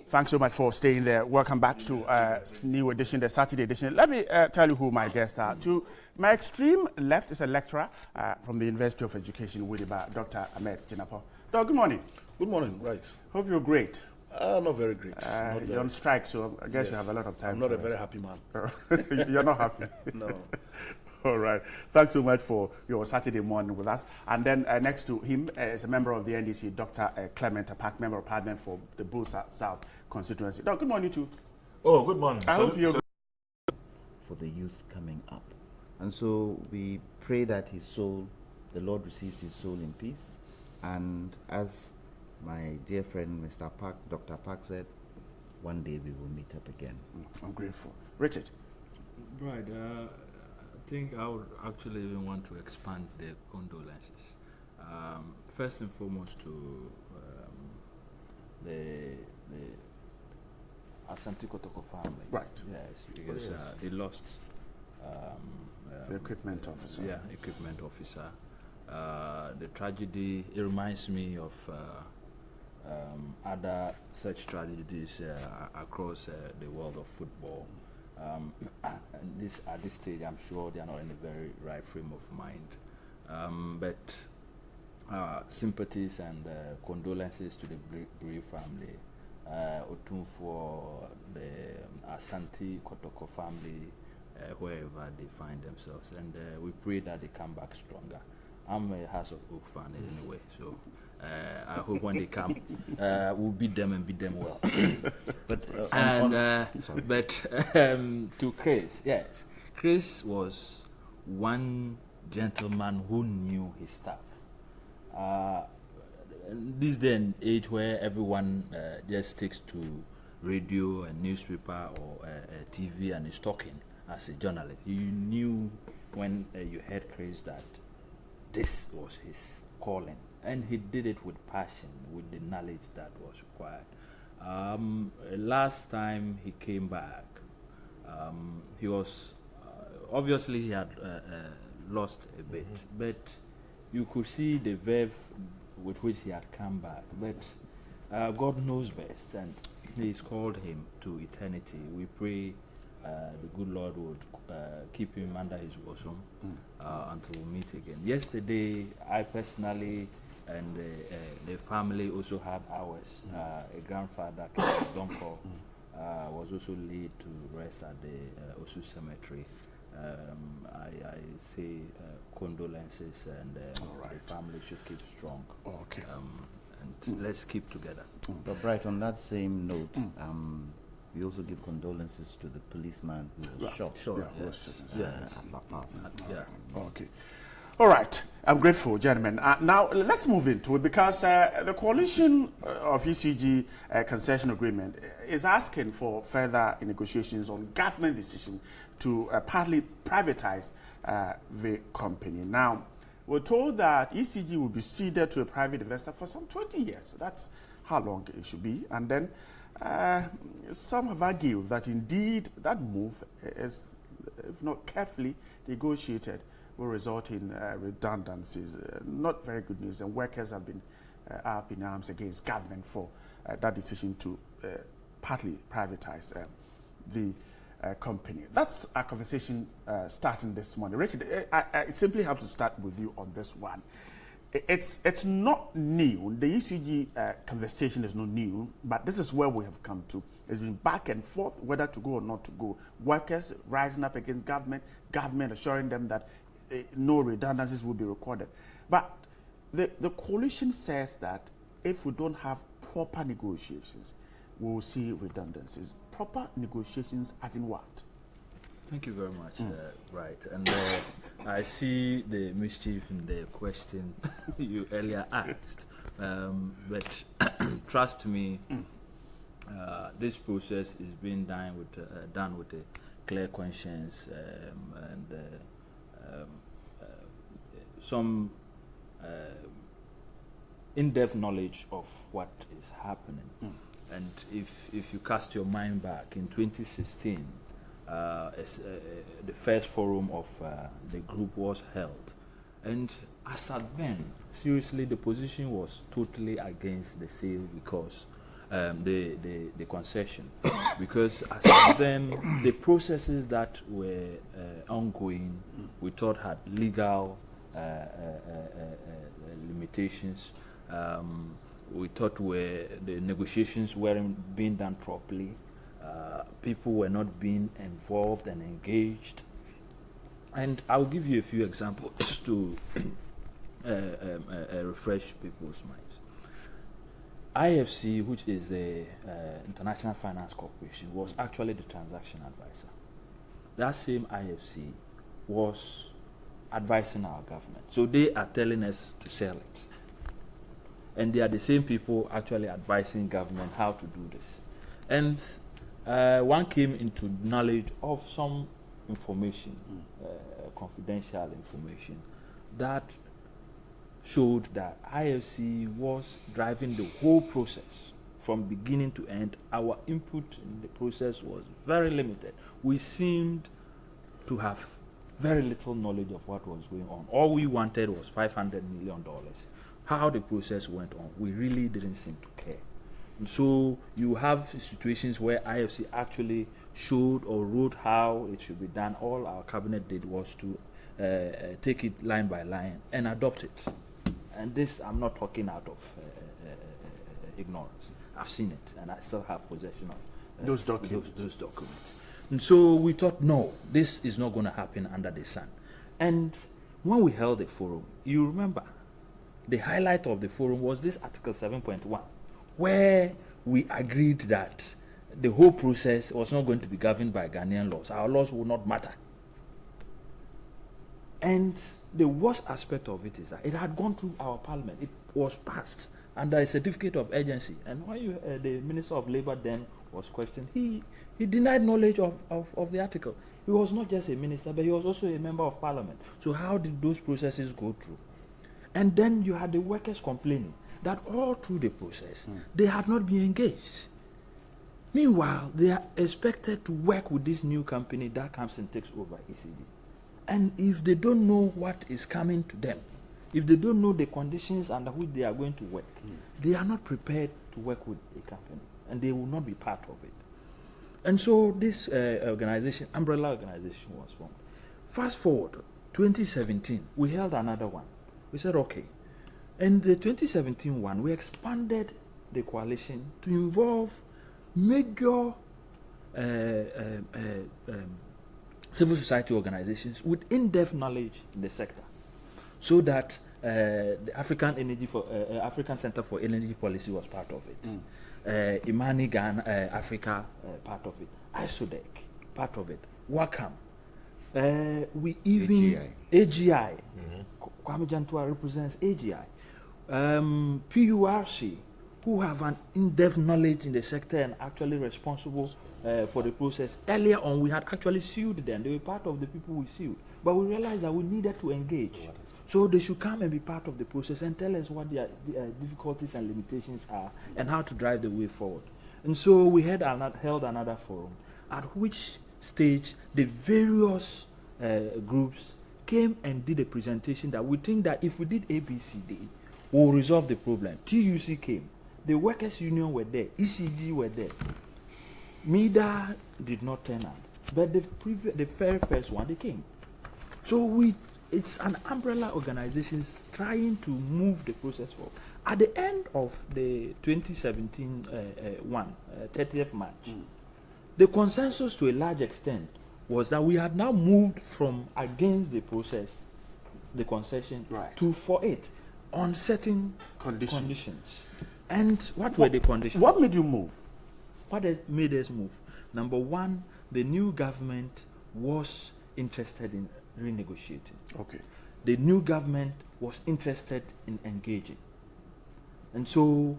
Thanks so much for staying there. Welcome back to new edition, the Saturday edition. Let me tell you who my guests are. To my extreme left is a lecturer from the University of Education, Widiba, Dr. Ahmed Jinapo. Doc, good morning. Good morning, right. Hope you're great. Not very great. You're on strike, so I guess you have a lot of time. I'm not a very happy man. You're not happy? No. All right. Thanks so much for your Saturday morning with us. And then next to him is a member of the NDC, Dr. Clement Apak, member of Parliament for the Bull South constituency. Doc, good morning to you. Oh, good morning. I hope you're for the youth coming up. And so we pray that his soul, the Lord receives his soul in peace. And as my dear friend Mr. Park, Dr. Park said, one day we will meet up again. I'm grateful. Richard? Right. I think I would actually even want to expand the condolences. First and foremost to the Asiedu-Dartey family. Right. Yes, because they lost the equipment officer. Yeah, equipment officer. The tragedy, it reminds me of other such tragedies across the world of football. At this stage, I'm sure they are not in a very right frame of mind. But sympathies and condolences to the bereaved family. Otum for the Asiedu-Dartey family, wherever they find themselves. And we pray that they come back stronger. I'm a House of Oak fan anyway, so I hope when they come, we'll beat them and beat them well. To Chris, yes, Chris was one gentleman who knew his stuff. This day and age where everyone just sticks to radio and newspaper or TV and is talking as a journalist, you knew when you heard Chris that this was his calling, and he did it with passion, with the knowledge that was required. Last time he came back, he was obviously he had lost a bit, but you could see the verve with which he had come back. But God knows best, and He's called him to eternity. We pray the good Lord would keep him under His bosom until we meet again. Yesterday, I personally and the family also had ours. A grandfather, Donko, was also laid to rest at the Osu Cemetery. I say condolences, and the family should keep strong. Okay. And let's keep together. But right on that same note, we also give condolences to the policeman who was shot. Sure. At La Paz. Okay. All right. I'm grateful, gentlemen. Now, let's move into it, because the coalition of ECG concession agreement is asking for further negotiations on government decision to partly privatize the company. Now, we're told that ECG will be ceded to a private investor for some 20 years. So that's how long it should be. And then some have argued that indeed that move is, if not carefully negotiated, will result in redundancies. Not very good news, and workers have been up in arms against government for that decision to partly privatize the company. That's our conversation starting this morning. Richard, I simply have to start with you on this one. It's not new. The ECG conversation is not new, but this is where we have come to. It's been back and forth whether to go or not to go. Workers rising up against government, government assuring them that no redundancies will be recorded. But the coalition says that if we don't have proper negotiations, we will see redundancies. Proper negotiations as in what? Thank you very much. Right. And I see the mischief in the question you earlier asked. But trust me, this process is being done with a clear conscience and some in-depth knowledge of what is happening. And if you cast your mind back, in 2016, the first forum of the group was held. And as at then, seriously, the position was totally against the sale, because the concession, because as at then the processes that were ongoing, we thought had legal limitations. We thought the negotiations weren't being done properly. People were not being involved and engaged. And I'll give you a few examples to refresh people's minds. IFC, which is the International Finance Corporation, was actually the transaction advisor. That same IFC was advising our government. So they are telling us to sell it. And they are the same people actually advising government how to do this. And one came into knowledge of some information, confidential information, that showed that IFC was driving the whole process from beginning to end. Our input in the process was very limited. We seemed to have very little knowledge of what was going on. All we wanted was $500 million. How the process went on, we really didn't seem to care. And so you have situations where IFC actually showed or wrote how it should be done. All our cabinet did was to take it line by line and adopt it. And this, I'm not talking out of ignorance. I've seen it, and I still have possession of those documents. Those documents. And so we thought, no, this is not going to happen under the sun. And when we held the forum, you remember, the highlight of the forum was this Article 7.1, where we agreed that the whole process was not going to be governed by Ghanaian laws. Our laws will not matter. And the worst aspect of it is that it had gone through our parliament. It was passed under a certificate of urgency. And when the Minister of Labour then was questioned, he denied knowledge of the article. He was not just a minister, but he was also a member of parliament. So how did those processes go through? And then you had the workers complaining that all through the process, they had not been engaged. Meanwhile, they are expected to work with this new company that comes and takes over ECD. And if they don't know what is coming to them, if they don't know the conditions under which they are going to work, they are not prepared to work with a company, and they will not be part of it. And so this organization, umbrella organization, was formed. Fast forward, 2017, we held another one. We said, okay. And the 2017 one, we expanded the coalition to involve major civil society organizations with in-depth knowledge in the sector, so that the African Center for Energy Policy was part of it. Imani Ghana Africa, part of it. Asiedu-Dartey, part of it. Wakam. We even AGI. Kwame Jantua represents AGI. PURC, who have an in-depth knowledge in the sector and actually responsible for the process. Earlier on, we had actually sued them. They were part of the people we sued. But we realized that we needed to engage. So they should come and be part of the process and tell us what their difficulties and limitations are and how to drive the way forward. And so we held another forum, at which stage the various groups came and did a presentation that we think that if we did ABCD, we'll resolve the problem. TUC came. The Workers' Union were there. ECG were there. MIDA did not turn out. But the very first one, they came. So it's an umbrella organization trying to move the process forward. At the end of the 2017 30th March, the consensus to a large extent was that we had now moved from against the process, the concession, to for it on certain conditions. And what were the conditions? What made you move? What made us move? Number one, the new government was interested in renegotiating. Okay. The new government was interested in engaging. And so,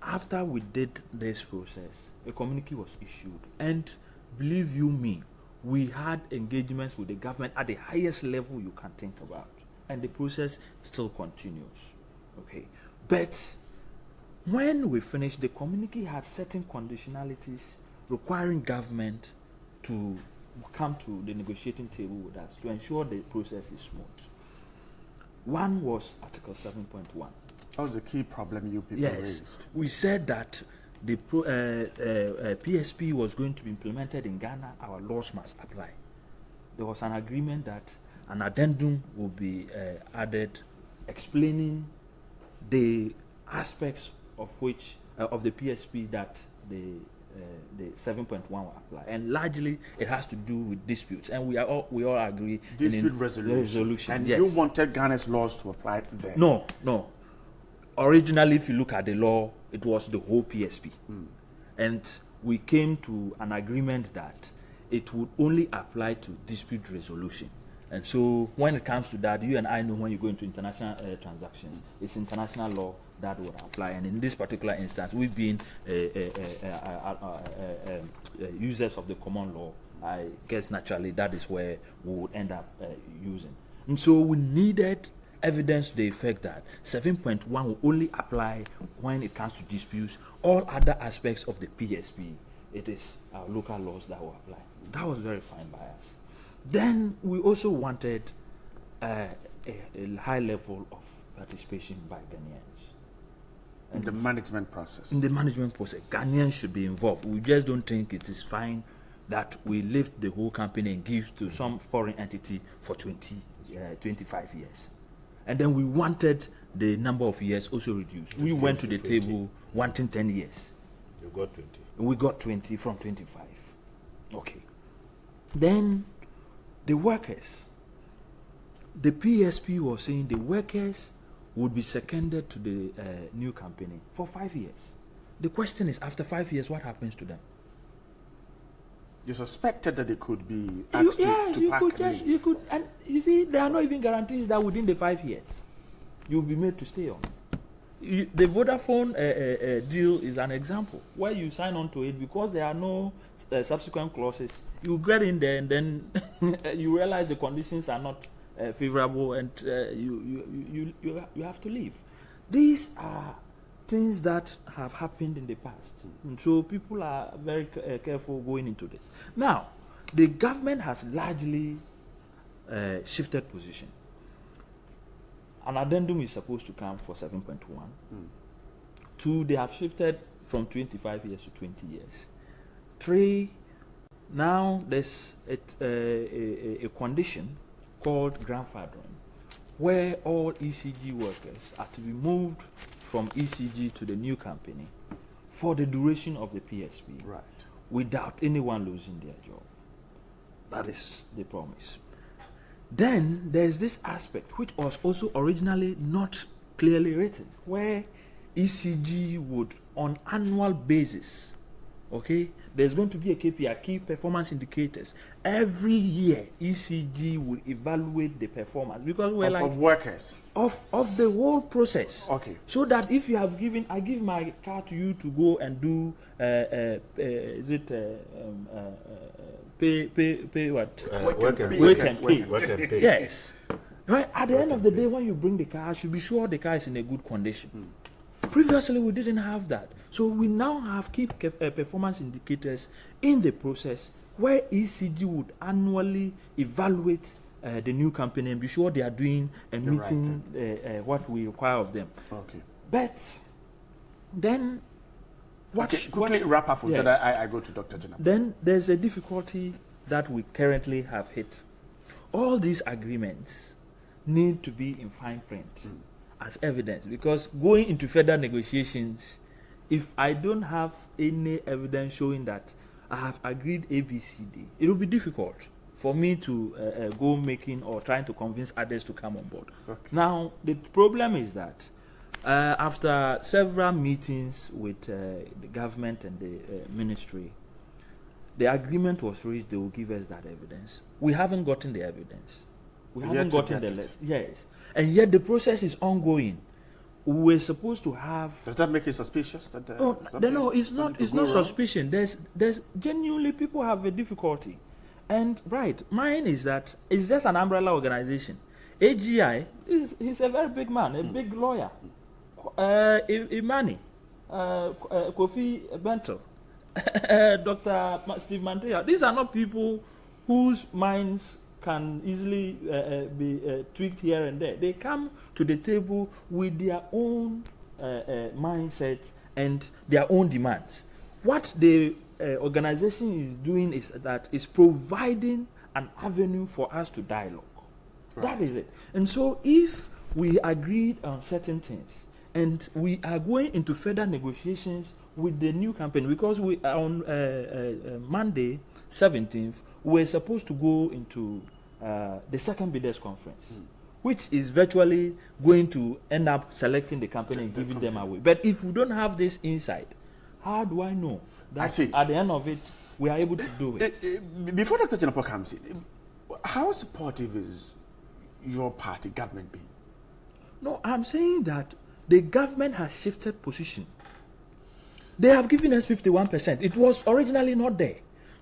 after we did this process, a communique was issued. And believe you me, we had engagements with the government at the highest level you can think about. And the process still continues. Okay. But when we finished, the communique had certain conditionalities requiring government to come to the negotiating table with us to ensure the process is smooth. One was Article 7.1. That was the key problem you people raised. We said that the PSP was going to be implemented in Ghana, our laws must apply. There was an agreement that an addendum will be added explaining the aspects of which of the PSP that the 7.1 will apply, and largely it has to do with disputes, and we all agree dispute resolution. And yes. you wanted Ghana's laws to apply there? No. Originally, if you look at the law, it was the whole PSP, and we came to an agreement that it would only apply to dispute resolution. And so when it comes to that, you and I know when you go into international transactions, it's international law that would apply. And in this particular instance, we've been users of the common law. I guess naturally that is where we would end up using. And so we needed evidence to the effect that 7.1 will only apply when it comes to disputes. All other aspects of the PSP, it is our local laws that will apply. That was very fine by us. Then we also wanted a high level of participation by Ghanaians. In the management process. In the management process, Ghanaians should be involved. We just don't think it is fine that we lift the whole company and give to some foreign entity for 25 years. And then we wanted the number of years also reduced. We went to the 20. table wanting 10 years. You got 20. We got 20 from 25. Okay. Then the workers. The PSP was saying the workers would be seconded to the new company for 5 years. The question is, after 5 years, what happens to them? You suspected that they could be asked to pack leave. You could, and you see, there are not even guarantees that within the 5 years you'll be made to stay on. The Vodafone deal is an example where you sign on to it because there are no subsequent clauses. You get in there and then you realize the conditions are not favorable, and you have to leave. These are things that have happened in the past, and so people are very careful going into this. Now, the government has largely shifted position. An addendum is supposed to come for 7.1. 2, they have shifted from 25 years to 20 years. 3, now there's a condition called grandfathering, where all ECG workers are to be moved from ECG to the new company for the duration of the PSP, Right. without anyone losing their job. That is the promise. Then there's this aspect which was also originally not clearly written, where ECG would, on annual basis, okay, there's going to be a KPI, key performance indicators. Every year, ECG will evaluate the performance, because we're Of workers. of the whole process. Okay. So that if you have given, I give my car to you to go and do, pay what? Work and Work and pay. Work and pay. Yes. Right. At the end of the day, when you bring the car, you should be sure the car is in a good condition. Previously, we didn't have that. So we now have key performance indicators in the process where ECG would annually evaluate the new company and be sure they are doing and meeting what we require of them. Okay. But then, Quickly wrap up so Yes. that I go to Dr. Jenna. Then there's a difficulty that we currently have hit. All these agreements need to be in fine print as evidence, because going into further negotiations, if I don't have any evidence showing that I have agreed ABCD, it will be difficult for me to go making or trying to convince others to come on board. Okay. Now, the problem is that after several meetings with the government and the ministry, the agreement was reached. They will give us that evidence. We haven't gotten the evidence. We haven't gotten the list. Yes, and yet the process is ongoing. We were supposed to have. Does that make it suspicious? That, No, it's not. It's not suspicion. There's genuinely people have a difficulty, and mine is that it's just an umbrella organization. AGI he's a very big man, a big lawyer. Imani, Kofi Bento, Dr. Steve Mantea. These are not people whose minds can easily be tweaked here and there. They come to the table with their own mindsets and their own demands. What the organization is doing is that it's providing an avenue for us to dialogue. Right. That is it. And so if we agreed on certain things and we are going into further negotiations with the new campaign, because we on Monday 17th we're supposed to go into the second bidders conference, which is virtually going to end up selecting the company and giving them away. But if we don't have this insight, how do I know that at the end of it we are able to do it? Before Dr. Chinapa comes in, how supportive is your party government being? No, I'm saying that the government has shifted position. They have given us 51%. It was originally not there.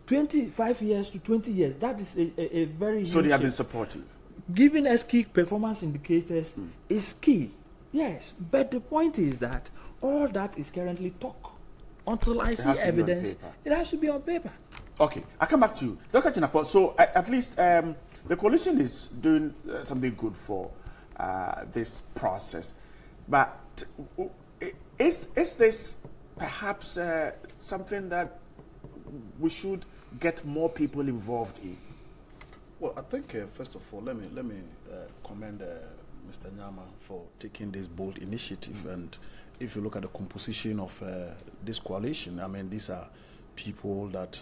25 years to 20 years, that is a very So they have been supportive. Giving us key performance indicators is key, yes. But the point is that all that is currently talk. Until I see evidence, it has to be on paper. Okay, I'll come back to you. Dr. Chinapa, so at least the coalition is doing something good for this process. But is this perhaps something that we should get more people involved in? Well, I think first of all, let me commend Mr. Nyama for taking this bold initiative. And if you look at the composition of this coalition, I mean, these are people that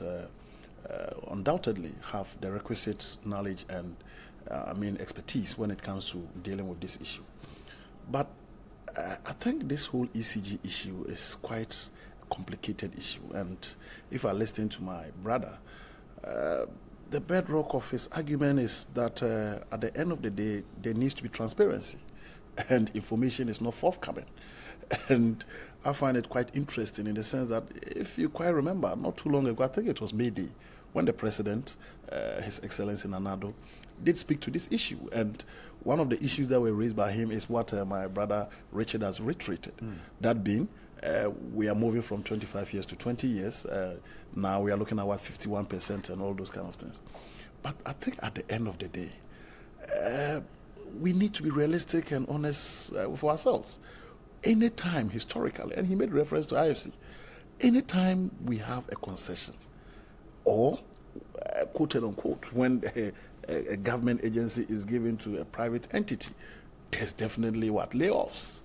undoubtedly have the requisite knowledge and expertise when it comes to dealing with this issue. But I think this whole ECG issue is quite a complicated issue. And if I listen to my brother, the bedrock of his argument is that at the end of the day, there needs to be transparency, and information is not forthcoming. And I find it quite interesting in the sense that, if you quite remember, not too long ago, I think it was May Day, when the president, His Excellency Nanado, did speak to this issue. And one of the issues that were raised by him is what my brother Richard has reiterated. That being, we are moving from 25 years to 20 years. Now we are looking at 51% and all those kind of things. But I think at the end of the day, we need to be realistic and honest with ourselves. Anytime historically, and he made reference to IFC, anytime we have a concession or quoted unquote, when a government agency is given to a private entity, there's definitely layoffs.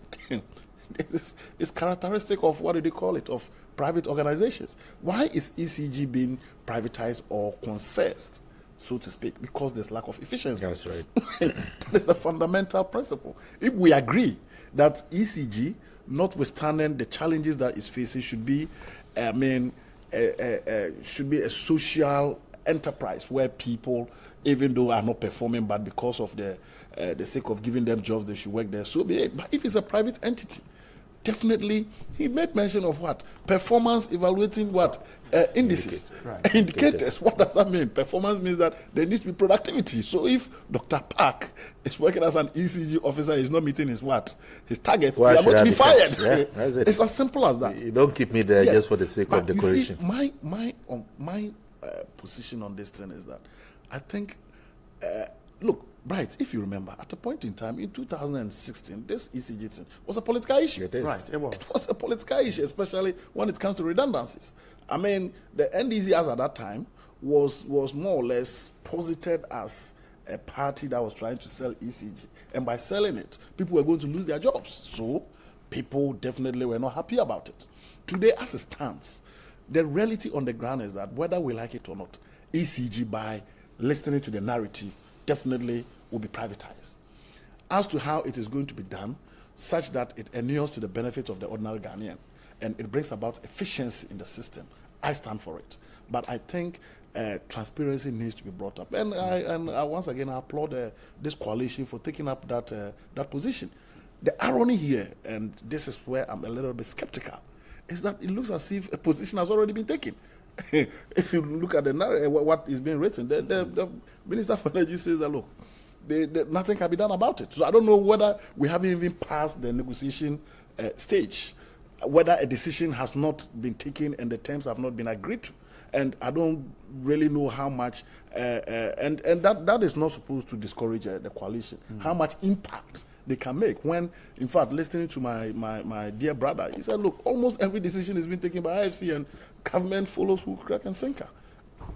It's characteristic of, what do they call it, of private organizations. Why is ECG being privatized or concessed, so to speak? Because there's lack of efficiency. That's right. That is the fundamental principle. If we agree that ECG, notwithstanding the challenges that it's facing, should be, should be a social enterprise where people, even though are not performing, but because of the sake of giving them jobs, they should work there. So be it. But if it's a private entity, definitely, he made mention of what? Performance evaluating what? Indices. Right. Indicators. What does that mean? Performance means that there needs to be productivity. So if Dr. Park is working as an ECG officer, he's not meeting his what? His target, Why we are going to be fired. Yeah, that's it. It's as simple as that. You don't keep me there just for the sake of decoration. You see, my position on this thing is that I think, look, Bright, if you remember, at a point in time in 2016, this ECG thing was a political issue. It is. Right, it was. It was a political issue, especially when it comes to redundancies. I mean, the NDC at that time was more or less posited as a party that was trying to sell ECG. And by selling it, people were going to lose their jobs. So people definitely were not happy about it. Today, as it stands, the reality on the ground is that whether we like it or not, ECG, by listening to the narrative, definitely will be privatized. As to how it is going to be done, such that it inures to the benefit of the ordinary Ghanaian, and it brings about efficiency in the system, I stand for it. But I think transparency needs to be brought up. And I once again I applaud this coalition for taking up that position. The irony here, and this is where I'm a little bit skeptical, is that it looks as if a position has already been taken. If you look at the narrative, what is being written, the Minister for Energy says that, look, nothing can be done about it. So I don't know whether we haven't even passed the negotiation stage, whether a decision has not been taken and the terms have not been agreed to. And I don't really know how much, and that is not supposed to discourage the coalition, how much impact they can make. When, in fact, listening to my dear brother, he said, look, almost every decision is being taken by IFC and government follows hook, crack, and sinker.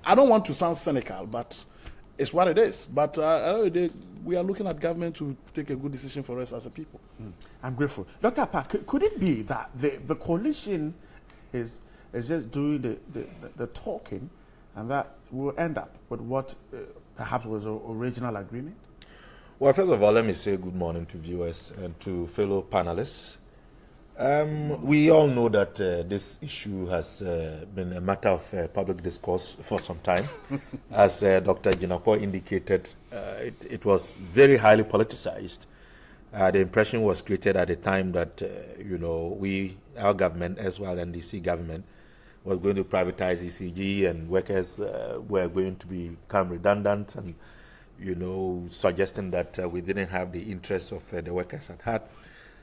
I don't want to sound cynical, but it's what it is. But we are looking at government to take a good decision for us as a people. I'm grateful. Dr. Park, could it be that the coalition is just doing the talking, and that will end up with what perhaps was an original agreement? Well, first of all, let me say good morning to viewers and to fellow panelists. We all know that this issue has been a matter of public discourse for some time. As Dr. Jinapor indicated, it was very highly politicized. The impression was created at the time that, our government, as well as NDC government, was going to privatize ECG, and workers were going to become redundant, and, suggesting that we didn't have the interests of the workers at heart.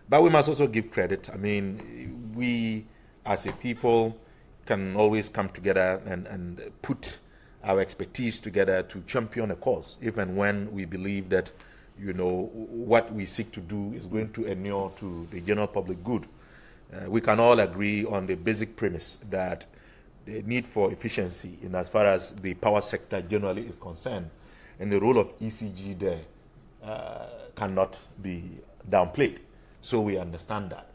But we must also give credit. I mean, we as a people can always come together and put our expertise together to champion a cause, even when we believe that, what we seek to do is going to inure to the general public good. We can all agree on the basic premise that the need for efficiency in as far as the power sector generally is concerned, and the role of ECG there cannot be downplayed. So we understand that.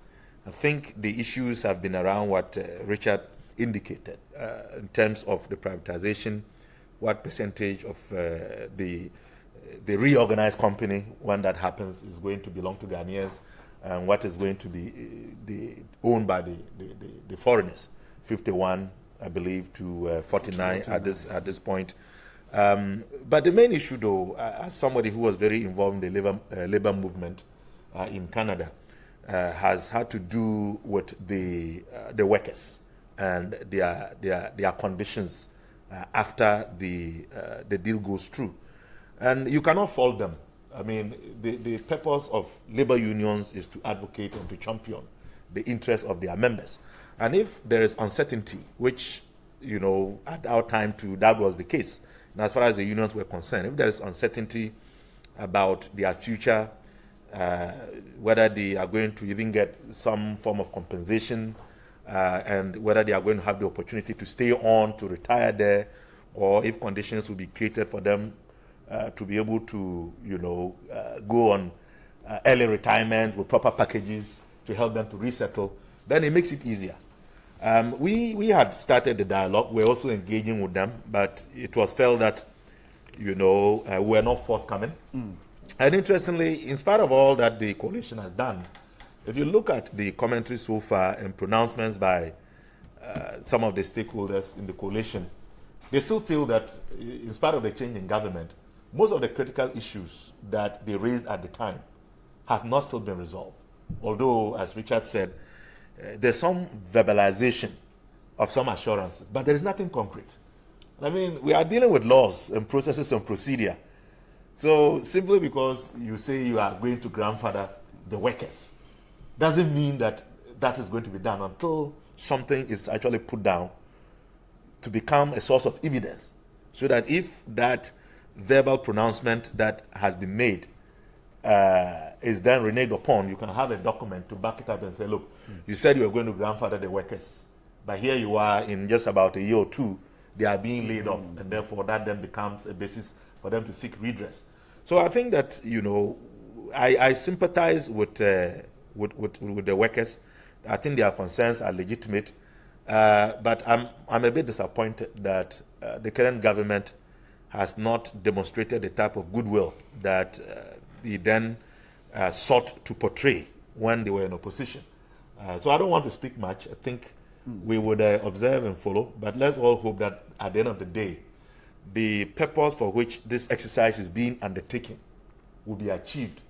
I think the issues have been around what Richard indicated in terms of the privatization, what percentage of the reorganized company, when that happens, is going to belong to Ghanaians, and what is going to be owned by the foreigners, 51, I believe, to 49 at this point. But the main issue, though, as somebody who was very involved in the labor movement in Canada, has had to do with the workers and their conditions after the deal goes through. And you cannot fault them. I mean, the purpose of labor unions is to advocate and to champion the interests of their members. And if there is uncertainty, which, at our time too, that was the case, and as far as the unions were concerned, if there is uncertainty about their future, whether they are going to even get some form of compensation, and whether they are going to have the opportunity to stay on, to retire there, or if conditions will be created for them to be able to, go on early retirement with proper packages to help them to resettle, then it makes it easier. We had started the dialogue. We're also engaging with them, but it was felt that, we were not forthcoming. And interestingly, in spite of all that the coalition has done, if you look at the commentary so far and pronouncements by some of the stakeholders in the coalition, they still feel that in spite of the change in government, most of the critical issues that they raised at the time have not still been resolved. Although, as Richard said, there's some verbalization of some assurances, but there is nothing concrete. I mean, we are dealing with laws and processes and procedure. So simply because you say you are going to grandfather the workers doesn't mean that that is going to be done until something is actually put down to become a source of evidence, so that if that verbal pronouncement that has been made is then reneged upon, you can have a document to back it up and say, look, you said you were going to grandfather the workers, but here you are, in just about a year or two, they are being laid off, and therefore that then becomes a basis for them to seek redress. So I think that, I sympathize with the workers. I think their concerns are legitimate, but I'm a bit disappointed that the current government has not demonstrated the type of goodwill that they then sought to portray when they were in opposition. So I don't want to speak much. I think we would observe and follow, but let's all hope that at the end of the day, the purpose for which this exercise is being undertaken will be achieved.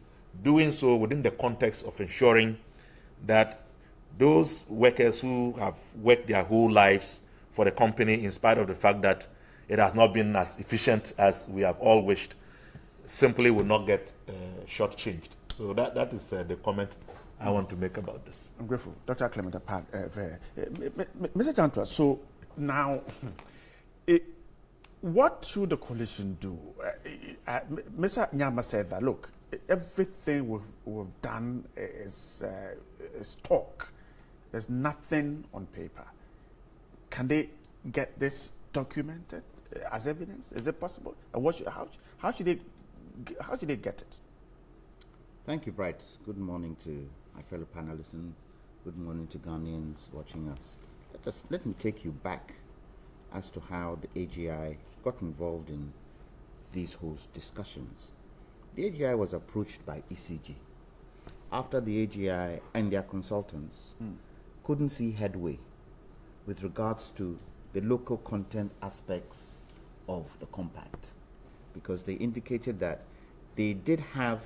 Doing so within the context of ensuring that those workers who have worked their whole lives for the company, in spite of the fact that it has not been as efficient as we have all wished, simply will not get shortchanged. So that is the comment I want to make about this. I'm grateful. Dr. Clement Park, Mr. Chantua, so now, what should the coalition do? Mr. Nyama said that, look, everything we've done is talk. There's nothing on paper. Can they get this documented as evidence? Is it possible? And how should they get it? Thank you, Bright. Good morning to my fellow panelists and good morning to Ghanaians watching us. Let me take you back as to how the AGI got involved in these whole discussions. The AGI was approached by ECG after the AGI and their consultants couldn't see headway with regards to the local content aspects of the compact, because they indicated that they did have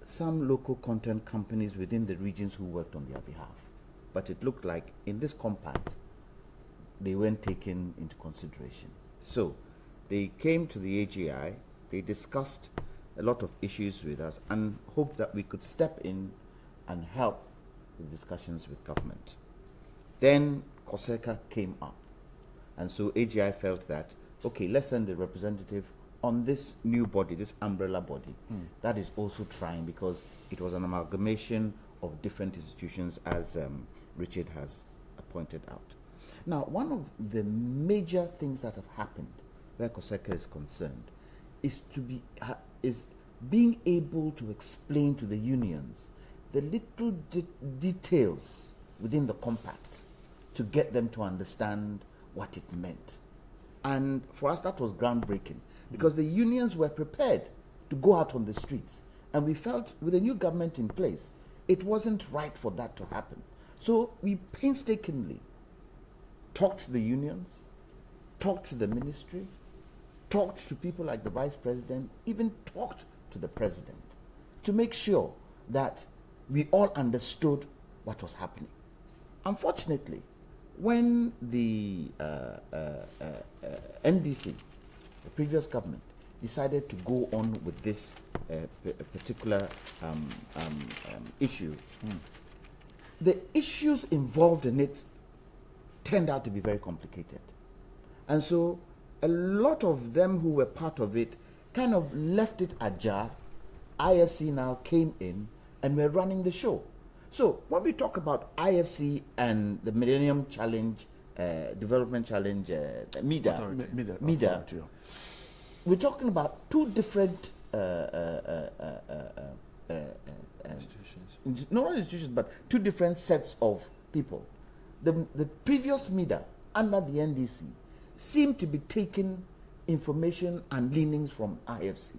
some local content companies within the regions who worked on their behalf, but it looked like in this compact they weren't taken into consideration. So they came to the AGI, they discussed a lot of issues with us and hoped that we could step in and help the discussions with government. Then COSECA came up, and so AGI felt that, okay, let's send a representative on this new body, this umbrella body, that is also trying, because it was an amalgamation of different institutions, as Richard has pointed out. Now, one of the major things that have happened where COSECA is concerned is being able to explain to the unions the little details within the compact to get them to understand what it meant. And for us, that was groundbreaking, because the unions were prepared to go out on the streets. And we felt with a new government in place, it wasn't right for that to happen. So we painstakingly talked to the unions, talked to the ministry, talked to people like the vice president, even talked to the president to make sure that we all understood what was happening. Unfortunately, when the NDC, the previous government, decided to go on with this particular issue, the issues involved in it turned out to be very complicated. And so a lot of them who were part of it kind of left it ajar. IFC now came in and we're running the show. So when we talk about IFC and the Millennium Challenge, Development Challenge, MIDA, we're talking about two different institutions. Not institutions, but two different sets of people. The previous MIDA under the NDC seemed to be taking information and leanings from IFC.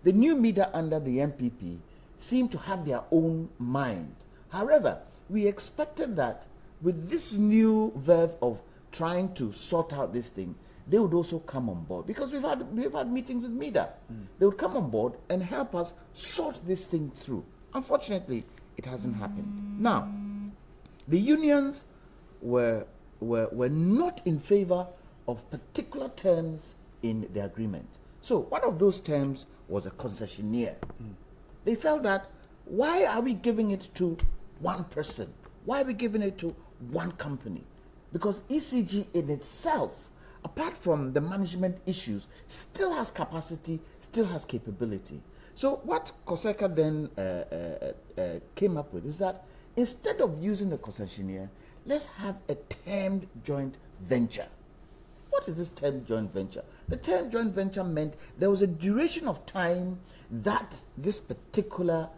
The new MIDA under the MPP seemed to have their own mind. However, we expected that with this new verve of trying to sort out this thing, they would also come on board, because we've had meetings with MIDA. They would come on board and help us sort this thing through. Unfortunately, it hasn't happened. Now, the unions were not in favor of particular terms in the agreement. So one of those terms was a concessionaire. They felt that, why are we giving it to one person? Why are we giving it to one company? Because ECG in itself, apart from the management issues, still has capacity, still has capability. So what COSECA then came up with is that instead of using the concessionaire, let's have a termed joint venture. What is this termed joint venture? The termed joint venture meant there was a duration of time that this particular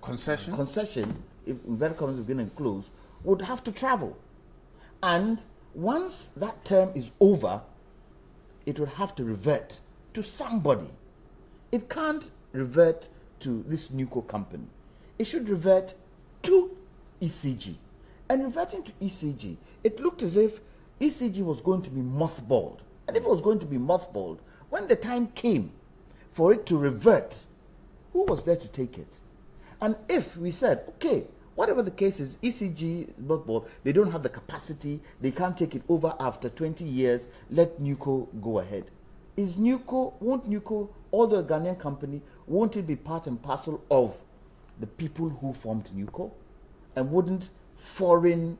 concession, if inverted commas are going to close, would have to travel. And once that term is over, it would have to revert to somebody. It can't revert to this NUCO company. It should revert to ECG. And reverting to ECG, it looked as if ECG was going to be mothballed. And if it was going to be mothballed, when the time came for it to revert, who was there to take it? And if we said, okay, whatever the case is, ECG is mothballed, they don't have the capacity, they can't take it over after 20 years, let NUCO go ahead. Won't NUCO, although a Ghanaian company, won't it be part and parcel of the people who formed NUCO? And wouldn't foreign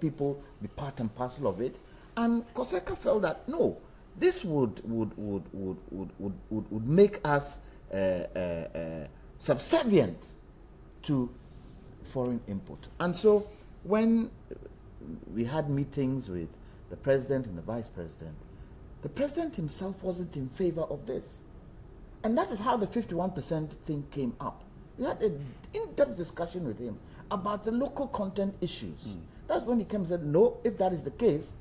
people be part and parcel of it? And COSECA felt that, no, this would make us subservient to foreign input. And so when we had meetings with the president and the vice president, the president himself wasn't in favor of this. And that is how the 51% thing came up. We had an in-depth discussion with him about the local content issues. That's when he came and said, no, if that is the case,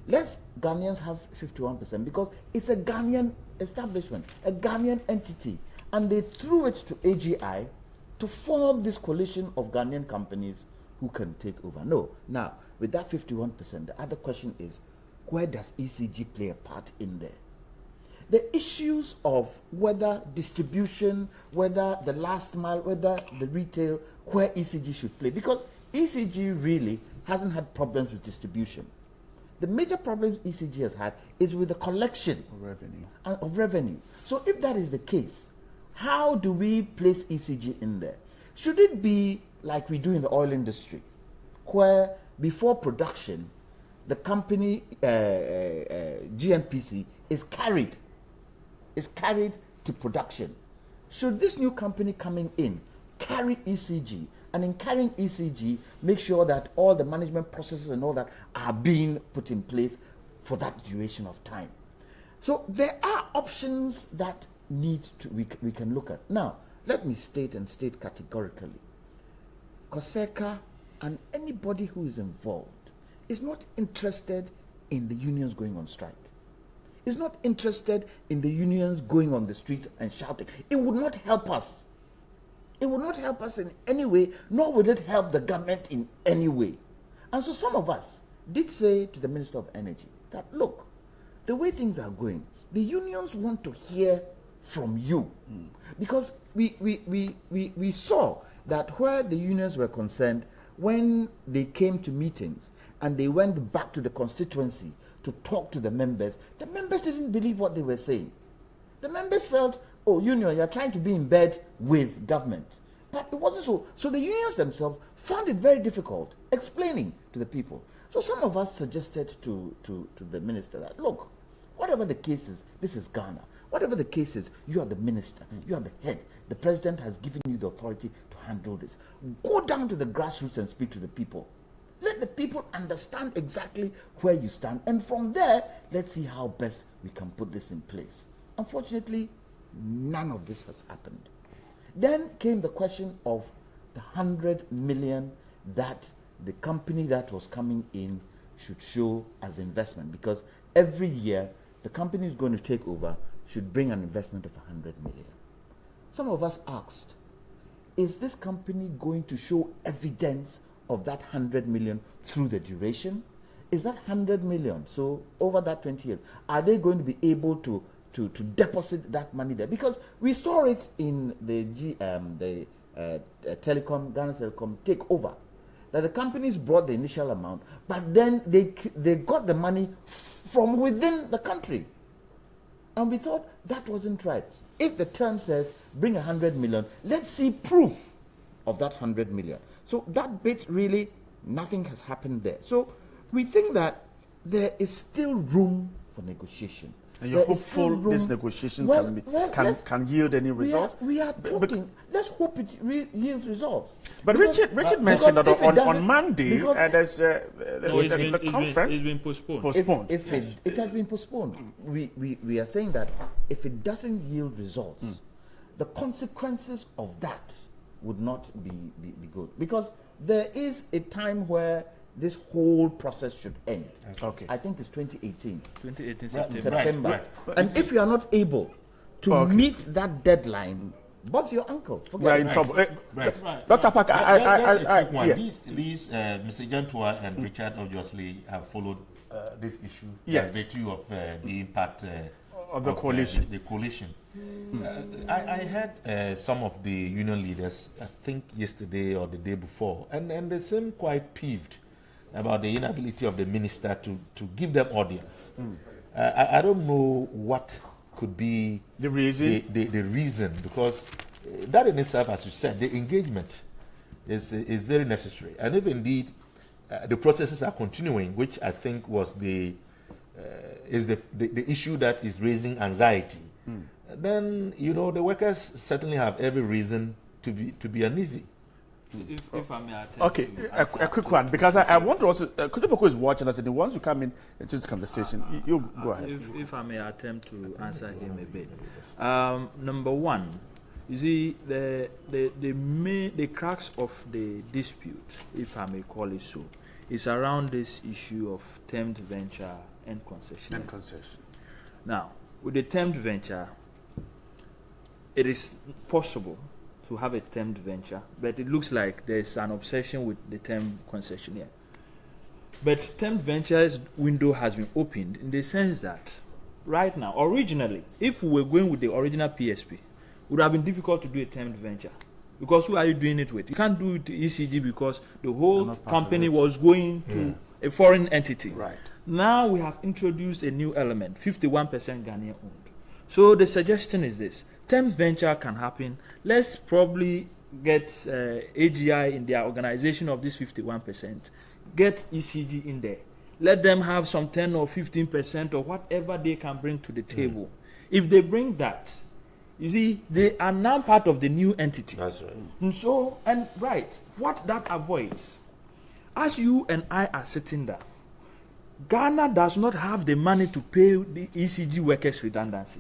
let's Ghanaians have 51% because it's a Ghanaian establishment, a Ghanaian entity. And they threw it to AGI to form this coalition of Ghanaian companies who can take over. No. Now, with that 51%, the other question is, where does ECG play a part in there? The issues of whether distribution, whether the last mile, whether the retail, where ECG should play. Because ECG really hasn't had problems with distribution. The major problems ECG has had is with the collection of revenue. So if that is the case, how do we place ECG in there? Should it be like we do in the oil industry, where before production, the company GNPC is carried to production? Should this new company coming in carry ECG, and in carrying ECG, make sure that all the management processes and all that are being put in place for that duration of time? So there are options that we can look at. Now, let me state categorically, COSECA and anybody who is involved is not interested in the unions going on strike. Is not interested in the unions going on the streets and shouting. It would not help us. It would not help us in any way, nor would it help the government in any way. And so some of us did say to the Minister of Energy that, look, the way things are going, the unions want to hear from you. Because we saw that where the unions were concerned, when they came to meetings and they went back to the constituency to talk to the members didn't believe what they were saying. The members felt, oh, union, you're trying to be in bed with government. But it wasn't so. So the unions themselves found it very difficult explaining to the people. So some of us suggested to the minister that, look, whatever the case is, this is Ghana. Whatever the case is, you are the minister, you are the head. The president has given you the authority to handle this. Go down to the grassroots and speak to the people. Let the people understand exactly where you stand. And from there, let's see how best we can put this in place. Unfortunately, none of this has happened. Then came the question of the 100 million that the company that was coming in should show as investment. Because every year, the company is going to take over should bring an investment of 100 million. Some of us asked, is this company going to show evidence of that 100 million through the duration? Is that 100 million, so over that 20 years, are they going to be able to deposit that money there? Because we saw it in the telecom, Ghana Telecom takeover, that the companies brought the initial amount, but then they got the money from within the country. And we thought that wasn't right. If the term says bring 100 million, let's see proof of that 100 million. So that bit really, nothing has happened there. So we think that there is still room for negotiation. And you're hopeful this negotiation can yield any results? We are talking. Let's hope it yields results. But Richard mentioned that on Monday, there's the conference. It's been postponed. If it has been postponed, we are saying that if it doesn't yield results, the consequences of that would not be good. Because there is a time where this whole process should end. Okay. I think it's 2018. 2018 September. Right. And if you are not able to meet that deadline, Bob's your uncle. We are in trouble. Dr. Parker, these Mr. Jantua and Richard obviously have followed this issue by virtue of the impact of the coalition. The coalition. I heard some of the union leaders, I think yesterday or the day before, and they seem quite peeved about the inability of the minister to give them audience. I don't know what could be the reason. The reason, because that in itself, as you said, the engagement is very necessary. And if indeed the processes are continuing, which I think was the is the issue that is raising anxiety, then the workers certainly have every reason to be uneasy. If I may attempt Okay, a quick one, because I want to also, Kujipoko is watching us, and he wants to come in into this conversation. You go ahead. If I may attempt to answer him a bit. Number one, you see, the crux of the dispute, if I may call it so, is around this issue of termed venture and concession. Now, with the termed venture, it is possible to have a termed venture, but it looks like there's an obsession with the term concessionaire. But termed venture's window has been opened in the sense that right now, originally, if we were going with the original PSP, it would have been difficult to do a termed venture. Because who are you doing it with? You can't do it to ECG because the whole company was going to a foreign entity. Right. Now we have introduced a new element, 51% Ghanaian owned. So the suggestion is this. Termed venture can happen. Let's probably get AGI in their organization of this 51%. Get ECG in there. Let them have some 10 or 15% or whatever they can bring to the table. If they bring that, you see, they are now part of the new entity. That's right. And what that avoids, as you and I are sitting there, Ghana does not have the money to pay the ECG workers redundancy.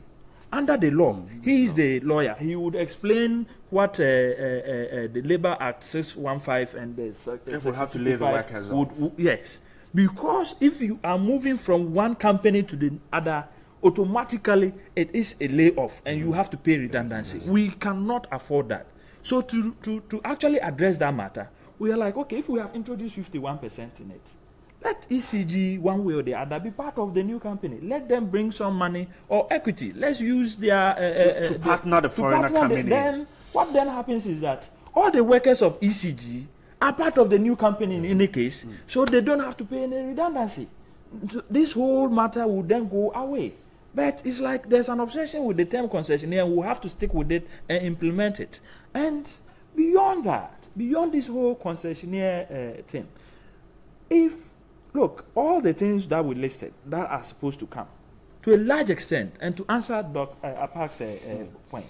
Under the law, he is the lawyer. He would explain what the Labour Act 615 and the if we have to lay the workers off. Yes. Because if you are moving from one company to the other, automatically it is a layoff and you have to pay redundancy. We cannot afford that. So to actually address that matter, we are like, okay, if we have introduced 51% in it, let ECG, one way or the other, be part of the new company. Let them bring some money or equity. Let's use their... to partner the foreigner coming in. Then, what then happens is that all the workers of ECG are part of the new company in any case, so they don't have to pay any redundancy. This whole matter will then go away. But it's like there's an obsession with the term concessionaire, and we'll have to stick with it and implement it. And beyond that, beyond this whole concessionaire thing, look, all the things that we listed that are supposed to come, to a large extent, and to answer Dr. Apak's point,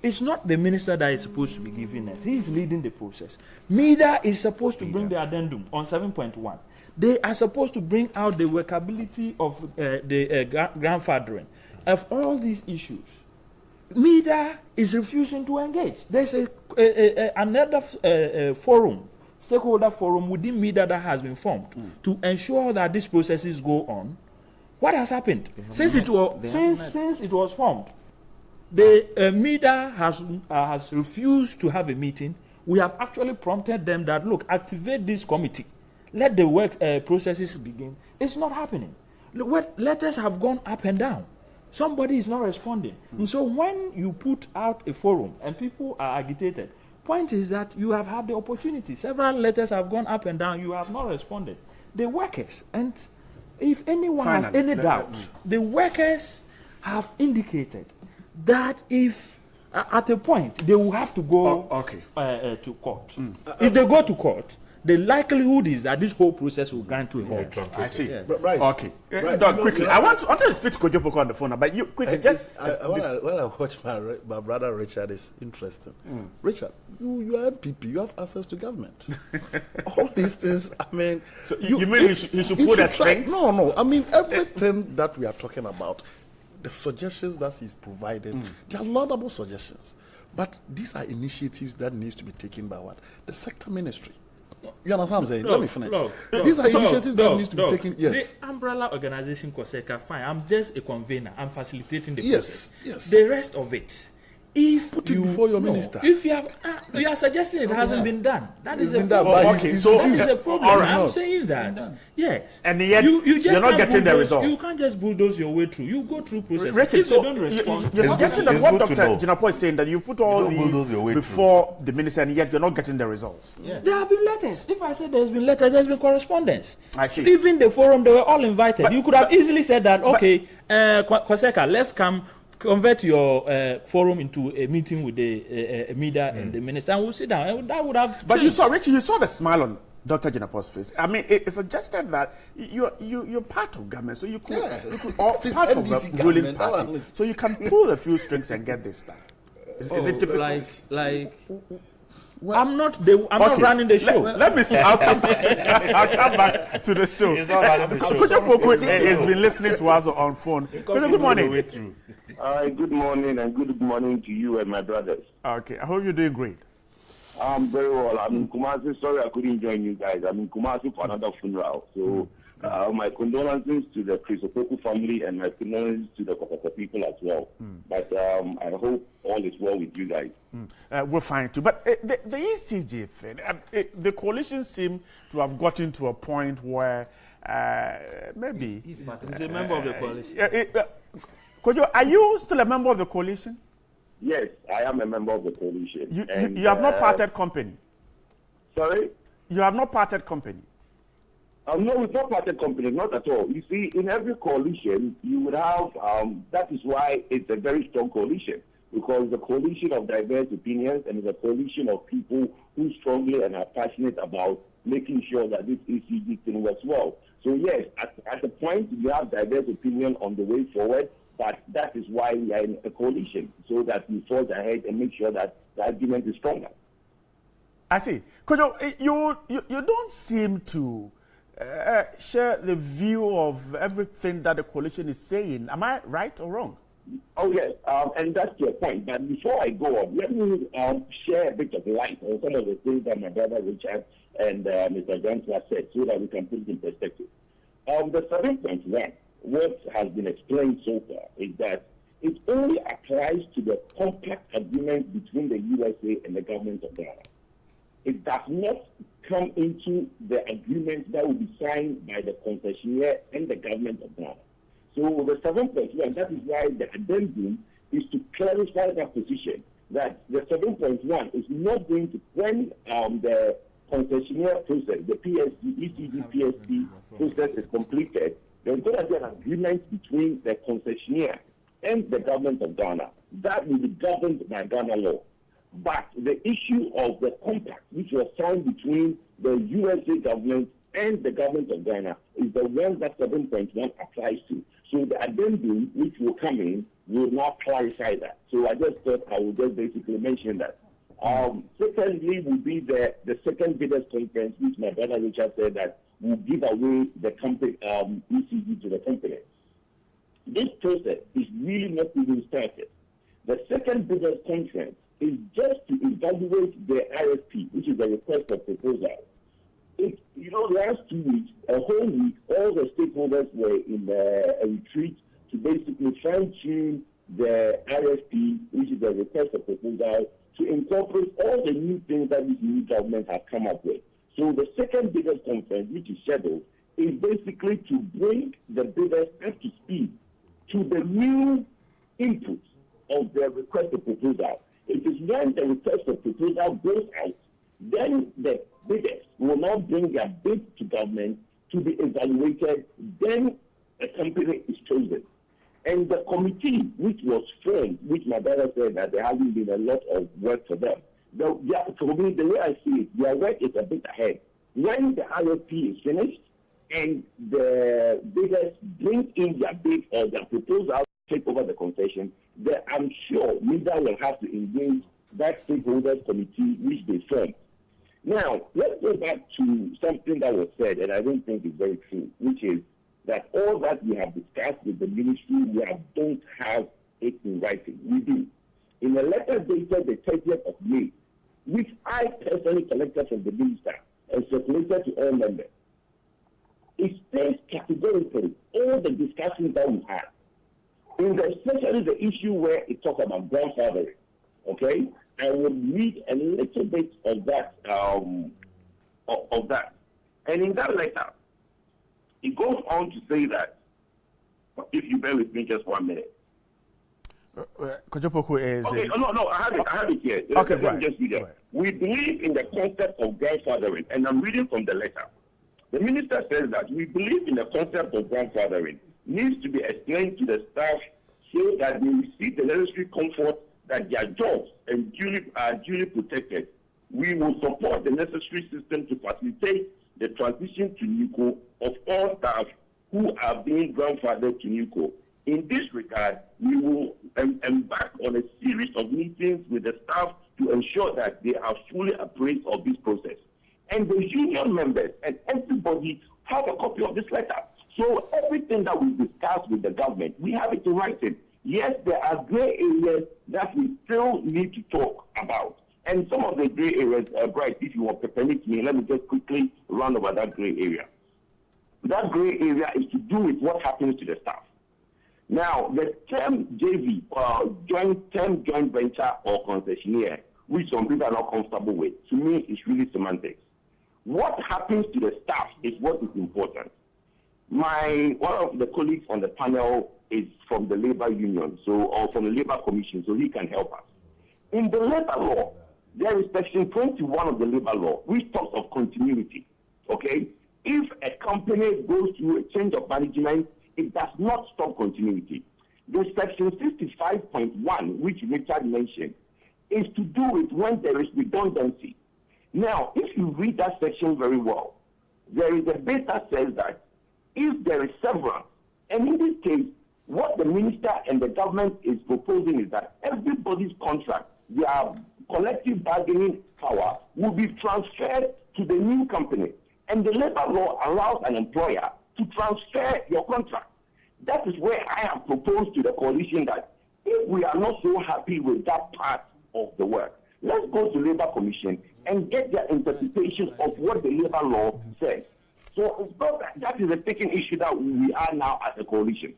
it's not the minister that is supposed to be giving it. He is leading the process. MEDA is supposed to bring the addendum on 7.1. They are supposed to bring out the workability of the grandfathering of all these issues. MEDA is refusing to engage. There's another forum, stakeholder forum within MEDA that has been formed to ensure that these processes go on. What has happened since it was formed? The MEDA has refused to have a meeting. We have actually prompted them that, look, activate this committee. Let the work processes begin. It's not happening. Letters have gone up and down. Somebody is not responding. And so when you put out a forum and people are agitated, point is that you have had the opportunity. Several letters have gone up and down. You have not responded. The workers, and if anyone has any doubt, the workers have indicated that if at a point they will have to go to court. If they go to court, the likelihood is that this whole process will grind to a halt. I see. Yeah. Right. Okay. Right. Doug, quickly. I want to speak to Kojopoko on the phone, but you quickly when I watch my brother Richard, is interesting. Richard, you are MPP. You have access to government. All these things. I mean, so you mean he should put a strength? No. I mean, everything that we are talking about, the suggestions that he's provided, they are laudable suggestions. But these are initiatives that needs to be taken by what? The sector ministry. You understand what I'm saying? Let me finish. These are initiatives that need to be taken. Yes. The umbrella organization, COSECA, fine. I'm just a convener. I'm facilitating the process. Yes. The rest of it, if put it before your minister. If you have, you are suggesting it hasn't been done. That is a problem. Okay, so that is a problem. All right. I'm saying that. Yes. And yet you're not getting the result. You can't just bulldoze your way through. You go through processes. Richard, if they don't respond, you're suggesting that what Dr. Jinapo is saying, that you've put all these before the minister, and yet you're not getting the results. Yeah. There have been letters. If I said there's been letters, there's been correspondence. I see. Even the forum, they were all invited. You could have easily said that, okay, COSECA, let's come. convert your forum into a meeting with the media and the minister, and we'll sit down. And that would have. But changed. Richie, you saw the smile on Dr. Jinapo's face. I mean, it suggested that you're part of government, so you could or part of the ruling party, so you can pull a few strings and get this done. Is it difficult? Well, I'm not running the show. Let me see. I'll come back to the show. He's not running the show. Kojo has been listening to us on phone. Good morning. Good morning, and good morning to you and my brothers. Okay, I hope you're doing great. I'm very well. I'm in Kumasi. Sorry I couldn't join you guys. I'm in Kumasi for another funeral. So my condolences to the Chris Opoku family and my condolences to the Kokoko people as well. But I hope all is well with you guys. We're fine too. But the ECG thing, the coalition seemed to have gotten to a point where maybe... He's a member of the coalition. Kojo, are you still a member of the coalition? Yes, I am a member of the coalition. You have not parted company? Sorry? You have not parted company? No, it's not parted company, not at all. You see, in every coalition, you would have, that is why it's a very strong coalition, because the coalition of diverse opinions and it's a coalition of people who strongly and are passionate about making sure that this ECG thing works well. So yes, at the point, we have diverse opinion on the way forward, but that is why we are in a coalition, so that we forge ahead and make sure that the argument is stronger. I see. Kojo, you don't seem to share the view of everything that the coalition is saying. Am I right or wrong? Oh, yes, and that's your point. But before I go on, let me share a bit of light on some of the things that my brother Richard and Mr. Johnson have said, so that we can put it in perspective. The 7.1, what has been explained so far is that it only applies to the compact agreement between the USA and the government of Ghana. It does not come into the agreement that will be signed by the concessionaire and the government of Ghana. So the 7.1, that is why the addendum is to clarify that position, that the 7.1 is not going to, when the concessionaire process, the PSD, ECG PSD process is completed, there's going to be an agreement between the concessionaire and the government of Ghana. That will be governed by Ghana law. But the issue of the compact, which was signed between the USA government and the government of Ghana, is the one that 7.1 applies to. So the addendum, which will come in, will now clarify that. So I just thought I would just basically mention that. Secondly, will be the second biggest conference, which my brother Richard said that will give away the company ECG to the company. This process is really not even started. The second biggest conference is just to evaluate the RFP, which is the request for proposal. Last 2 weeks, a whole week, all the stakeholders were in a retreat to basically fine-tune the RFP, which is the request for proposal, to incorporate all the new things that this new government has come up with. So the second biggest conference, which is scheduled, is basically to bring the bidders up to speed to the new inputs of the request for proposal. It is when the request for proposal goes out, then the bidders will now bring their bid to government to be evaluated, then a company is chosen. And the committee which was formed, which my brother said that there hasn't been a lot of work for them, for me, the way I see it, their work is a bit ahead. When the RFP is finished and the bidders bring in their bid or their proposal to take over the concession, then I'm sure NewDay will have to engage that stakeholders committee which they formed. Now, let's go back to something that was said, and I don't think is very true, which is that all that we have discussed with the ministry, we don't have it in writing. We do. In a letter dated the 30th of May, which I personally collected from the minister and circulated to all members, it states categorically all the discussions that we had, especially the issue where it talks about grandfathering. Okay? I will read a little bit of that. And in that letter, it goes on to say that, if you bear with me just 1 minute. Kojo is... Okay, no, I have it here. Okay, Let me just read it. We believe in the concept of grandfathering, and I'm reading from the letter. The minister says that we believe in the concept of grandfathering needs to be explained to the staff so that they receive the necessary comfort that their jobs are duly protected. We will support the necessary system to facilitate the transition to NUCO of all staff who are being grandfathered to NUCO. In this regard, we will embark on a series of meetings with the staff to ensure that they are fully appraised of this process. And the union members and everybody have a copy of this letter. So everything that we discuss with the government, we have it in writing. Yes, there are gray areas that we still need to talk about. And some of the gray areas, Bright, if you will permit me, let me just quickly run over that gray area. That gray area is to do with what happens to the staff. Now, the term JV, joint venture or concessionaire, which some people are not comfortable with, to me, is really semantics. What happens to the staff is what is important. One of the colleagues on the panel is from the labor union, or from the labor commission, so he can help us. In the labor law, there is section 21 of the labor law, which talks of continuity. Okay? If a company goes through a change of management, it does not stop continuity. The section 65.1, which Richard mentioned, is to do with when there is redundancy. Now, if you read that section very well, there is a bit that says that if there is severance, and in this case, what the minister and the government is proposing is that everybody's contract, their collective bargaining power, will be transferred to the new company. And the labor law allows an employer to transfer your contract. That is where I have proposed to the coalition that if we are not so happy with that part of the work, let's go to Labor Commission and get their interpretation of what the labor law says. So it's not that is a taking issue that we are now as a coalition.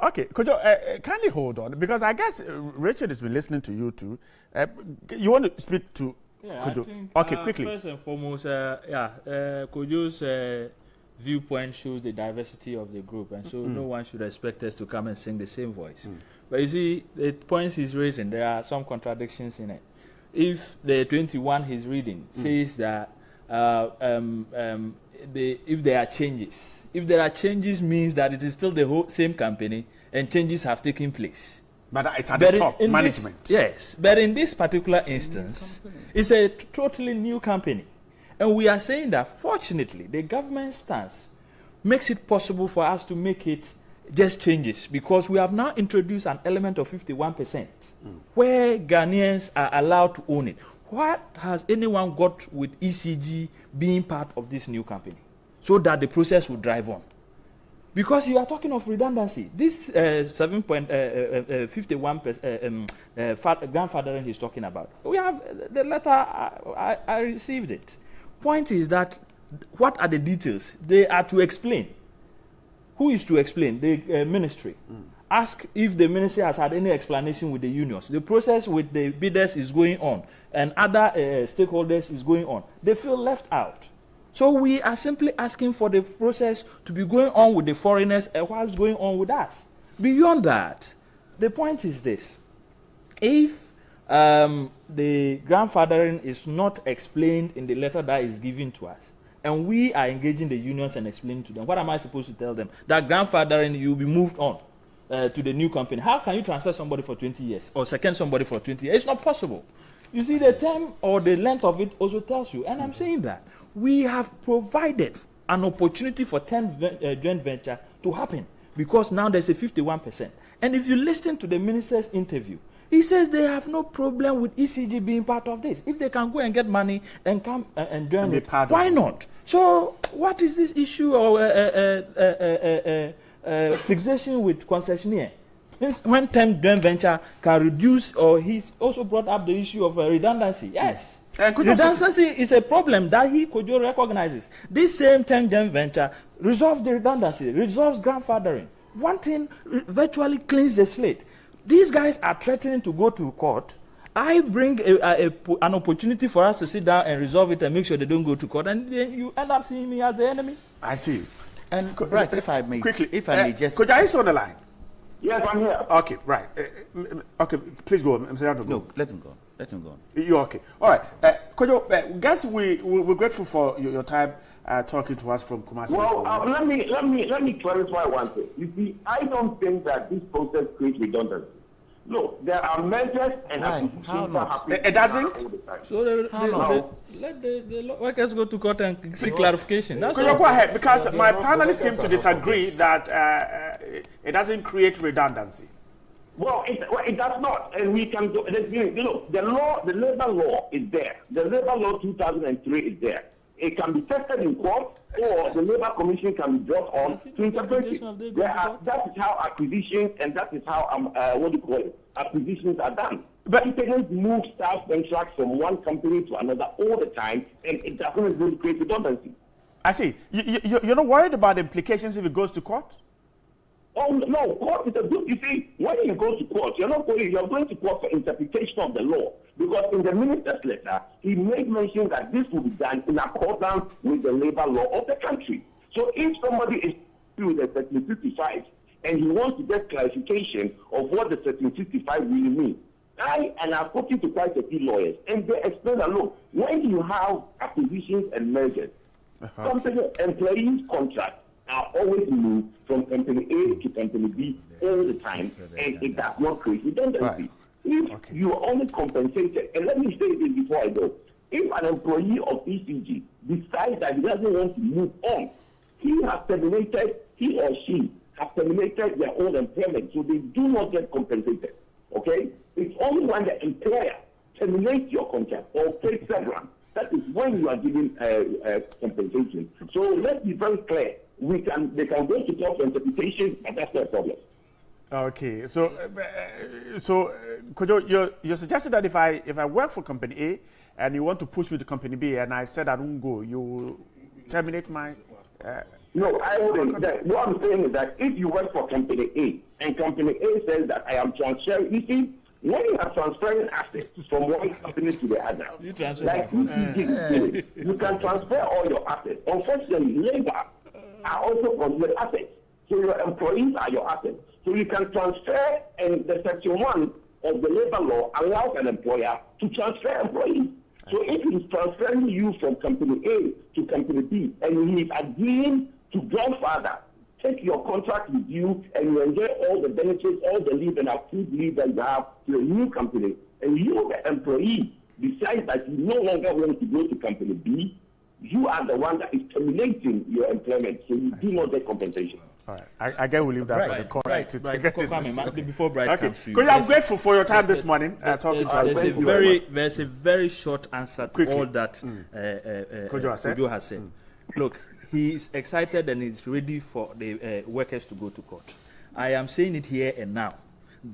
Okay, could you kindly hold on, because I guess Richard has been listening to you too. You want to speak to? Yeah, I think, okay, quickly. First and foremost, Kojo's viewpoint shows the diversity of the group, and so no one should expect us to come and sing the same voice. But you see, the points he's raising, there are some contradictions in it. If the 21 he's reading says that if there are changes, means that it is still the whole same company and changes have taken place. But it's at the top, management. Yes, but in this particular instance, it's a totally new company. And we are saying that, fortunately, the government stance makes it possible for us to make it just changes, because we have now introduced an element of 51%, where Ghanaians are allowed to own it. What has anyone got with ECG being part of this new company, so that the process will drive on? Because you are talking of redundancy. This 7.51% grandfathering he's talking about. We have the letter, I received it. Point is that, what are the details? They are to explain. Who is to explain? The ministry. Ask if the ministry has had any explanation with the unions. The process with the bidders is going on, and other stakeholders is going on. They feel left out. So we are simply asking for the process to be going on with the foreigners whilst going on with us. Beyond that, the point is this. If the grandfathering is not explained in the letter that is given to us, and we are engaging the unions and explaining to them, what am I supposed to tell them? That grandfathering, you'll be moved on to the new company. How can you transfer somebody for 20 years or second somebody for 20 years? It's not possible. You see, the term or the length of it also tells you, and I'm saying that we have provided an opportunity for joint venture to happen, because now there's a 51%. And if you listen to the minister's interview, he says they have no problem with ECG being part of this. If they can go and get money and come and join it, why not? So what is this issue of fixation with concessionaire? When joint venture can reduce, or he's also brought up the issue of redundancy. Yes. Redundancy is a problem that Kojo recognizes. This same joint venture resolves the redundancy, resolves grandfathering. One thing virtually cleans the slate. These guys are threatening to go to court. I bring an opportunity for us to sit down and resolve it and make sure they don't go to court, and then you end up seeing me as the enemy. I see. And right, if I may quickly, just. Could I on the line? Yes, I'm here. Okay, right. Okay, please go. No, let him go. Let him go on. You're okay. All right. Kojo, guys, we're grateful for your time talking to us from Kumasi. Well, let me clarify one thing. You see, I don't think that this process creates redundancy. Look, there are measures and acquisitions that happen. It doesn't? So let the workers go to court and seek clarification. That's Could you go ahead? Because my panelists seem to disagree that it doesn't create redundancy. Well, it does not, and we can do. You know, the labor law is there. The labor law 2003 is there. It can be tested in court, or the labor commission can be brought on to interpret it. That is how acquisitions, and that is how acquisitions are done. But companies move staff contracts from one company to another all the time, and it doesn't really create redundancy. I see. You're not worried about the implications if it goes to court? Oh no, court is a good. You see, when you go to court, you're going to court for interpretation of the law, because in the minister's letter he made mention that this will be done in accordance with the labor law of the country. So if somebody is with a Section 55 and he wants to get clarification of what the Section 55 really means, I've spoken to quite a few lawyers, and they explain that look, when you have acquisitions and mergers, company employees' contracts are always moved from company A to company B all the time, and it does not create redundancy. If you are only compensated, and let me say this before I go, if an employee of ECG decides that he doesn't want to move on, he or she has terminated their own employment, so they do not get compensated. Okay? It's only when the employer terminates your contract or takes severance, that is when you are giving compensation. So let's be very clear. They can go to court for interpretation, but that's not a problem. Okay, so Kojo, you're suggesting that if I work for company A and you want to push me to company B and I said I won't go, you will terminate my... No, I wouldn't. What I'm saying is that if you work for company A and company A says that I am transferring, you see, when you are transferring assets from one company to the other, you can transfer all your assets. Unfortunately, labor are also considered assets. So your employees are your assets. So you can transfer, and the Section 1 of the labor law allows an employer to transfer employees. So if he's transferring you from company A to company B, and he is agreeing to grandfather, take your contract with you, and you enjoy all the benefits, all the leave and approved leave that you have to a new company, and you, the employee, decide that you no longer want to go to company B, you are the one that is terminating your employment, so you do not get compensation. All right, I guess we'll leave that for the court to get this. Before Bright comes to you, I'm grateful for your time this morning. There's a very short answer to all that Kojo has said. Look, he is excited and is ready for the workers to go to court. I am saying it here and now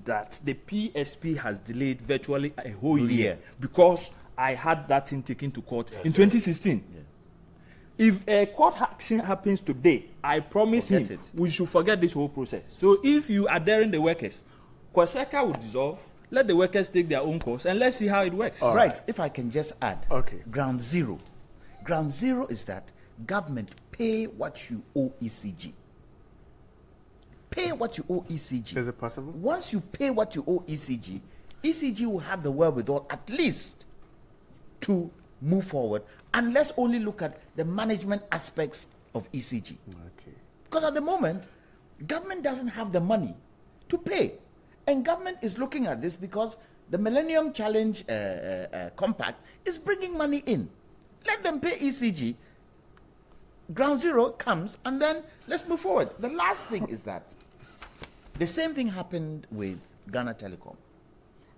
that the PSP has delayed virtually a whole year because I had that thing taken to court in 2016. Yeah. If a court action happens today, I promise we should forget this whole process. So if you are daring the workers, Kwaseka will dissolve, let the workers take their own course, and let's see how it works. Right. If I can just add, ground zero. Ground zero is that government pay what you owe ECG. Pay what you owe ECG. Is it possible? Once you pay what you owe ECG, ECG will have the wherewithal at least to move forward, and let's only look at the management aspects of ECG. Okay. Because at the moment, government doesn't have the money to pay. And government is looking at this because the Millennium Challenge Compact is bringing money in. Let them pay ECG. Ground zero comes, and then let's move forward. The last thing is that the same thing happened with Ghana Telecom.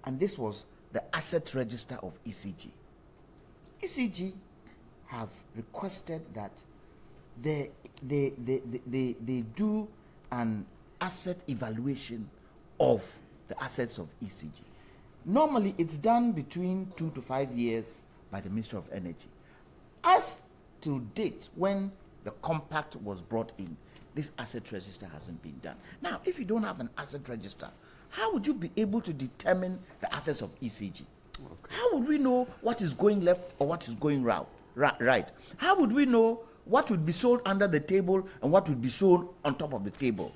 And this was the asset register of ECG. ECG have requested that they do an asset evaluation of the assets of ECG. Normally, it's done between 2 to 5 years by the Ministry of Energy. As to date, when the compact was brought in, this asset register hasn't been done. Now, if you don't have an asset register, how would you be able to determine the assets of ECG? Okay. How would we know what is going left or what is going right? How would we know what would be sold under the table and what would be sold on top of the table?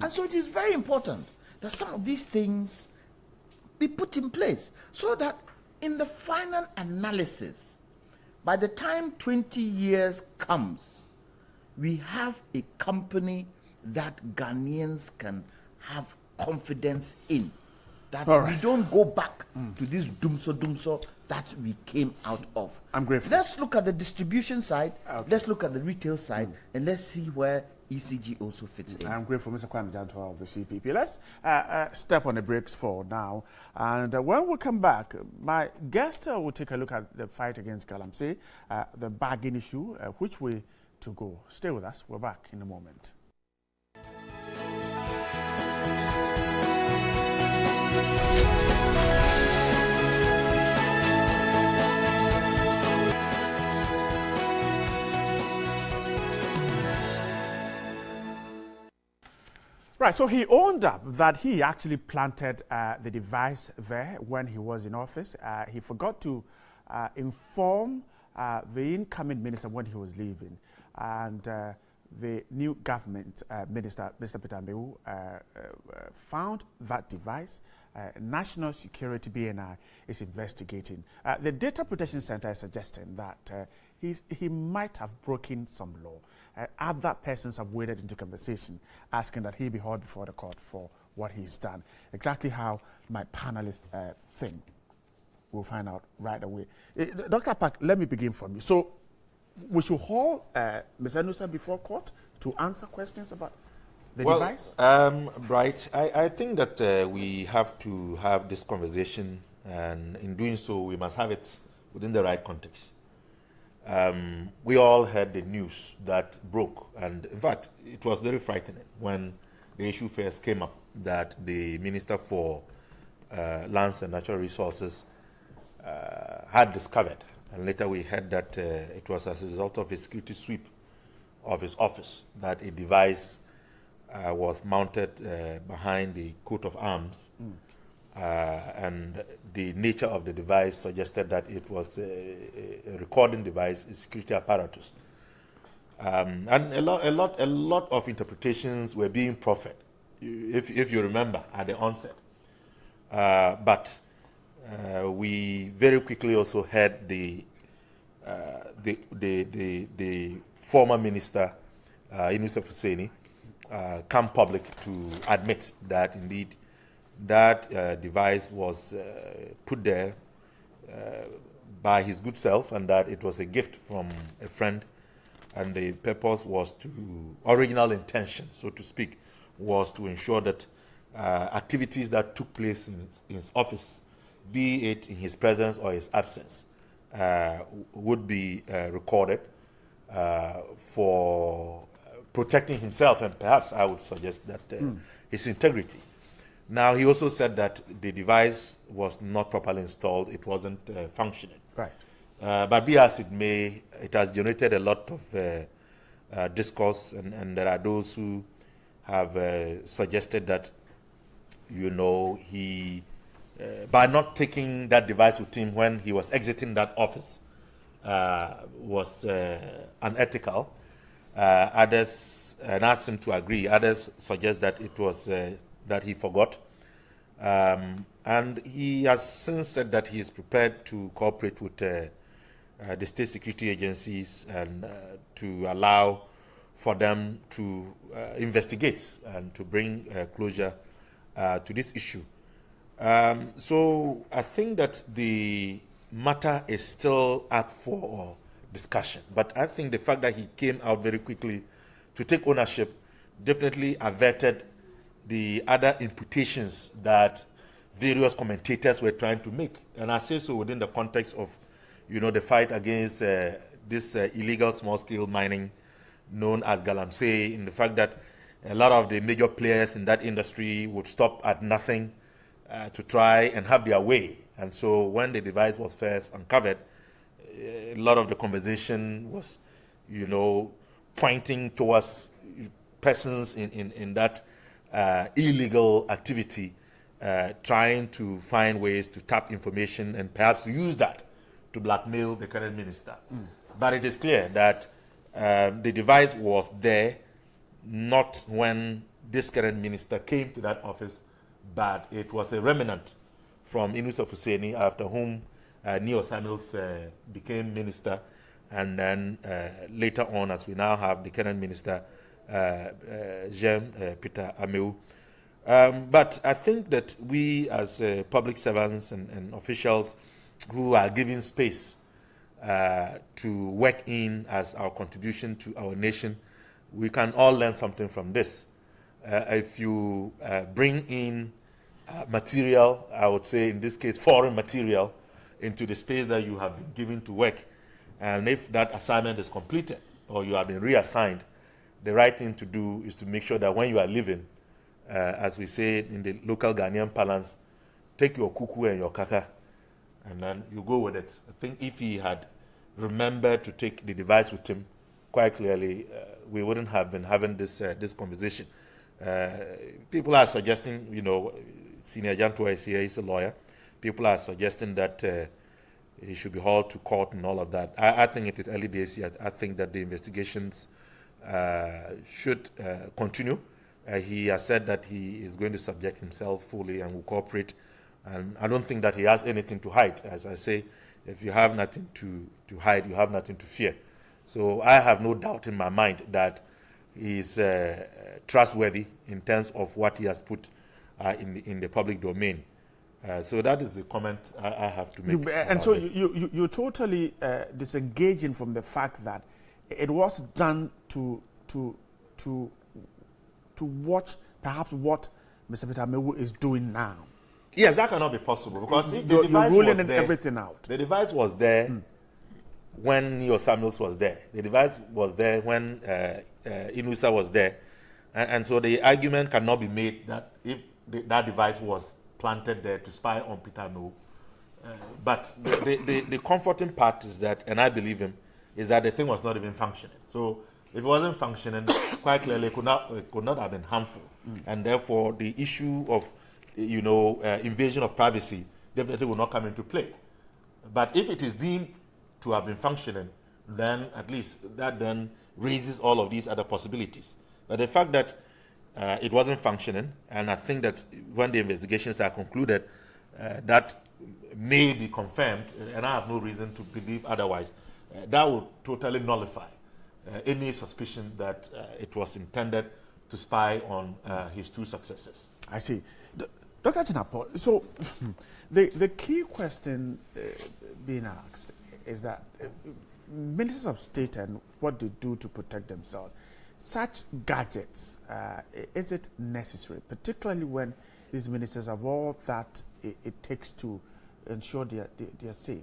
And so it is very important that some of these things be put in place so that In the final analysis, by the time 20 years comes, we have a company that Ghanaians can have confidence in. That we don't go back to this dumso that we came out of. I'm grateful. Let's look at the distribution side, let's look at the retail side, and let's see where ECG also fits in. I'm grateful, Mr. Kwame Jantua of the CPP. Let's step on the brakes for now. And when we come back, my guest will take a look at the fight against Galamsey, the bargain issue, which way to go. Stay with us. We're back in a moment. Right, so he owned up that he actually planted the device there when he was in office. He forgot to inform the incoming minister when he was leaving. And the new government minister, Mr. Peter Mbewu, found that device. National Security BNI is investigating. The Data Protection Center is suggesting that he might have broken some law. Other persons have waded into conversation asking that he be hauled before the court for what he's done. Exactly how my panelists think, we'll find out right away. Dr. Park, let me begin from you. So we should haul Ms. Enusa before court to answer questions about the device? Right. I think that we have to have this conversation, and in doing so, we must have it within the right context. We all heard the news that broke, and in fact, it was very frightening when the issue first came up that the Minister for Lands and Natural Resources had discovered, and later we heard that it was as a result of a security sweep of his office that a device was mounted behind the coat of arms. And the nature of the device suggested that it was a recording device, a security apparatus. And a lot of interpretations were being proffered, if you remember, at the onset. But we very quickly also heard the former minister, Yusuf Husseini, come public to admit that indeed that device was put there by his good self, and that it was a gift from a friend, and the purpose was to, original intention, so to speak, was to ensure that activities that took place in his office, be it in his presence or his absence, would be recorded for protecting himself, and perhaps I would suggest that his integrity. Now, he also said that the device was not properly installed. It wasn't functioning. Right. But be as it may, it has generated a lot of discourse, and there are those who have suggested that, you know, he, by not taking that device with him when he was exiting that office, was unethical. Others, and asked him to agree. Others suggest that it was that he forgot. And he has since said that he is prepared to cooperate with the state security agencies and to allow for them to investigate and to bring closure to this issue. So I think that the matter is still up for discussion. But I think the fact that he came out very quickly to take ownership definitely averted the other imputations that various commentators were trying to make. And I say so within the context of, you know, the fight against this illegal small-scale mining known as Galamsey, in the fact that a lot of the major players in that industry would stop at nothing to try and have their way. And so when the device was first uncovered, a lot of the conversation was, you know, pointing towards persons in that illegal activity, trying to find ways to tap information and perhaps use that to blackmail the current minister. But it is clear that the device was there not when this current minister came to that office, but it was a remnant from Yusuf Husseini, after whom Neo Samuels became minister, and then later on, as we now have the current minister, Jean Peter Amewu. But I think that we as public servants and officials who are given space to work in as our contribution to our nation, we can all learn something from this. If you bring in material, I would say in this case foreign material, into the space that you have been given to work, and if that assignment is completed or you have been reassigned, the right thing to do is to make sure that when you are leaving, as we say in the local Ghanaian parlance, take your kuku and your kaka, and then you go with it. I think if he had remembered to take the device with him, quite clearly, we wouldn't have been having this this conversation. People are suggesting, you know, Senior Jantua is here, he's a lawyer. People are suggesting that he should be hauled to court and all of that. I think it is early days yet. I think that the investigations should continue. He has said that he is going to subject himself fully and will cooperate. And I don't think that he has anything to hide. As I say, if you have nothing to hide, you have nothing to fear. So I have no doubt in my mind that he is trustworthy in terms of what he has put in the public domain. So that is the comment I have to make. And so you're totally disengaging from the fact that it was done to watch perhaps what Mr. Peter Amewu is doing now. Yes, that cannot be possible because if the you're device ruling was there, everything out. The device was there when Neo Samuels was there. The device was there when Inusa was there. And so the argument cannot be made that if that device was planted there to spy on Peter Amewu. But the comforting part is that, and I believe him, is that the thing was not even functioning. So if it wasn't functioning, quite clearly it could not have been harmful. And therefore the issue of invasion of privacy definitely will not come into play. But if it is deemed to have been functioning, then at least that then raises all of these other possibilities. But the fact that it wasn't functioning, and I think that when the investigations are concluded, that may be confirmed, and I have no reason to believe otherwise, that will totally nullify any suspicion that it was intended to spy on his two successors. I see. Dr. Chinapo, so the key question being asked is that ministers of state and what they do to protect themselves, such gadgets, is it necessary, particularly when these ministers have all that it takes to ensure they are safe?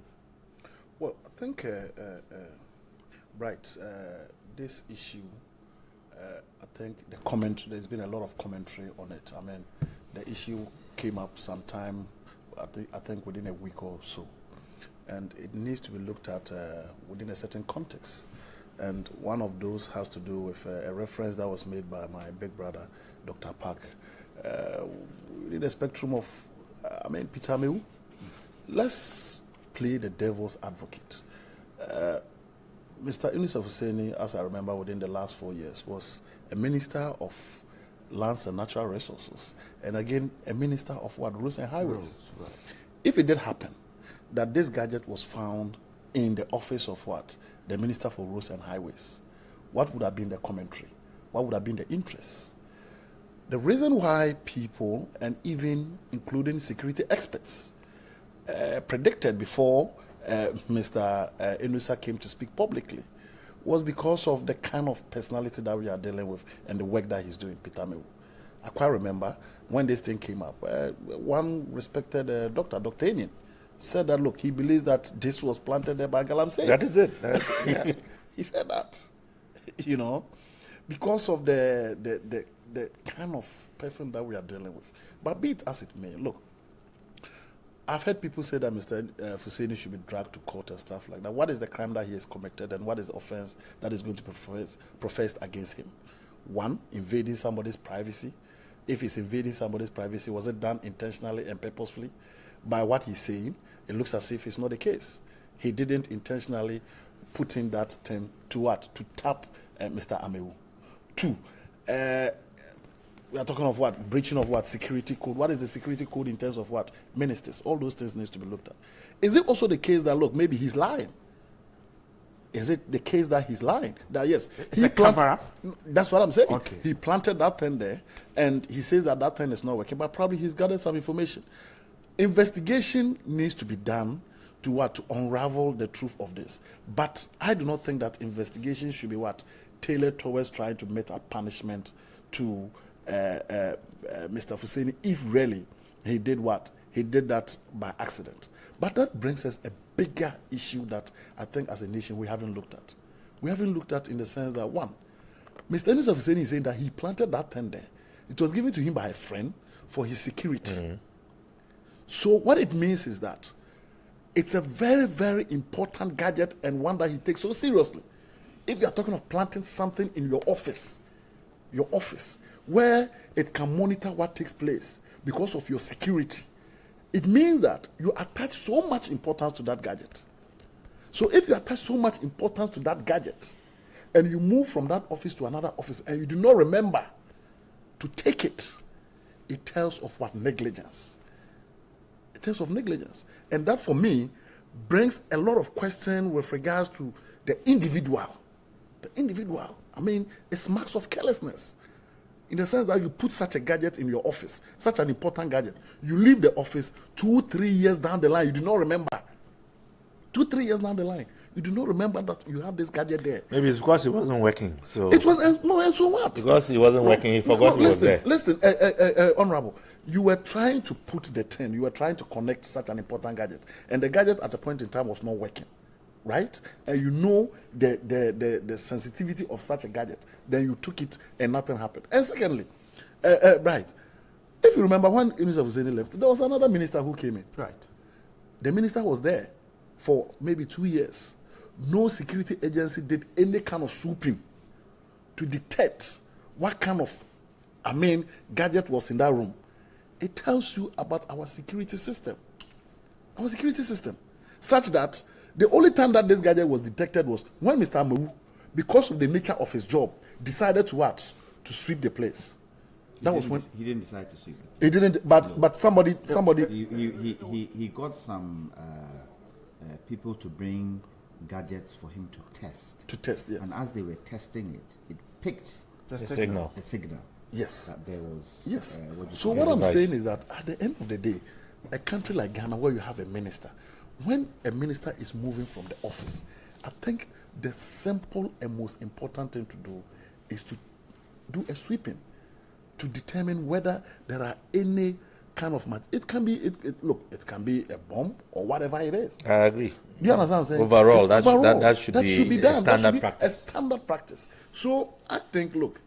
Well, I think, this issue, I think there's been a lot of commentary on it. I mean, the issue came up sometime, I think within a week or so. And it needs to be looked at within a certain context. And one of those has to do with a reference that was made by my big brother, Dr. Park. In the spectrum of, Peter Amewu, let's play the devil's advocate. Mr. Yunus Hussaini, as I remember, within the last 4 years, was a minister of lands and natural resources, and again, a minister of what? Roads and highways. Right. If it did happen that this gadget was found in the office of what? The Minister for Roads and Highways, what would have been the commentary? What would have been the interest? The reason why people, and even including security experts, predicted before Mr. Inusa came to speak publicly was because of the kind of personality that we are dealing with and the work that he's doing, Peter Amewu. I quite remember when this thing came up, one respected Dr. Enian said that, look, he believes that this was planted there by Galamsey. That is it. He said that, because of the kind of person that we are dealing with. But be it as it may, look, I've heard people say that Mr. Hussaini should be dragged to court and stuff like that. What is the crime that he has committed, and what is the offense that is going to be professed against him? One, invading somebody's privacy. If he's invading somebody's privacy, was it done intentionally and purposefully? By what he's saying, it looks as if it's not the case. He didn't intentionally put in that thing to what? To tap Mr. Amewu. Two, We are talking of what? Breaching of what? Security code. What is the security code in terms of what? Ministers. All those things needs to be looked at. Is it also the case that, look, maybe he's lying? Is it the case that he's lying? That yes, it's a cover-up? That's what I'm saying. Okay. He planted that thing there, and he says that that thing is not working, but probably he's gathered some information. Investigation needs to be done to what? To unravel the truth of this. But I do not think that investigation should be what? Tailored towards trying to mete out punishment to Mr. Fuseni, if really he did what? He did that by accident. But that brings us a bigger issue that I think as a nation we haven't looked at. We haven't looked at in the sense that, one, Mr. Fuseni is saying that he planted that thing there. It was given to him by a friend for his security. Mm-hmm. So what it means is that it's a very, very important gadget and one that he takes so seriously. If you are talking of planting something in your office, where it can monitor what takes place because of your security, it means that you attach so much importance to that gadget. So if you attach so much importance to that gadget and you move from that office to another office and you do not remember to take it, it tells of what? Negligence. It tells of negligence. And that for me brings a lot of questions with regards to the individual. The individual. I mean, it's marks of carelessness. In the sense that you put such a gadget in your office, such an important gadget, you leave the office 2-3 years down the line, you do not remember. 2-3 years down the line, you do not remember that you have this gadget there. Maybe it's because it wasn't working. So it was no, and so what? Because it wasn't working, he forgot it was there. Listen, Honorable, you were trying to put the 10, you were trying to connect such an important gadget, and the gadget at a point in time was not working, right? And you know the sensitivity of such a gadget. Then you took it and nothing happened. And secondly, right, if you remember when Minister Fuseni left, there was another minister who came in. Right. The minister was there for maybe 2 years. No security agency did any kind of swooping to detect what kind of, gadget was in that room. It tells you about our security system. Our security system. Such that the only time that this gadget was detected was when Mr. Amewu, because of the nature of his job, decided to what? To sweep the place. That was when he didn't decide to sweep it. He didn't, but somebody. He got some people to bring gadgets for him to test. To test, yes. And as they were testing it, it picked the signal. The signal. Yes. That there was. Yes. What I'm saying is that at the end of the day, a country like Ghana, where you have a minister, when a minister is moving from the office, I think the simple and most important thing to do is to do a sweeping to determine whether there are any kind of it can be it can be a bomb or whatever it is. I agree. Do you understand what I'm saying? Overall, that should be done. A standard practice. A standard practice. So I think, look,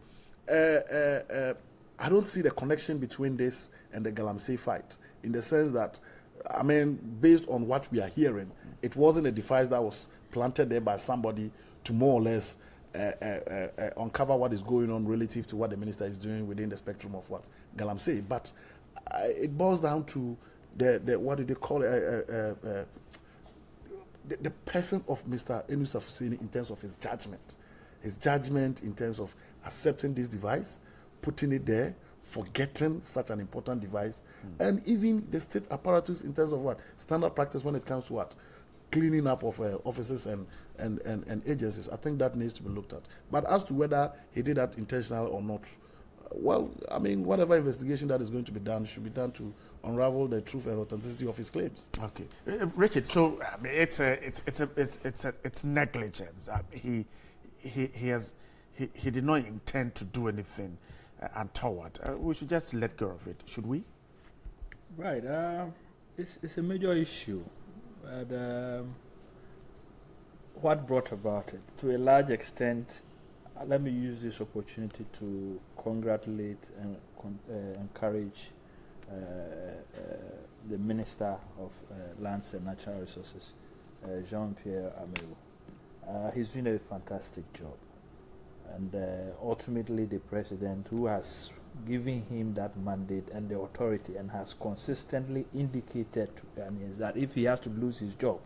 I don't see the connection between this and the Galamsey fight in the sense that, based on what we are hearing, it wasn't a device that was planted there by somebody to more or less uncover what is going on relative to what the minister is doing within the spectrum of what Galamsey. But it boils down to the what do they call it? The person of Mr. Enusa Fuseni in terms of his judgment in terms of accepting this device, putting it there, forgetting such an important device, and even the state apparatus in terms of what standard practice when it comes to what cleaning up of offices and agencies. I think that needs to be looked at. But as to whether he did that intentional or not, well, whatever investigation that is going to be done should be done to unravel the truth and authenticity of his claims. Okay, Richard. So it's negligence. He did not intend to do anything untoward. We should just let go of it, should we? Right. It's a major issue. And what brought about it? To a large extent, let me use this opportunity to congratulate and encourage the Minister of Lands and Natural Resources, Jean-Pierre Amewu. He's doing a fantastic job. And ultimately the President, who has given him that mandate and the authority and has consistently indicated to Ghanaians that if he has to lose his job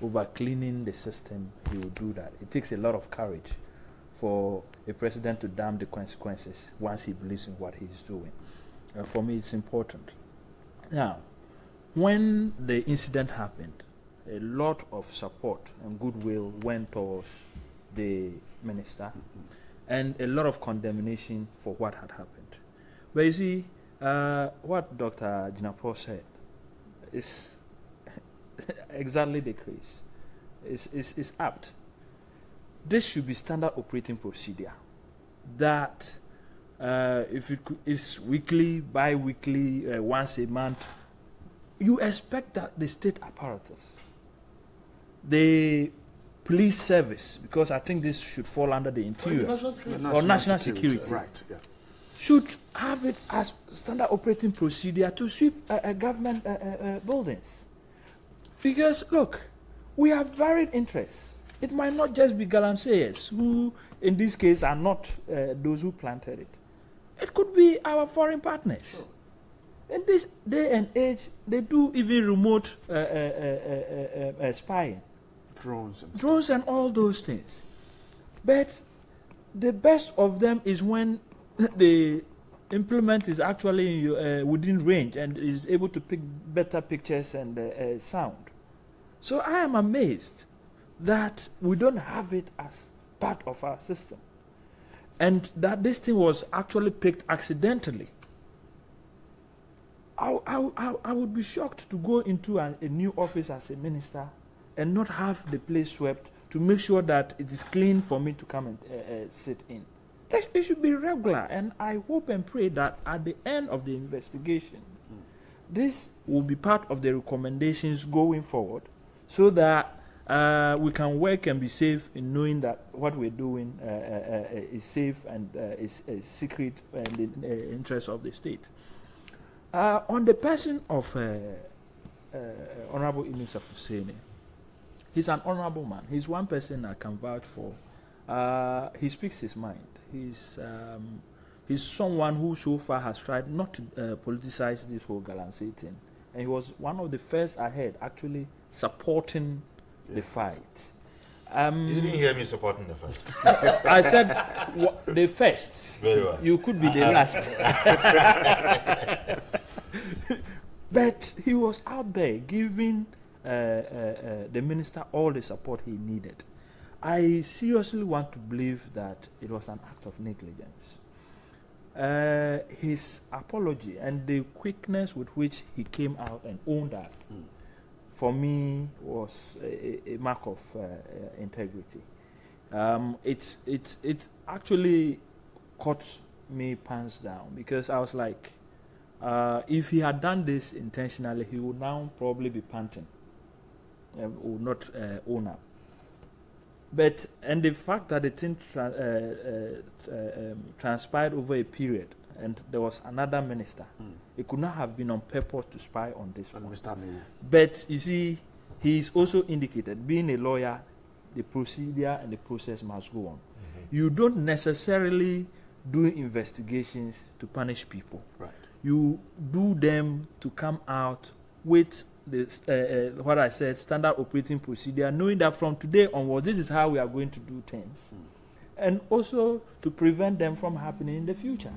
over cleaning the system, he will do that. It takes a lot of courage for a president to damn the consequences once he believes in what he's doing. For me, it's important. Now, when the incident happened, a lot of support and goodwill went towards the minister, and a lot of condemnation for what had happened. But you see, what Dr. Jinapor said is exactly the case. It's apt. This should be standard operating procedure. That if it's weekly, bi-weekly, once a month, you expect that the state apparatus, the police service, because I think this should fall under the interior or national security, right? Yeah. Should have it as standard operating procedure to sweep government buildings. Because look, we have varied interests. It might not just be galamseyers who, in this case, are not those who planted it. It could be our foreign partners. Sure. In this day and age, they do even remote spying. Drones and all those things. But the best of them is when the implement is actually within range and is able to pick better pictures and sound. So I am amazed that we don't have it as part of our system. And that this thing was actually picked accidentally. I would be shocked to go into a new office as a minister and not have the place swept to make sure that it is clean for me to come and sit in. It should be regular, and I hope and pray that at the end of the investigation, this will be part of the recommendations going forward so that we can work and be safe in knowing that what we're doing is safe and is secret and in the interest of the state. On the person of Honorable Idris Husseini, he's an honorable man. He's one person I can vouch for. He speaks his mind. He's someone who so far has tried not to politicize this whole galamsey thing. And he was one of the first ahead actually supporting the fight. You didn't hear me supporting the fight. I said the first. Very well. You could be the last. But he was out there giving the minister all the support he needed. I seriously want to believe that it was an act of negligence. His apology and the quickness with which he came out and owned that, for me, was a mark of integrity. It actually caught me pants down because I was like, if he had done this intentionally, he would now probably be panting, would not own up. But, and the fact that the thing transpired over a period, and there was another minister, it could not have been on purpose to spy on this one. But you see, he's also indicated, being a lawyer, the procedure and the process must go on. You don't necessarily do investigations to punish people. Right. You do them to come out with the, what I said, standard operating procedure, knowing that from today onward, this is how we are going to do things. And also to prevent them from happening in the future.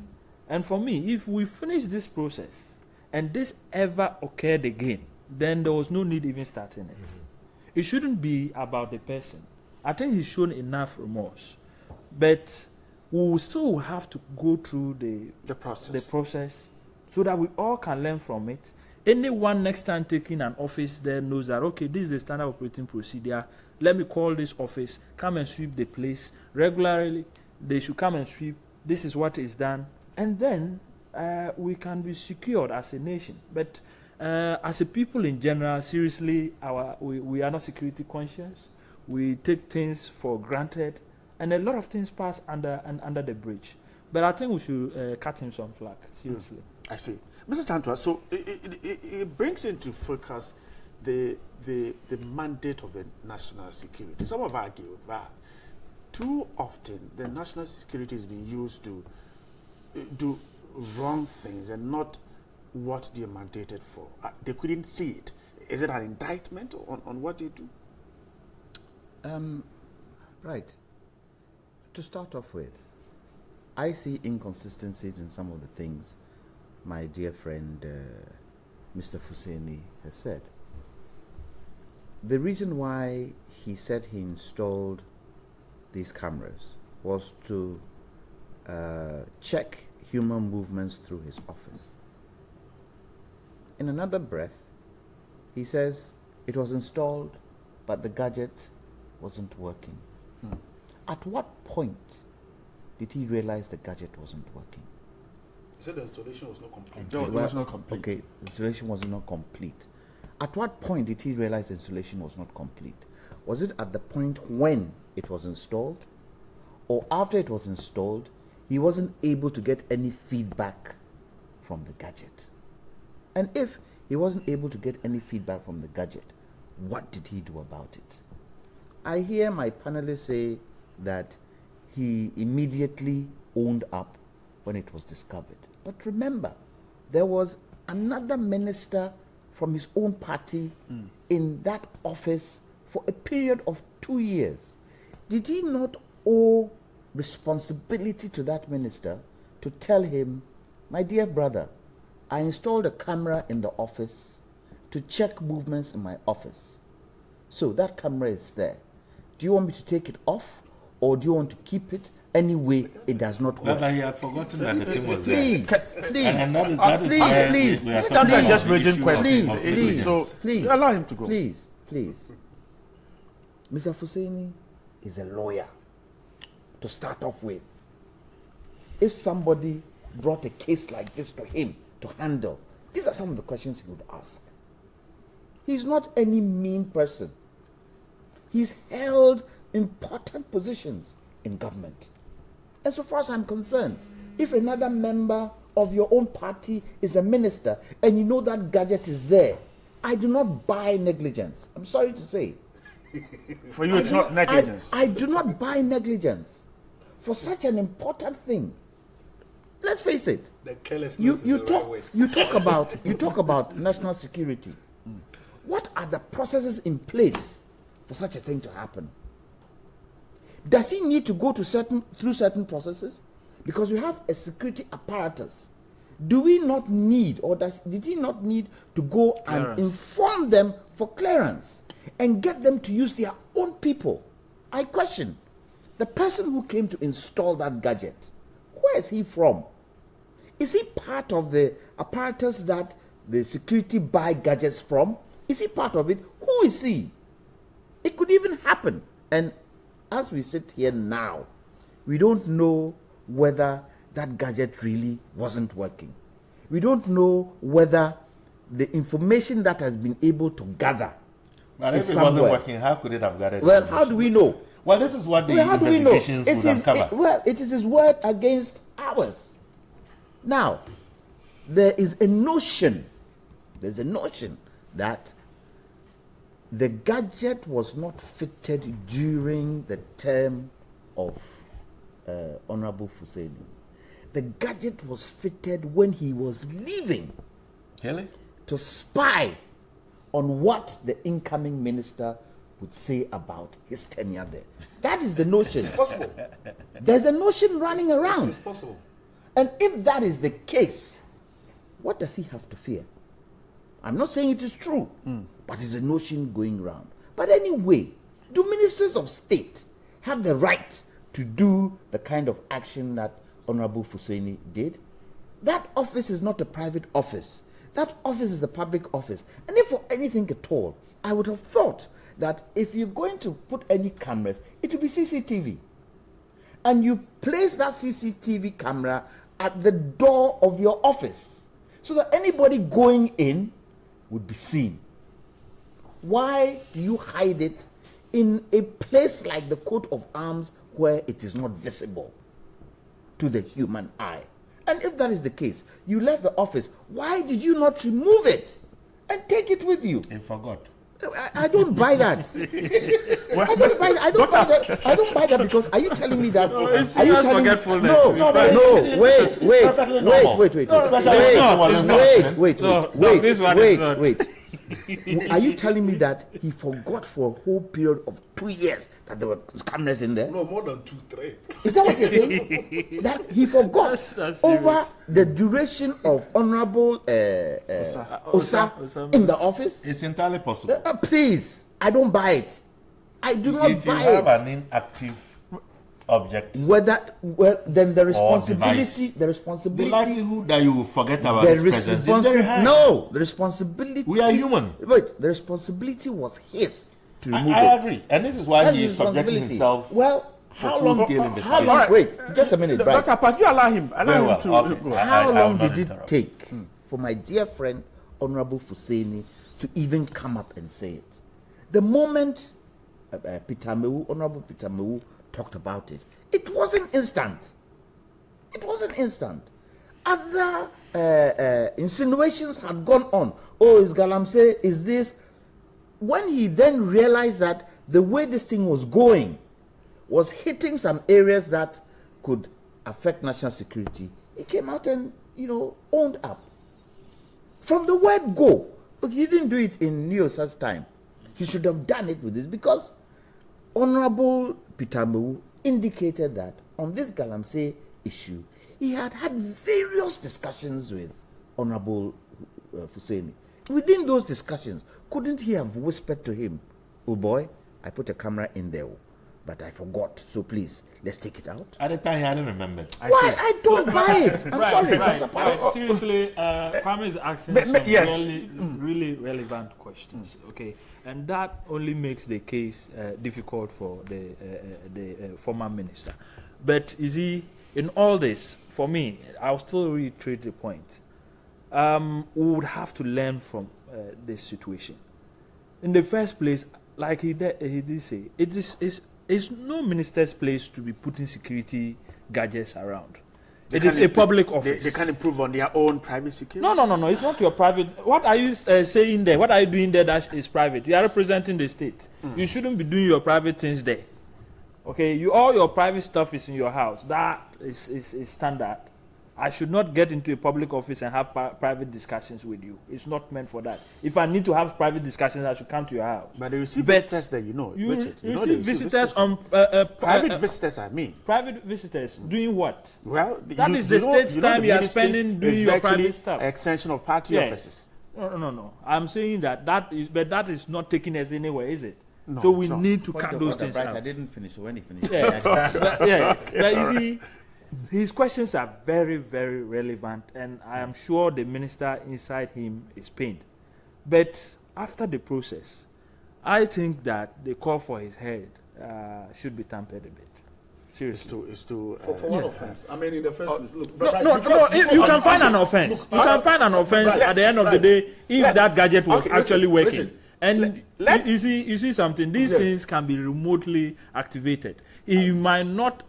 And for me, if we finish this process and this ever occurred again, then there was no need even starting it. It shouldn't be about the person. I think he's shown enough remorse. But we will still have to go through the process so that we all can learn from it. Anyone next time taking an office there knows that, okay, this is the standard operating procedure. Let me call this office, come and sweep the place. Regularly, they should come and sweep. This is what is done. And then we can be secured as a nation. But as a people in general, seriously, we are not security conscious. We take things for granted. And a lot of things pass under the bridge. But I think we should cut him some slack, seriously. I see. Mr. Chantua, so it brings into focus the mandate of the national security. Some have argued that too often the national security is being used to do wrong things and not what they are mandated for. They couldn't see it. Is it an indictment on what they do? Right. To start off with, I see inconsistencies in some of the things my dear friend Mr. Fuseni has said. The reason why he said he installed these cameras was to check human movements through his office. In another breath, he says it was installed, but the gadget wasn't working. At what point did he realize the gadget wasn't working? He said the installation was not complete. No, it was not complete. Okay, the installation was not complete. At what point did he realize the installation was not complete? Was it at the point when it was installed? Or after it was installed, he wasn't able to get any feedback from the gadget? And if he wasn't able to get any feedback from the gadget, what did he do about it? I hear my panelists say that he immediately owned up when it was discovered. But remember, there was another minister from his own party in that office for a period of 2 years. Did he not owe responsibility to that minister to tell him, my dear brother, I installed a camera in the office to check movements in my office. So that camera is there. Do you want me to take it off, or do you want to keep it? Anyway, it does not work. But he had forgotten that the thing was there. Please, And that is where please, we are Sometimes talking just about the raising issue of questions. Please, So please, allow him to go. Please. Mr. Fuseni is a lawyer, to start off with. If somebody brought a case like this to him to handle, these are some of the questions he would ask. He's not any mean person. He's held important positions in government. And so far as I'm concerned, if another member of your own party is a minister and you know that gadget is there, I do not buy negligence. I'm sorry to say. For you, it's not negligence. I do not buy negligence for such an important thing. Let's face it. The carelessness is the right way. You talk about national security. What are the processes in place for such a thing to happen? Does he need to go through certain processes? Because we have a security apparatus. Do we not need, or did he not need to go and inform them for clearance and get them to use their own people? I question, the person who came to install that gadget, where is he from? Is he part of the apparatus that the security buy gadgets from? Is he part of it? Who is he? It could even happen. And as we sit here now, we don't know whether that gadget really wasn't working. We don't know whether the information that has been able to gather But is if it wasn't somewhere. working, how could it have gathered? Well, how do we know? Well, this is what the Well, how do we know? investigations would uncover. It is his word against ours. Now, there's a notion that the gadget was not fitted during the term of Honorable Fuseni. The gadget was fitted when he was leaving Really? to spy on what the incoming minister would say about his tenure there. That is the notion. It's possible. There's a notion running around. It's possible. And if that is the case, what does he have to fear? I'm not saying it is true, but it's a notion going around. But anyway, do ministers of state have the right to do the kind of action that Honorable Fuseni did? That office is not a private office. That office is a public office. And if for anything at all, I would have thought that if you're going to put any cameras, it would be CCTV. And you place that CCTV camera at the door of your office so that anybody going in would be seen. Why do you hide it in a place like the coat of arms where it is not visible to the human eye? And if that is the case, you left the office, why did you not remove it and take it with you? He forgot. I don't buy that. I don't buy that. I don't buy that because are you telling me that? it's Are you serious telling me? forgetfulness. No, wait, perfectly normal. wait. Especially when someone is not. Wait. No, this one is not. Wait. Are you telling me that he forgot for a whole period of 2 years that there were cameras in there? No, more than 2, 3. Is that what you're saying? That he forgot That's over the duration of Honorable Osa in the office? It's entirely possible. Please, I don't buy it. I do not If you buy have it. an inactive object, Then the responsibility, the likelihood that you will forget about the his presence is very high. No, the responsibility. We are human. Wait, the responsibility was his to remove I it. agree, and this is why That's he his is subjecting responsibility. himself. Well, how long? full-scale How investigation. long? Alright. Wait, just a minute, Bright. Dr. Park, you allow him Very well. to Okay. go. How I will long not did it interrupt. take for my dear friend, Honorable Fuseni, to even come up and say it? The moment Honorable Peter Mewu talked about it, it wasn't instant. It wasn't instant. Other insinuations had gone on. Oh, is Galamsey, is this? When he then realized that the way this thing was going was hitting some areas that could affect national security, he came out and, owned up. From the word go. But he didn't do it in Neosa's time. He should have done it with this because Honorable Peter Mewu indicated that on this Galamsey issue, he had various discussions with Honorable Fuseni. Within those discussions, couldn't he have whispered to him, oh boy, I put a camera in there, but I forgot, so please, let's take it out? At the time, I didn't remember. Why? I don't buy it. I'm sorry, Dr. Park. Seriously, Kwame is asking But- some yes. really relevant questions. Okay, and that only makes the case difficult for the former minister. But you see, in all this, for me, I'll still reiterate the point. We would have to learn from this situation. In the first place, like he did say, it's no minister's place to be putting security gadgets around. It is a public office. They can improve on their own private security. No. It's not your private. What are you saying there? What are you doing there that is private? You are representing the state. You shouldn't be doing your private things there. Okay, all your private stuff is in your house. That is standard. I should not get into a public office and have private discussions with you. It's not meant for that. If I need to have private discussions, I should come to your house. But they receive visitors there, Richard. You know receive they visitors on private visitors, I mean. private visitors doing what? Well, That is the state's time the you are ministries spending doing is your virtually private stuff. extension of party Yes. offices. No. I'm saying that is not taking us anywhere, is it? No, so we it's not. need to Point cut of those order, things Bright, out. I didn't finish when he finished. But you see, his questions are very, very relevant, and I am sure the minister inside him is pained. But after the process, I think that the call for his head should be tampered a bit. Seriously. It's to For what offense? I mean, in the first place, look. You can find an offense. You can find an offense at the end of the day if that gadget was actually working. Richard, And you see something. These things can be remotely activated. He might not.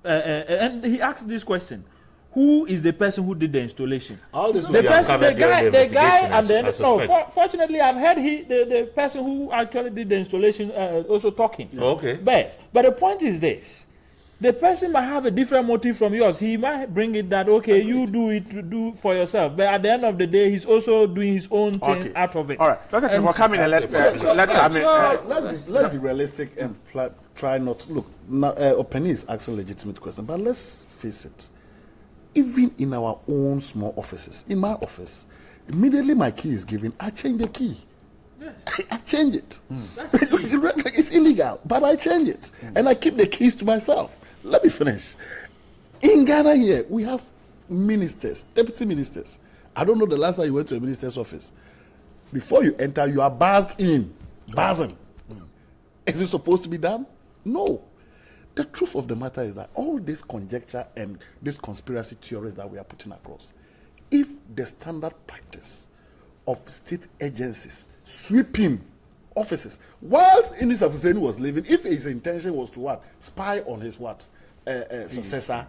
And he asked this question: who is the person who did the installation? All this will The be person, uncovered the during guy, the and then investigation, no. I suspect. Fortunately, I've heard the person who actually did the installation also talking. Okay. But the point is this: the person might have a different motive from yours. He might bring it that okay, you do for yourself, but at the end of the day, he's also doing his own thing out of it. All right. Dr. Chifo, come in and Let's be realistic and try not to look. Now, Openi is asking a legitimate question, but let's face it. Even in our own small offices, in my office, immediately my key is given, I change the key. Yes. I change it. That's the key. It's illegal, but I change it. And I keep the keys to myself. Let me finish. In Ghana here, we have ministers, deputy ministers. I don't know the last time you went to a minister's office. Before you enter, you are buzzed in. Buzzing. Is it supposed to be done? No. The truth of the matter is that all this conjecture and this conspiracy theories that we are putting across, if the standard practice of state agencies sweeping offices, whilst Idris Hussein was leaving, if his intention was to what? Spy on his what? Successor.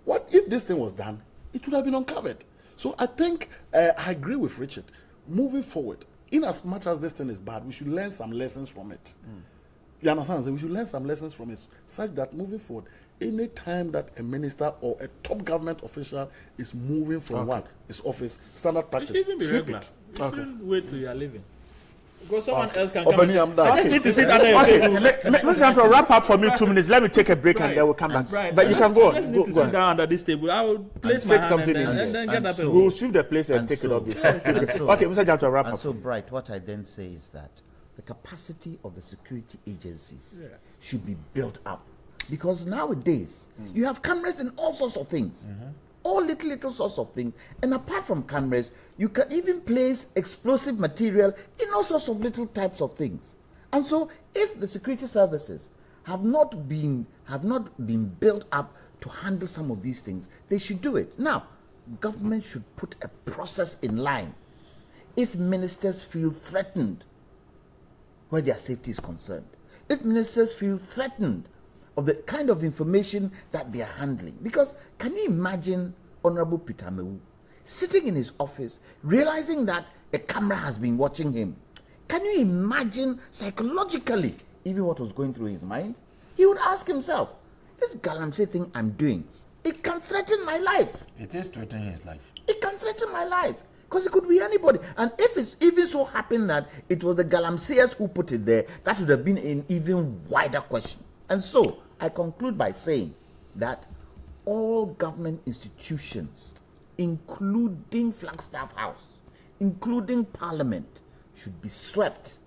What if this thing was done? It would have been uncovered. So I think I agree with Richard. Moving forward, in as much as this thing is bad, we should learn some lessons from it. You understand? We should learn some lessons from it, such that moving forward, any time that a minister or a top government official is moving from his office, standard practice, It shouldn't be sweep regular. it. You shouldn't wait till you are leaving. Because someone else can come. I just need to sit under your table. Let's have to wrap up for me 2 minutes. Let me take a break and then we'll come back. But you can go. I just need to sit down under this table. I will place my hand and then get up and we'll sweep the place and take it off. Okay, Mr. Janto, wrap up. And so, Bright, what I then say is that the capacity of the security agencies should be built up. Because nowadays, you have cameras in all sorts of things. All little sorts of things. And apart from cameras, you can even place explosive material in all sorts of little types of things. And so, if the security services have not been built up to handle some of these things, they should do it. Now, government should put a process in line. If ministers feel threatened where their safety is concerned, if ministers feel threatened of the kind of information that they are handling. Because can you imagine Honorable Peter Mewu sitting in his office, realizing that a camera has been watching him? Can you imagine psychologically even what was going through his mind? He would ask himself, this galamsey thing I'm doing, it can threaten my life. It is threatening his life. It can threaten my life. Because it could be anybody. And if it's even so happened that it was the galamseyers who put it there, that would have been an even wider question. And so, I conclude by saying that all government institutions, including Flagstaff House, including Parliament, should be swept.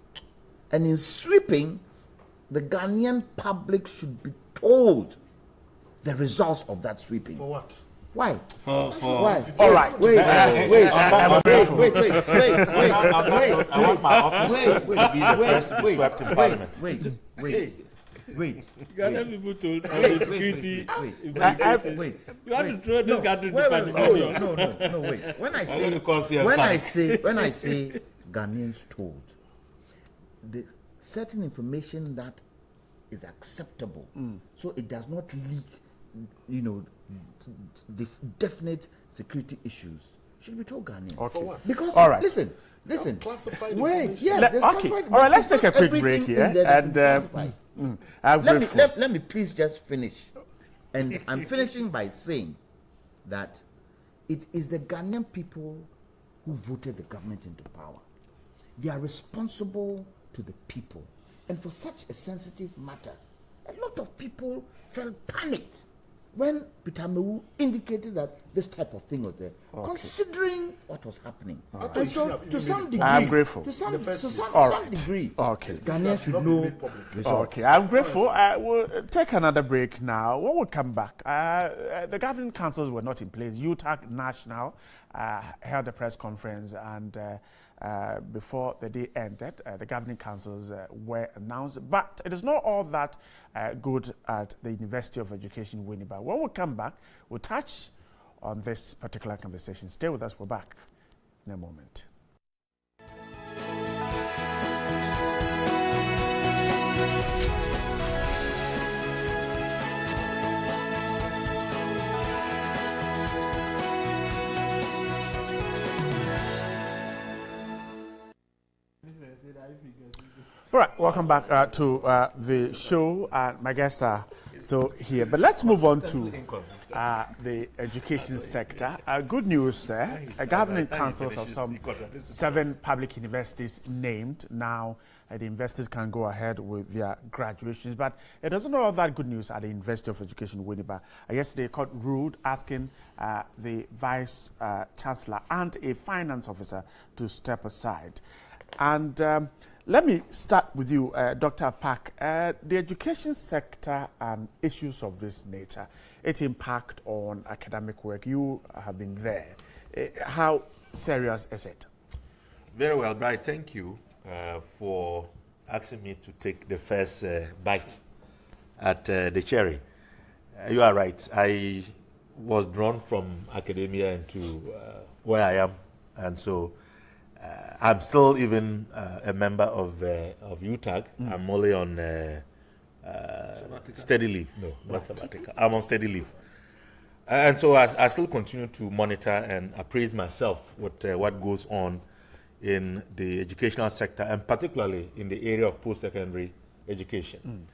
And in sweeping, the Ghanaian public should be told the results of that sweeping. For what? Why? Why? All right. Wait. I want my office to be the first to be swept in Parliament. Wait. Ghana people told the security. Wait. You have to throw this country to No, wait. When I say Ghanaians told, the certain information that is acceptable, so it does not leak, definite security issues should be told Ghanaians. Okay. For what? Because all right. listen. Classified Wait, information. yes. Okay. All right. Let's take a quick break here, and let me please just finish. And I'm finishing by saying that it is the Ghanaian people who voted the government into power. They are responsible to the people. And for such a sensitive matter, a lot of people felt panicked when Peter Mewu indicated that this type of thing was there, considering what was happening. And so, to some degree, I'm grateful. To some degree, Okay. Ghanaians should know. Okay, I'm grateful. We'll take another break now. When we come back, the governing councils were not in place. UTAG National held a press conference, and before the day ended, the governing councils were announced. But it is not all that good at the University of Education, Winneba. When we come back, we'll touch on this particular conversation. Stay with us. We're back in a moment. All right, welcome back to the show. My guests are still here, but let's move on to the education sector. Good news, governing councils of some 7 public universities named. Now the investors can go ahead with their graduations, but it doesn't all that good news at the University of Education, Winneba. Yesterday, court ruled asking the Vice Chancellor and a finance officer to step aside. And let me start with you, Dr. Park. The education sector and issues of this nature, its impact on academic work, you have been there. How serious is it? Very well, Bright. Thank you for asking me to take the first bite at the cherry. You are right. I was drawn from academia into where I am, and so I'm still even a member of UTAG. I'm only on steady leave. No, not sabbatical. I'm on steady leave. And so I still continue to monitor and appraise myself with what goes on in the educational sector, and particularly in the area of post-secondary education.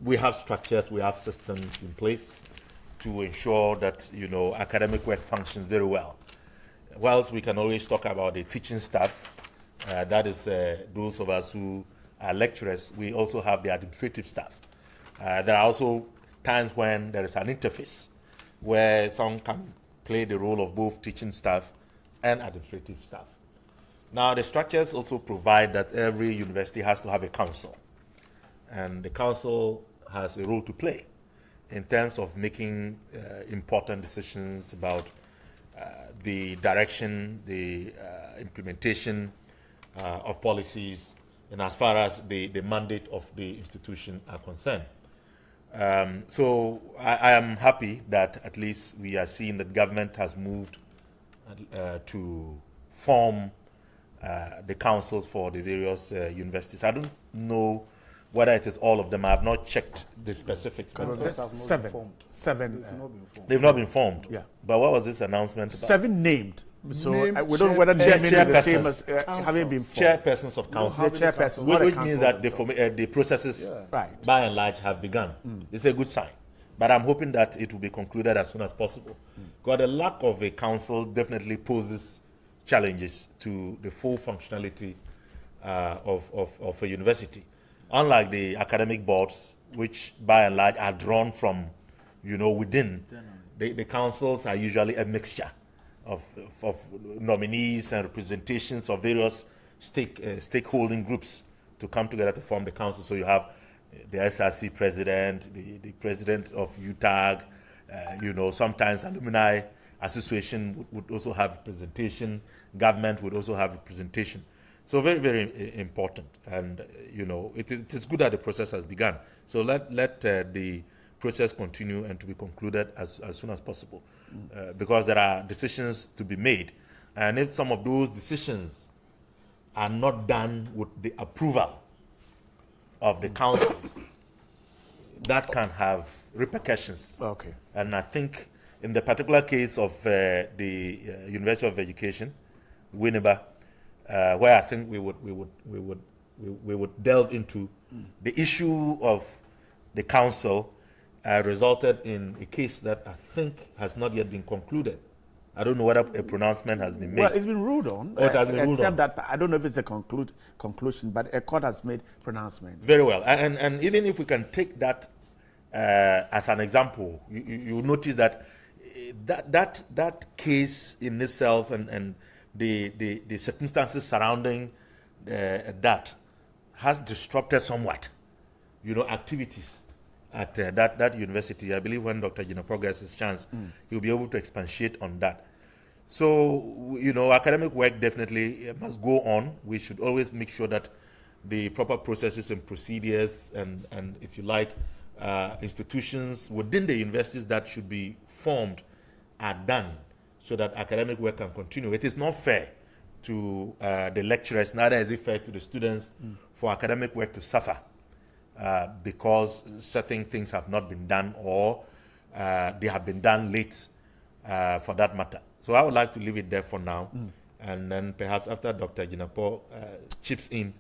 We have structures, we have systems in place to ensure that academic work functions very well. whilst we can always talk about the teaching staff, that is those of us who are lecturers, we also have the administrative staff. There are also times when there is an interface where some can play the role of both teaching staff and administrative staff. Now, the structures also provide that every university has to have a council, and the council has a role to play in terms of making important decisions about the direction, the implementation of policies, and as far as the mandate of the institution are concerned. So I am happy that at least we are seeing that government has moved to form the councils for the various universities. I don't know whether it is all of them. I have not checked the specifics. Councils have not been formed. Seven. They've not been formed. They've not been formed. Yeah. But what was this announcement about? 7 named. So Named we don't know whether naming is the same as chairpersons. having been formed. Chairpersons of council. The chairperson, not a Which means council that themselves. the processes, Right. by and large, have begun. It's a good sign. But I'm hoping that it will be concluded as soon as possible. Because the lack of a council definitely poses challenges to the full functionality of a university. Unlike the academic boards, which by and large are drawn from, within, the councils are usually a mixture of nominees and representations of various stakeholding groups to come together to form the council. So you have the SRC president, the president of UTAG, sometimes alumni association would also have representation, government would also have representation. So very, very important. And, it is good that the process has begun. So let the process continue and to be concluded as soon as possible. Because there are decisions to be made. And if some of those decisions are not done with the approval of the council, that can have repercussions. Okay. And I think in the particular case of the University of Education, Winneba, where I think we would delve into the issue of the council resulted in a case that I think has not yet been concluded. I don't know whether a pronouncement has been made. Well, it's been ruled on. Oh, it has been ruled except on. that I don't know if it's a conclusion, but a court has made pronouncement. Very well. And even if we can take that as an example, you notice that that case in itself and the circumstances surrounding that has disrupted somewhat, activities at that university. I believe when Dr. Jinapor gets his chance, he'll be able to expatiate on that. So, academic work definitely must go on. We should always make sure that the proper processes and procedures and if you like, institutions within the universities that should be formed are done so that academic work can continue. It is not fair to the lecturers, neither is it fair to the students for academic work to suffer because certain things have not been done or they have been done late for that matter. So I would like to leave it there for now. And then perhaps after Dr. Jinapor chips in,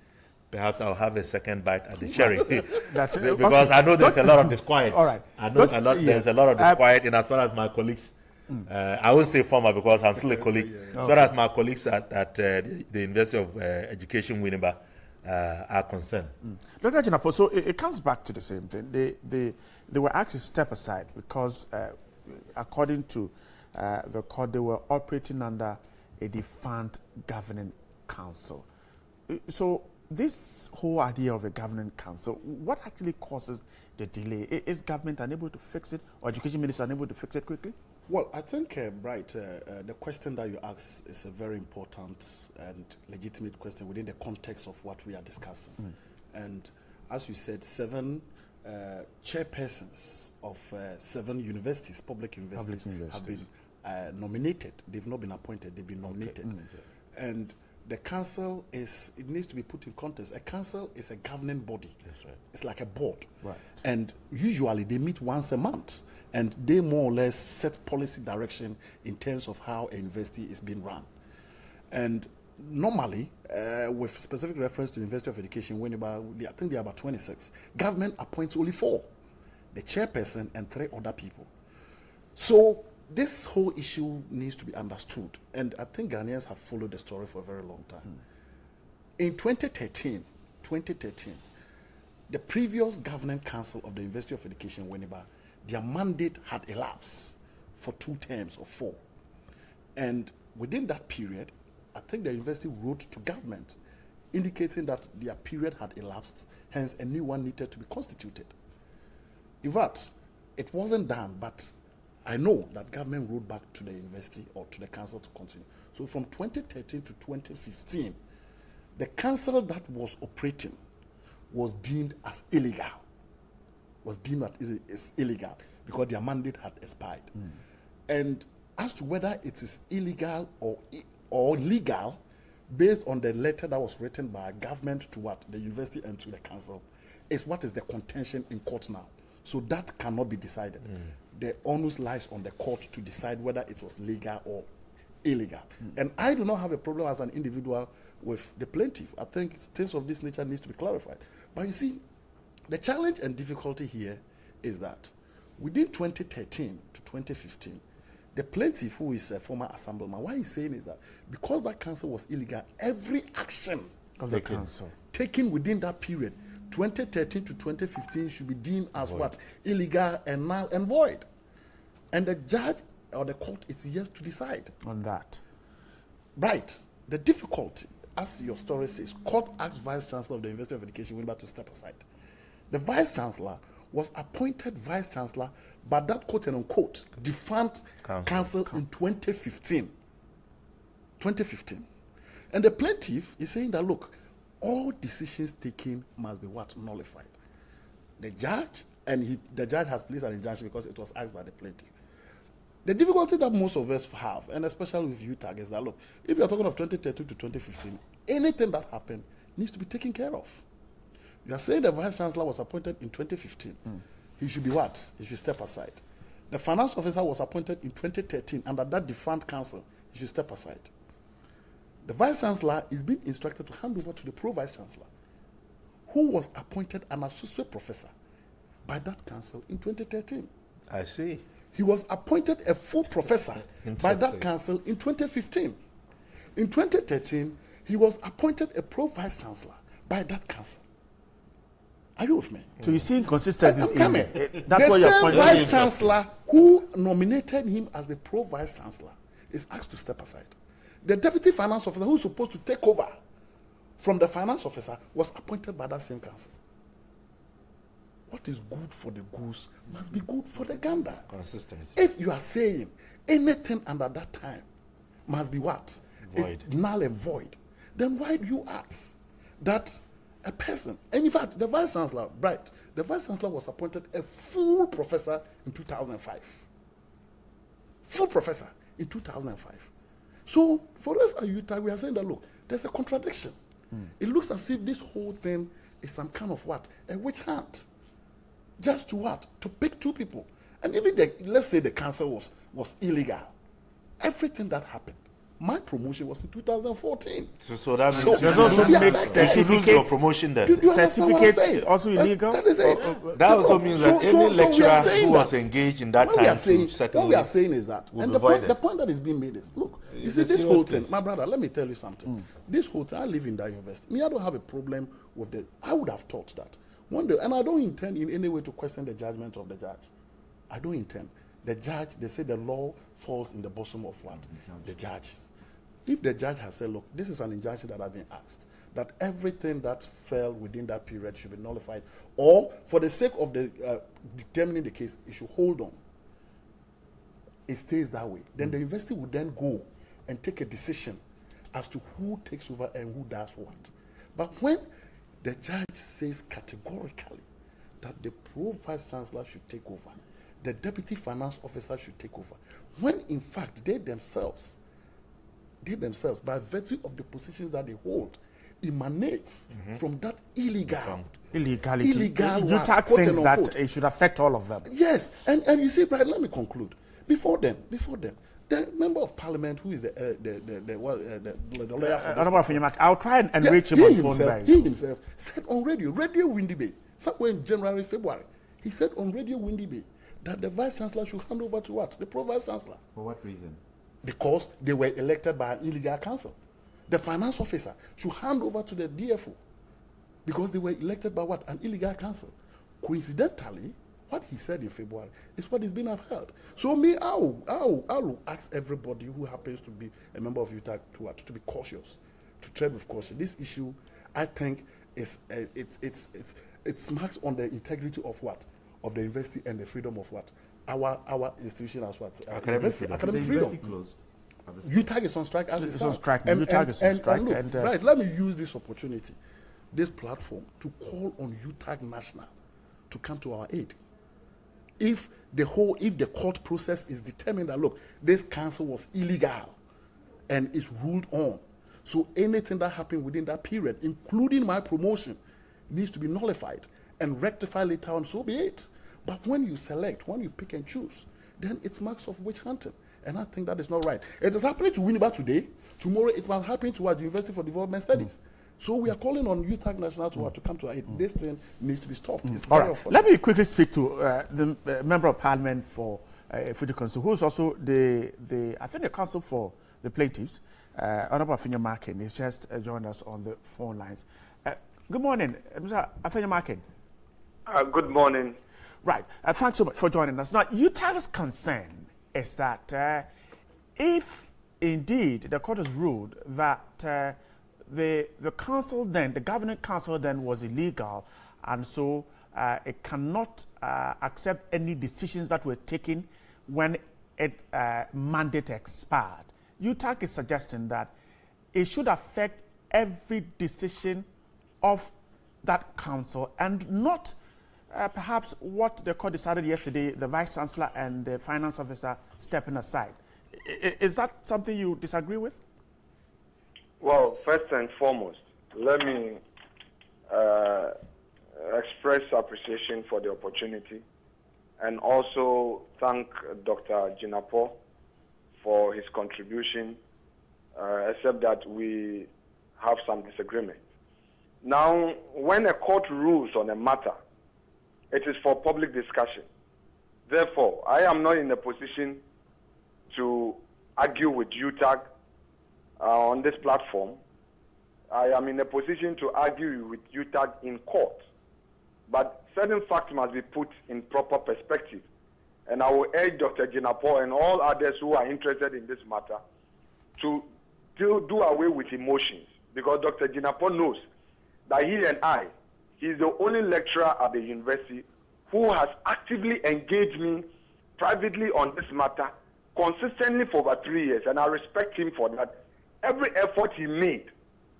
perhaps I'll have a second bite at the cherry. That's because I know there's a lot of disquiet. All right. I know there's a lot of disquiet in as far as my colleagues. I won't say former because I'm still a colleague. As far as my colleagues at the University of Education, Winneba, are concerned. Dr. Jinapor, so it comes back to the same thing. They were asked to step aside because, according to the court, they were operating under a defunct governing council. So this whole idea of a governing council, what actually causes the delay? Is government unable to fix it, or education minister unable to fix it quickly? Well, I think, Bright, the question that you asked is a very important and legitimate question within the context of what we are discussing. And as you said, 7 chairpersons of 7 universities, public universities, have been nominated. They've not been appointed, they've been nominated. And the council it needs to be put in context. A council is a governing body. That's right. It's like a board. Right. And usually they meet once a month. And they more or less set policy direction in terms of how a university is being run. And normally, with specific reference to the University of Education, I think there are about 26, government appoints only 4, the chairperson and 3 other people. So this whole issue needs to be understood, and I think Ghanaians have followed the story for a very long time. In 2013, the previous governing council of the University of Education, Winneba, their mandate had elapsed for 2 terms or 4. And within that period, I think the university wrote to government indicating that their period had elapsed, hence a new one needed to be constituted. In fact, it wasn't done, but I know that government wrote back to the university or to the council to continue. So from 2013 to 2015, the council that was operating was deemed as illegal. Was deemed as illegal because their mandate had expired. And as to whether it is illegal or legal, based on the letter that was written by government to what? The university and to the council, is what is the contention in court now. So that cannot be decided. The onus lies on the court to decide whether it was legal or illegal. And I do not have a problem as an individual with the plaintiff. I think things of this nature needs to be clarified. But you see, the challenge and difficulty here is that within 2013 to 2015, the plaintiff, who is a former assemblyman, what he's saying is that because that council was illegal, every action of the council taken within that period, 2013 to 2015, should be deemed as void. What? Illegal and null and void. And the judge or the court is yet to decide on that. Right. The difficulty, as your story says, court asked Vice Chancellor of the University of Education, Winneba, to step aside. The Vice Chancellor was appointed Vice Chancellor by that quote-unquote defunct council in 2015. 2015. And the plaintiff is saying that, look, all decisions taken must be what? Nullified. The judge, and the judge has placed an injunction because it was asked by the plaintiff. The difficulty that most of us have, and especially with UTAG, is that, look, if you're talking of 2013 to 2015, anything that happened needs to be taken care of. You are saying the Vice Chancellor was appointed in 2015. He should be what? He should step aside. The finance officer was appointed in 2013 under that defunct council. He should step aside. The Vice Chancellor is being instructed to hand over to the Pro-Vice Chancellor, who was appointed an associate professor by that council in 2013. I see. He was appointed a full professor by that council in 2015. In 2013, he was appointed a Pro-Vice Chancellor by that council. Are you with me? So you see inconsistencies in it. That's what you're pointing out. The Vice Chancellor who nominated him as the Pro-Vice Chancellor is asked to step aside. The Deputy Finance Officer who is supposed to take over from the Finance Officer was appointed by that same council. What is good for the goose must be good for the gander. Consistency. If you are saying anything under that time must be what? Void. Is null and void, then why do you ask that a person, and in fact, the Vice Chancellor, right, the Vice Chancellor was appointed a full professor in 2005. Full professor in 2005. So, for us at UTAG, we are saying that, look, there's a contradiction. It looks as if this whole thing is some kind of what? A witch hunt. Just to what? To pick 2 people. And even, let's say the council was illegal. Everything that happened. My promotion was in 2014. So that means you should lose your promotion then. Certificates also illegal? That is it. That also means that any lecturer who was engaged in that time to settle what we are saying is that, and the point that is being made is, look, you see this whole thing, my brother, let me tell you something. This whole thing, I live in that university. Me, I don't have a problem with this. I would have thought that one day, and I don't intend in any way to question the judgment of the judge. I don't intend. The judge, they say the law falls in the bosom of what? The judges. If the judge has said, look, this is an injunction that I've been asked, that everything that fell within that period should be nullified, or for the sake of the determining the case, it should hold on. It stays that way. Then the university would then go and take a decision as to who takes over and who does what. But when the judge says categorically that the Pro-Vice Chancellor should take over, the Deputy Finance Officer should take over, when in fact they themselves, by virtue of the positions that they hold, emanates from that illegality. UTAG thinks that it should affect all of them. Yes, and you see, right, let me conclude. Before them, the member of parliament who is the lawyer for I'll try and reach him on phone. He himself said on Radio Windy Bay, somewhere in January, February, he said on Radio Windy Bay that the Vice Chancellor should hand over to what? The Pro-Vice Chancellor. For what reason? Because they were elected by an illegal council. The finance officer should hand over to the DFO because they were elected by what? An illegal council. Coincidentally, what he said in February is what is being upheld. So me, I will ask everybody who happens to be a member of UTAG to be cautious, to tread with caution. This issue, I think, is it smacks on the integrity of what? Of the university and the freedom of what? Our institution as what? Academic freedom. Closed. UTAG is on strike. It's on strike. UTAG is on strike. Look, right, let me use this opportunity, this platform, to call on UTAG National to come to our aid. If the court process is determined that, look, this council was illegal and is ruled on, so anything that happened within that period, including my promotion, needs to be nullified and rectified later on, so be it. But when you select, when you pick and choose, then it's marks of witch hunting. And I think that is not right. It is happening to Winneba today. Tomorrow it might happen to our University for Development Studies. So we are calling on UTAG National to come to our aid. This thing needs to be stopped. It's All right. Let me quickly speak to the Member of Parliament for Fuji Council, who's also the counsel for the plaintiffs, Honorable Afinya Markin. He's just joined us on the phone lines. Good morning, Mr. Afinya Markin. Good morning. Right. Thanks so much for joining us. Now, UTAG's concern is that if indeed the court has ruled that the council then, the governing council then was illegal, and so it cannot accept any decisions that were taken when its mandate expired. UTAG is suggesting that it should affect every decision of that council and not perhaps what the court decided yesterday, the Vice Chancellor and the Finance Officer stepping aside. Is that something you disagree with? Well, first and foremost, let me express appreciation for the opportunity and also thank Dr. Jinapo for his contribution, except that we have some disagreement. Now, when a court rules on a matter, it is for public discussion. Therefore, I am not in a position to argue with UTAG on this platform. I am in a position to argue with UTAG in court. But certain facts must be put in proper perspective. And I will urge Dr. Jinapo and all others who are interested in this matter to do away with emotions. Because Dr. Jinapo knows that he and I, he's the only lecturer at the university who has actively engaged me privately on this matter consistently for over 3 years, and I respect him for that. Every effort he made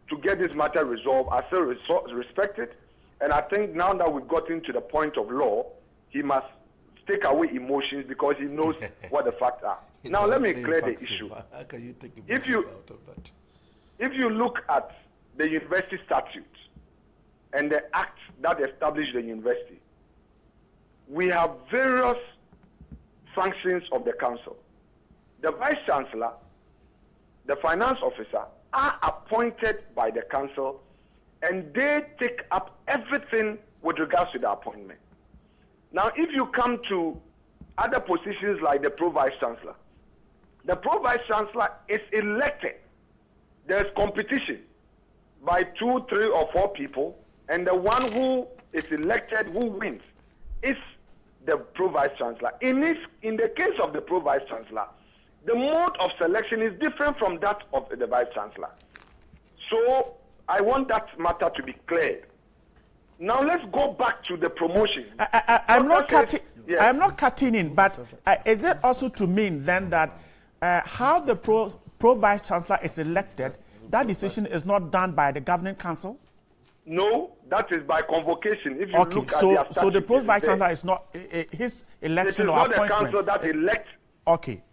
to get this matter resolved, I still respect it, and I think now that we've gotten to the point of law, he must take away emotions because he knows what the facts are. Now let me clear the issue. How can you take If emotions out of that? If you look at the university statute and the act that established the university, we have various functions of the council. The Vice Chancellor, the Finance Officer are appointed by the council, and they take up everything with regards to the appointment. Now, if you come to other positions like the Pro-Vice Chancellor, the Pro-Vice Chancellor is elected. There's competition by 2, 3, or 4 people, and the one who is elected, who wins, is the Pro-Vice Chancellor. In the case of the Pro-Vice Chancellor, the mode of selection is different from that of the Vice Chancellor. So I want that matter to be cleared. Now let's go back to the promotion. I'm not cutting in, but is it also to mean then that how the Pro-Vice Chancellor is elected, that decision is not done by the governing council? No, that is by convocation. If you look at the statute, so the Pro-Vice Chancellor is not his election or appointment. It is not the council that elects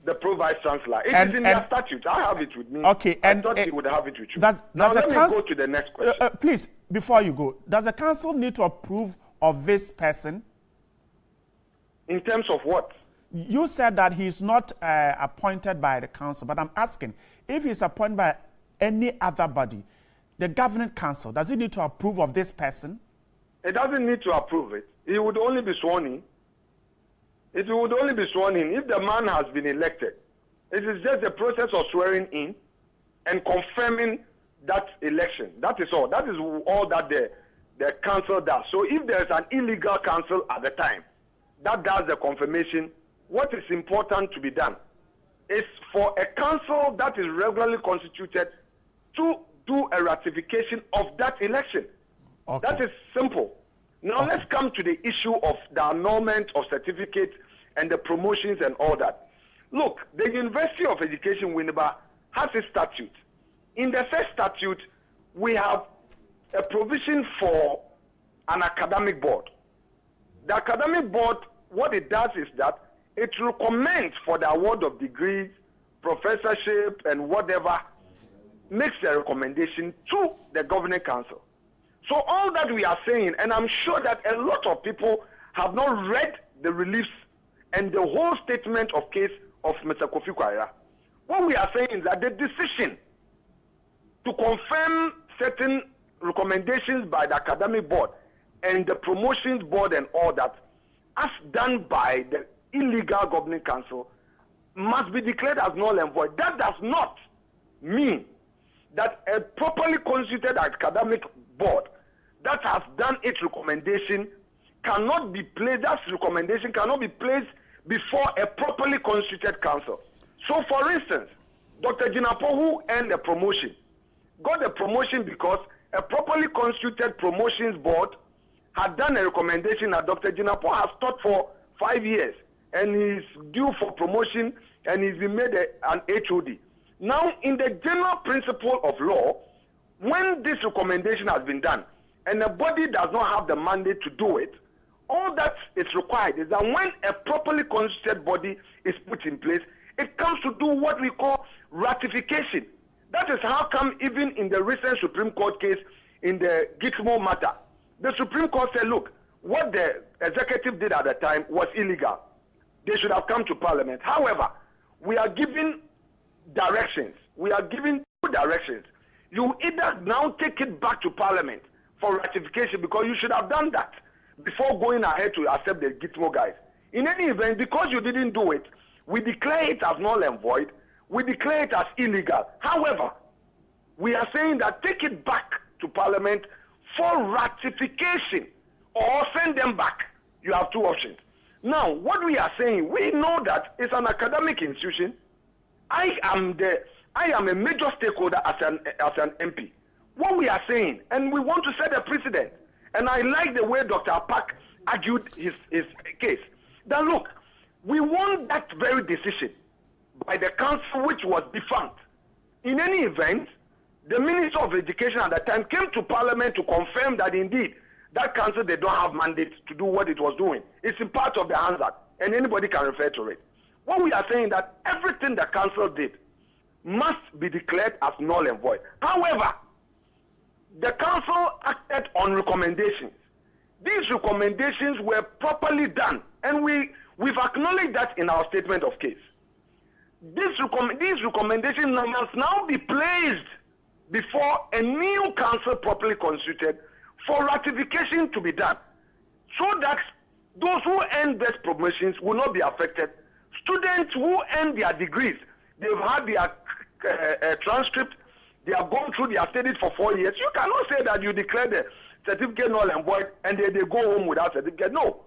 the Pro-Vice Chancellor. It is in their statute. I have it with me. Okay, I thought you would have it with you. Now let me go to the next question. Please, before you go, does the council need to approve of this person? In terms of what? You said that he's not appointed by the council, but I'm asking, if he's appointed by any other body, the governing council, does it need to approve of this person? It doesn't need to approve it. He would only be sworn in. It would only be sworn in if the man has been elected. It is just the process of swearing in and confirming that election. That is all. That is all that the council does. So if there is an illegal council at the time, that does the confirmation. What is important to be done is for a council that is regularly constituted to do a ratification of that election. Okay. That is simple. Now let's come to the issue of the annulment of certificates and the promotions and all that. Look, the University of Education Winneba has a statute. In the first statute, we have a provision for an academic board. The academic board, what it does is that it recommends for the award of degrees, professorship, and whatever, makes a recommendation to the governing council. So all that we are saying, and I'm sure that a lot of people have not read the reliefs and the whole statement of case of Mr. Kofi Kwaira. What we are saying is that the decision to confirm certain recommendations by the academic board and the promotions board and all that, as done by the illegal governing council, must be declared as null and void. That does not mean that a properly constituted academic board that has done its recommendation cannot be placed, that recommendation cannot be placed before a properly constituted council. So for instance, Dr. Jinapo, who earned a promotion, got a promotion because a properly constituted promotions board had done a recommendation that Dr. Jinapo has taught for 5 years and is due for promotion and he's been made an HOD. Now, in the general principle of law, when this recommendation has been done and a body does not have the mandate to do it, all that is required is that when a properly constituted body is put in place, it comes to do what we call ratification. That is how come even in the recent Supreme Court case in the Gitmo matter, the Supreme Court said, look, what the executive did at the time was illegal. They should have come to Parliament. However, we are giving directions. We are giving two directions. You either now take it back to Parliament for ratification, because you should have done that before going ahead to accept the Gitmo guys. In any event, because you didn't do it, we declare it as null and void. We declare it as illegal. However, we are saying that take it back to Parliament for ratification or send them back. You have two options. Now, what we are saying, we know that it's an academic institution. I am a major stakeholder as an MP. What we are saying, and we want to set a precedent, and I like the way Dr. Apak argued his case, that look, we want that very decision by the council which was defunct. In any event, the Minister of Education at that time came to Parliament to confirm that indeed that council, they don't have mandate to do what it was doing. It's in part of the Hansard, and anybody can refer to it. What we are saying that everything the council did must be declared as null and void. However, the council acted on recommendations. These recommendations were properly done, and we've acknowledged that in our statement of case. These recommendations must now be placed before a new council properly constituted for ratification to be done, so that those who earn these promotions will not be affected. Students who earn their degrees, they've had their transcript, they have gone through their studies for 4 years. You cannot say that you declare the certificate null and void and they go home without certificate. No.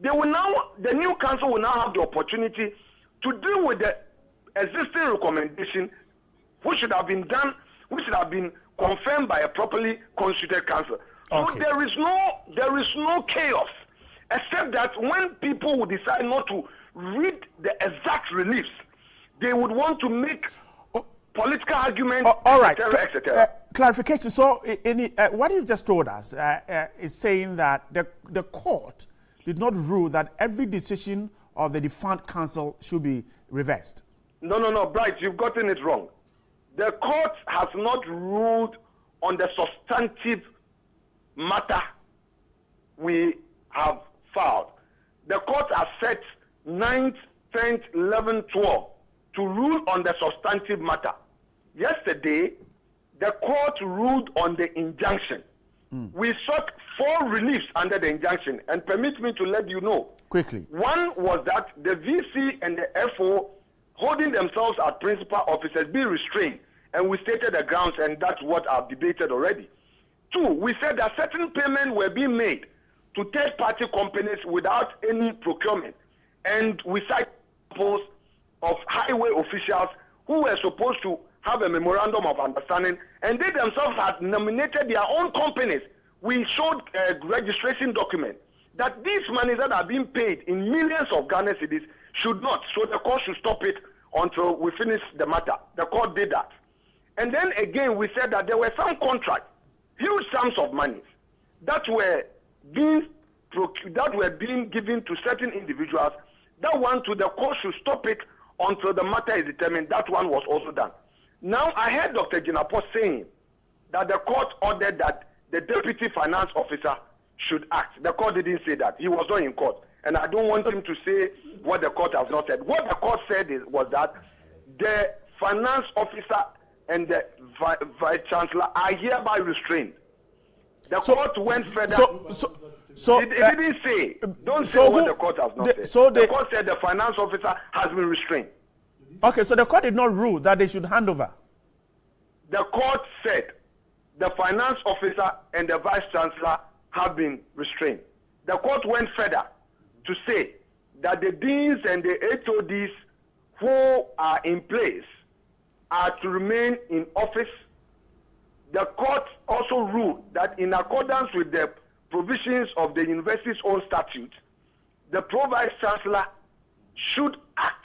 They will now, the new council will now have the opportunity to deal with the existing recommendation which should have been done, which should have been confirmed by a properly constituted council. Okay. So there is no chaos, except that when people will decide not to read the exact reliefs, they would want to make political arguments, all right. etc. Clarification. So, what you've just told us is saying that the court did not rule that every decision of the defunct council should be reversed. No, Bright, you've gotten it wrong. The court has not ruled on the substantive matter we have filed. The court has set 9th, 10th, 11th, 12th to rule on the substantive matter. Yesterday, the court ruled on the injunction. we sought 4 reliefs under the injunction, and permit me to let you know. Quickly. One was that the VC and the FO holding themselves as principal officers be restrained, and we stated the grounds, and that's what I've debated already. 2, we said that certain payments were being made to third-party companies without any procurement, and we cite examples of highway officials who were supposed to have a memorandum of understanding, and they themselves had nominated their own companies. We showed a registration document that these monies that are being paid in millions of Ghana cedis should not, so the court should stop it until we finish the matter. The court did that. And then again, we said that there were some contracts, huge sums of money, that were being given to certain individuals. That one, to the court should stop it until the matter is determined. That one was also done. Now, I heard Dr. Jinapor saying that the court ordered that the deputy finance officer should act. The court didn't say that. He was not in court. And I don't want him to say what the court has not said. What the court said was that the finance officer and the vice chancellor are hereby restrained. The court went further. It didn't say. Don't say what the court has not said. So the court said the finance officer has been restrained. Okay, so the court did not rule that they should hand over. The court said the finance officer and the vice chancellor have been restrained. The court went further to say that the deans and the HODs who are in place are to remain in office. The court also ruled that in accordance with the provisions of the university's own statute, the pro-vice chancellor should act.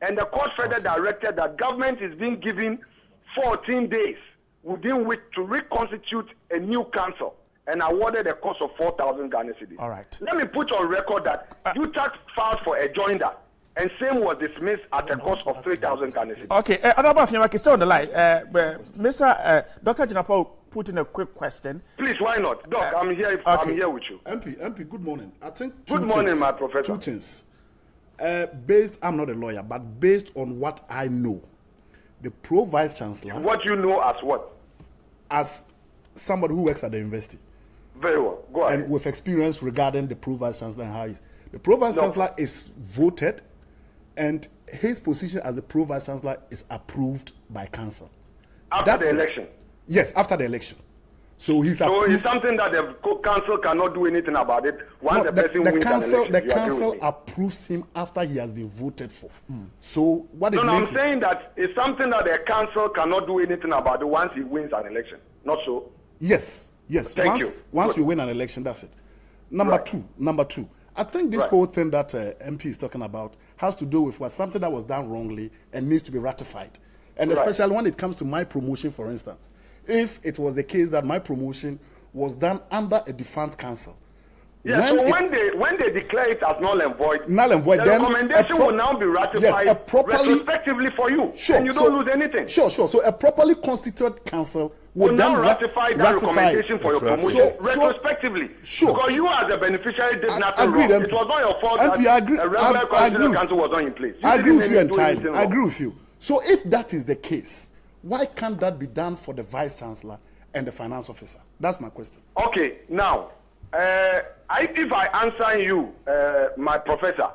And the court further directed that government is being given 14 days within which to reconstitute a new council, and awarded a cost of 4,000 Ghana cedis. All right. Let me put on record that UTAC filed for a joinder, and same was dismissed at a cost of 3,000 Ghana cedis. Okay, Honorable Afnyamaki, stay on the line. Dr. Jinapor put in a quick question. Please, why not? Doc, I'm here. Okay. I'm here with you. MP, good morning. I think good morning, my professor. 2 things. I'm not a lawyer, but based on what I know, the pro-vice chancellor. What you know as what? As somebody who works at the university. Very well. Go ahead. And with experience regarding the pro-vice chancellor and how he's. The pro-vice chancellor is voted, and his position as the pro-vice chancellor is approved by council. After the election? Yes, after the election. So he's approved. So it's something that the council cannot do anything about it once the person wins an election. The council approves him after he has been voted for. So what it means I'm saying that it's something that the council cannot do anything about it once he wins an election. Not so? Yes. Once you win an election, that's it. Number two. I think this whole thing that MP is talking about has to do with something that was done wrongly and needs to be ratified. And especially when it comes to my promotion, for instance. If it was the case that my promotion was done under a defunct council. Yes, when they declare it as null and void, the then recommendation will now be ratified retrospectively for you. Sure, and you don't lose anything. Sure. So a properly constituted council will now ratify that recommendation for your promotion retrospectively. Sure. Because you as a beneficiary did nothing wrong. It was not your fault that a regular constitutional council was not in place. I agree with you entirely. I agree with you. So if that is the case, why can't that be done for the vice chancellor and the finance officer? That's my question. Okay, now, if I answer you, my professor,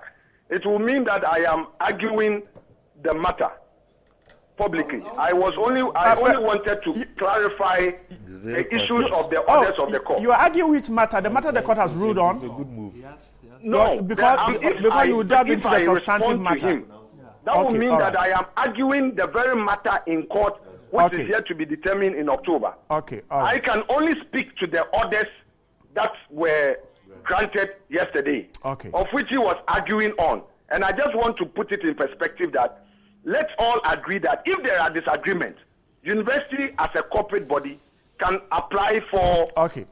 it will mean that I am arguing the matter publicly. I only wanted to clarify the issues of the orders of the court. You argue which matter? The matter the court has ruled on? It's a good move. Yes. No, because you delve into the substantive matter. That will mean that I am arguing the very matter in court, which is yet to be determined in October. Okay. I can only speak to the orders that were granted yesterday, of which he was arguing on. And I just want to put it in perspective that let's all agree that if there are disagreements, university as a corporate body can apply for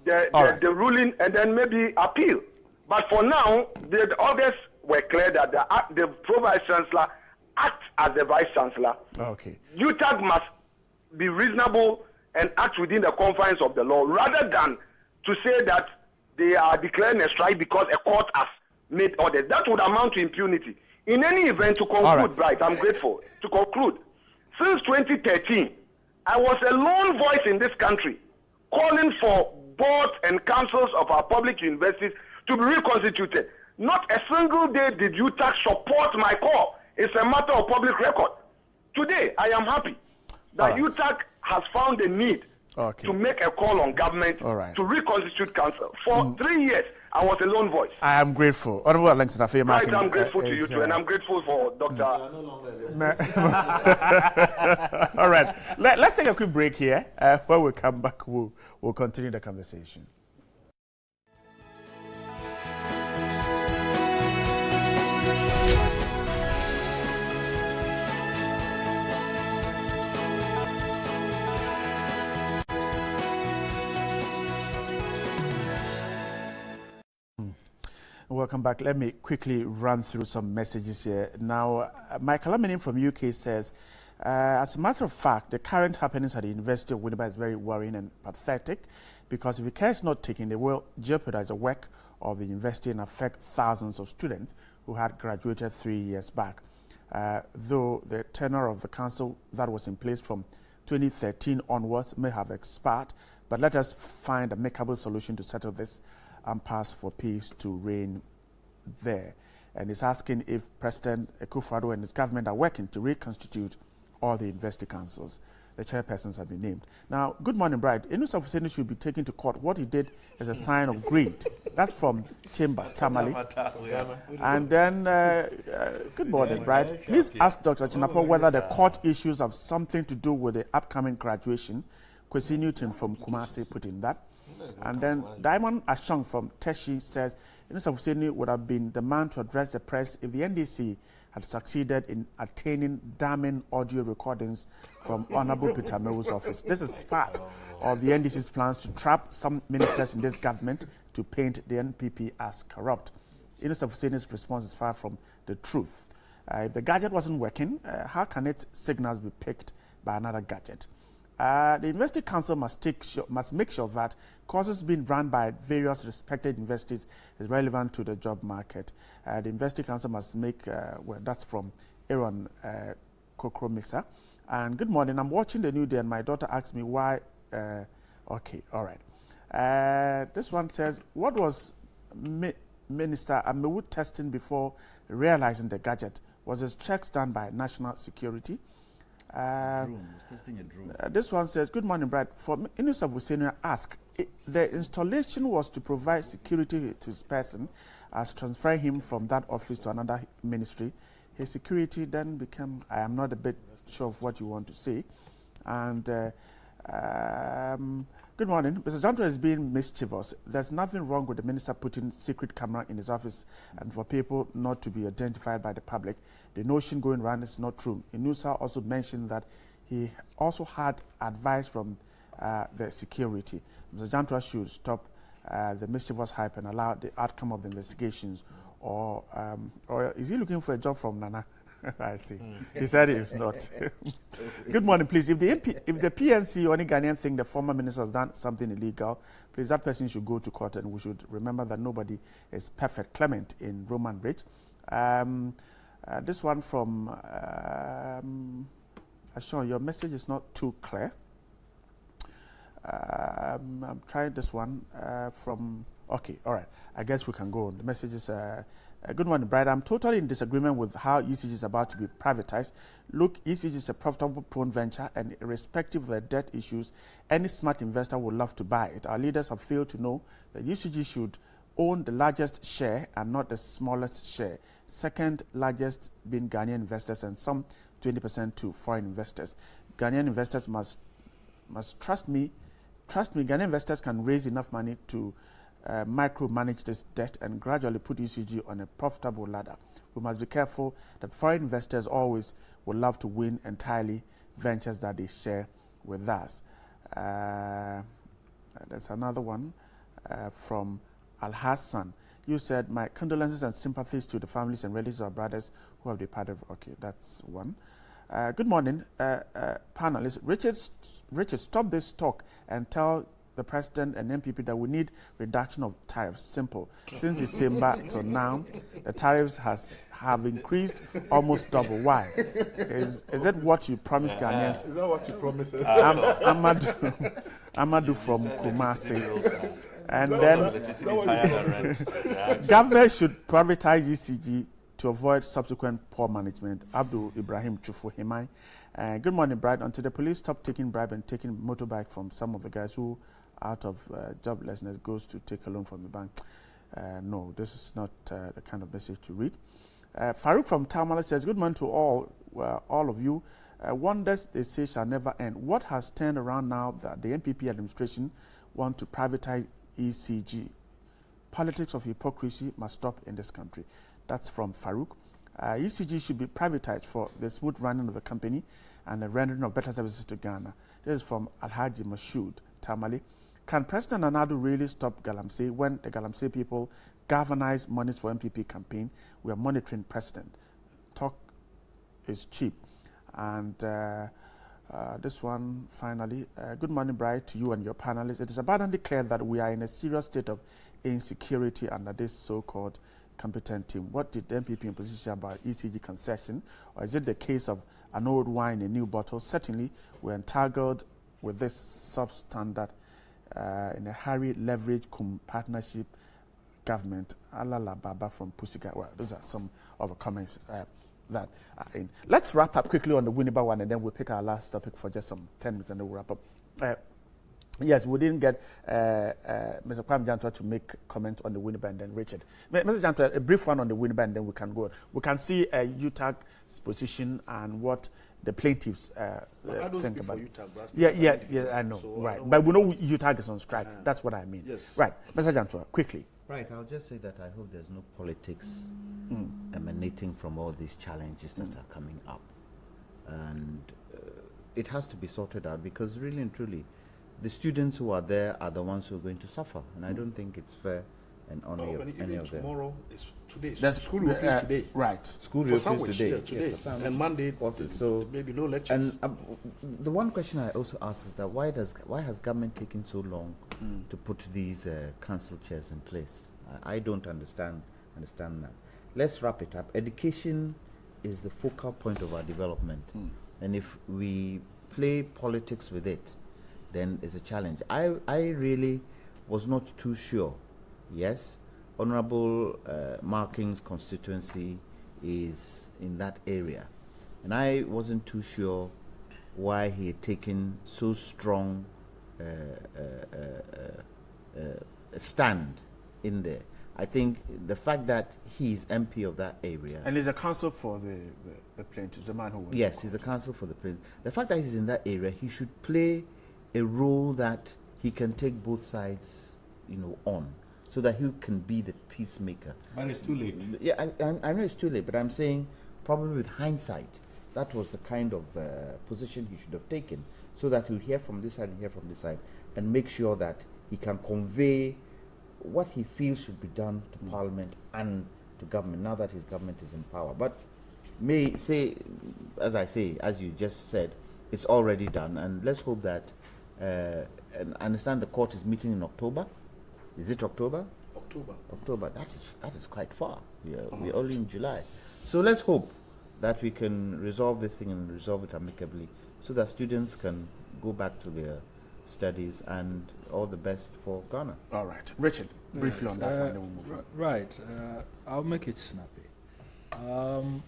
the ruling and then maybe appeal. But for now, the orders were clear that the pro-vice chancellor act as the vice chancellor. UTAG must be reasonable and act within the confines of the law, rather than to say that they are declaring a strike because a court has made orders. That would amount to impunity. In any event, to conclude, Bright, I'm grateful. To conclude, since 2013, I was a lone voice in this country calling for boards and councils of our public universities to be reconstituted. Not a single day did UTAC support my call. It's a matter of public record. Today, I am happy that UTAC has found the need to make a call on government to reconstitute council. For 3 years, I was a lone voice. I am grateful. Honorable Alex, I'm grateful to you too, and I'm grateful for Dr. All right. Let's take a quick break here. When we come back, we'll continue the conversation. Welcome back. Let me quickly run through some messages here. Now, Michael Amenim from UK says, as a matter of fact, the current happenings at the University of Winnipeg is very worrying and pathetic because if care is not taken, they will jeopardize the work of the university and affect thousands of students who had graduated 3 years back. Though the tenure of the council that was in place from 2013 onwards may have expired, but let us find a makeable solution to settle this and pass for peace to reign there. And he's asking if President Akufo-Addo and his government are working to reconstitute all the university councils. The chairpersons have been named. Now, good morning, Bride. Inus Ofuseni should be taken to court. What he did is a sign of greed. That's from Chambers, Tamale. And then, good morning, Bride. Please ask Dr. Chinapo whether the court issues have something to do with the upcoming graduation. Kwesi Newton from Kumasi put in that. And then Diamond Ashong from Teshi says, Inus Ofuseni would have been the man to address the press if the NDC had succeeded in attaining damning audio recordings from Honorable Peter Mewu's office. This is part of the NDC's plans to trap some ministers in this government to paint the NPP as corrupt. Inus Ofuseni's response is far from the truth. If the gadget wasn't working, how can its signals be picked by another gadget? The University Council must make sure that courses being run by various respected universities is relevant to the job market. The University Council must make, well, that's from Aaron Kokro Mixer. And good morning, I'm watching the NewDay and my daughter asked me why, okay, all right. This one says, what was Minister Amewu testing before realizing the gadget? Was his checks done by National Security? Testing a drone. This one says, good morning, Brad. For Inus Ofuseni ask, the installation was to provide security to his person as transferring him from that office to another ministry. His security then became, I am not a bit sure of what you want to say. And good morning. Mr. Janto is being mischievous. There's nothing wrong with the minister putting secret camera in his office and for people not to be identified by the public. The notion going around is not true. Inusa also mentioned that he also had advice from the security. Mr. Janto should stop the mischievous hype and allow the outcome of the investigations. Or is he looking for a job from Nana? I see. He said he is not. Good morning, please. If the PNC or any Ghanaian think the former minister has done something illegal, please, that person should go to court, and we should remember that nobody is perfect. Clement in Roman Bridge. This one from Ashon, your message is not too clear. I'm trying this one from, okay, all right. I guess we can go on. The message is, good morning, Bride. I'm totally in disagreement with how ECG is about to be privatized. Look, ECG is a profitable prone venture, and irrespective of the debt issues, any smart investor would love to buy it. Our leaders have failed to know that ECG should own the largest share and not the smallest share. Second largest being Ghanaian investors and some 20% to foreign investors. Ghanaian investors must trust me. Trust me, Ghanaian investors can raise enough money to micromanage this debt and gradually put ECG on a profitable ladder. We must be careful that foreign investors always would love to win entirely ventures that they share with us. There's another one from Al-Hassan. You said, my condolences and sympathies to the families and relatives of brothers who have departed. Okay, that's one. Good morning, panelists. Richard, stop this talk and tell the president and MPP that we need reduction of tariffs. Simple. Since December till now, the tariffs have increased almost double. Why? Is it what you promised Ghanaians? Is that what you promised us? Amadou from Kumasi. And then government should privatize ECG to avoid subsequent poor management. Abdul Ibrahim Chufu Himai. Good morning, Bride. Until the police stop taking bribe and taking motorbike from some of the guys who, out of joblessness, goes to take a loan from the bank. No, this is not the kind of message to read. Farouk from Tamale says, good morning to all of you. Wonders, they say, shall never end. What has turned around now that the NPP administration want to privatize ECG? Politics of hypocrisy must stop in this country. That's from Farouk. ECG should be privatized for the smooth running of the company and the rendering of better services to Ghana. This is from Alhaji Mashoud Tamale. Can President Nana-Addo really stop Galamsey when the Galamsey people galvanize monies for MPP campaign? We are monitoring President. Talk is cheap. And this one, finally. Good morning, Bright, to you and your panelists. It is abundantly clear that we are in a serious state of insecurity under this so-called competent team. What did the MPP in position say about ECG concession? Or is it the case of an old wine in a new bottle? Certainly, we're entangled with this substandard in a hurry, leverage, partnership government. Alala Baba from Pussycat. Well, those are some of the comments that are in. Let's wrap up quickly on the Winneba one, and then we'll pick our last topic for just some 10 minutes, and then we'll wrap up. Yes, we didn't get Mr. Kwame Jantua to make comment on the Winneba and then Richard. Mr. Jantua, a brief one on the Winneba and then we can go. We can see UTAG's position and what the plaintiffs think about it. Yeah, I know, so right. But we know UTAG is on strike. That's what I mean. Yes. Right, Mr. Jantua, quickly. Right, I'll just say that I hope there's no politics emanating from all these challenges that are coming up. And it has to be sorted out because really and truly, the students who are there are the ones who are going to suffer. And I don't think it's fair and honor any of them. Tomorrow is today. That's school reopens today. Right. School reopens today. Yeah, today. Yes, and Monday, so maybe no lectures. And the one question I also ask is that why has government taken so long to put these council chairs in place? I don't understand that. Let's wrap it up. Education is the focal point of our development. And if we play politics with it, then it's a challenge. I really was not too sure. Yes, Honorable Marking's constituency is in that area. And I wasn't too sure why he had taken so strong a stand in there. I think the fact that he's MP of that area. And he's a counsel for the plaintiffs, the man who was. Yes, he's the counsel for the plaintiffs. The fact that he's in that area, he should play a role that he can take both sides, on, so that he can be the peacemaker. But it's too late. Yeah, I know it's too late, but I'm saying probably with hindsight, that was the kind of position he should have taken, so that he'll hear from this side and hear from this side, and make sure that he can convey what he feels should be done to Parliament and to government, now that his government is in power. But may say, as you just said, it's already done, and let's hope that, and I understand the court is meeting in October. Is it October? October. That is quite far. We're only in July. So let's hope that we can resolve this thing and resolve it amicably so that students can go back to their studies, and all the best for Ghana. All right. Richard, briefly on that one, then we'll move on. Right. I'll make it snappy.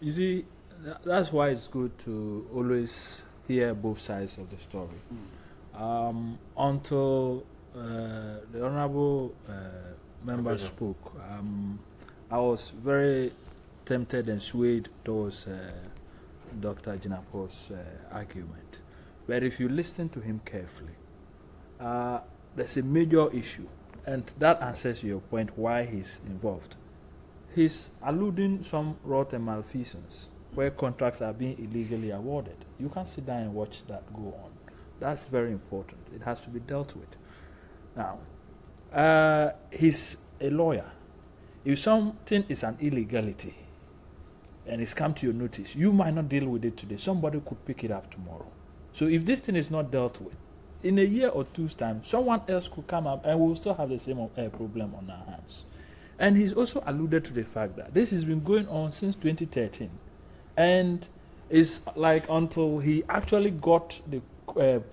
You see, that's why it's good to always hear both sides of the story. Until the Honorable member spoke, I was very tempted and swayed towards Dr. Jinapo's argument. But if you listen to him carefully, there's a major issue, and that answers your point why he's involved. He's alluding some rot and malfeasance where contracts are being illegally awarded. You can sit down and watch that go on. That's very important. It has to be dealt with. Now, he's a lawyer. If something is an illegality and it's come to your notice, you might not deal with it today. Somebody could pick it up tomorrow. So if this thing is not dealt with, in a year or two's time, someone else could come up and we'll still have the same problem on our hands. And he's also alluded to the fact that this has been going on since 2013. And it's like until he actually got the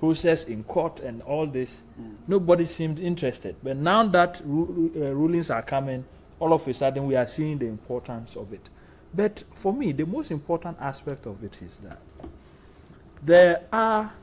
process in court and all this, nobody seemed interested. But now that rulings are coming, all of a sudden we are seeing the importance of it. But for me, the most important aspect of it is that there are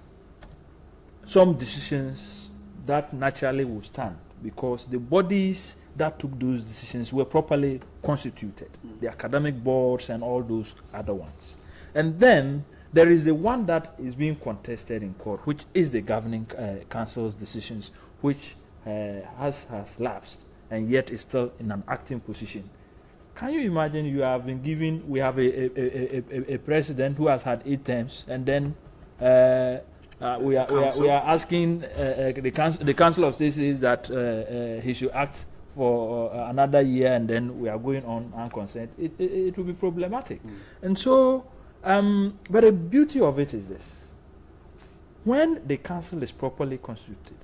some decisions that naturally will stand because the bodies that took those decisions were properly constituted, the academic boards and all those other ones. And then there is the one that is being contested in court, which is the governing council's decisions, which has lapsed and yet is still in an acting position. Can you imagine we have a president who has had 8 terms, and then we are asking the Council of State says that he should act for another year, and then we are going on unconcerned. It will be problematic. And so, but the beauty of it is this. When the council is properly constituted,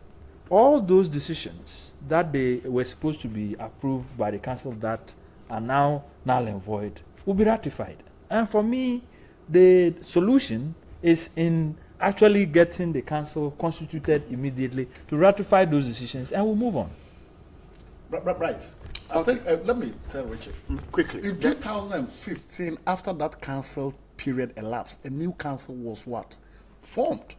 all those decisions that they were supposed to be approved by the council that are now null and void will be ratified. And for me, the solution is in actually getting the council constituted immediately to ratify those decisions, and we'll move on. Right. I think, let me tell Richard. Quickly. In 2015, after that council period elapsed, a new council was what? Formed.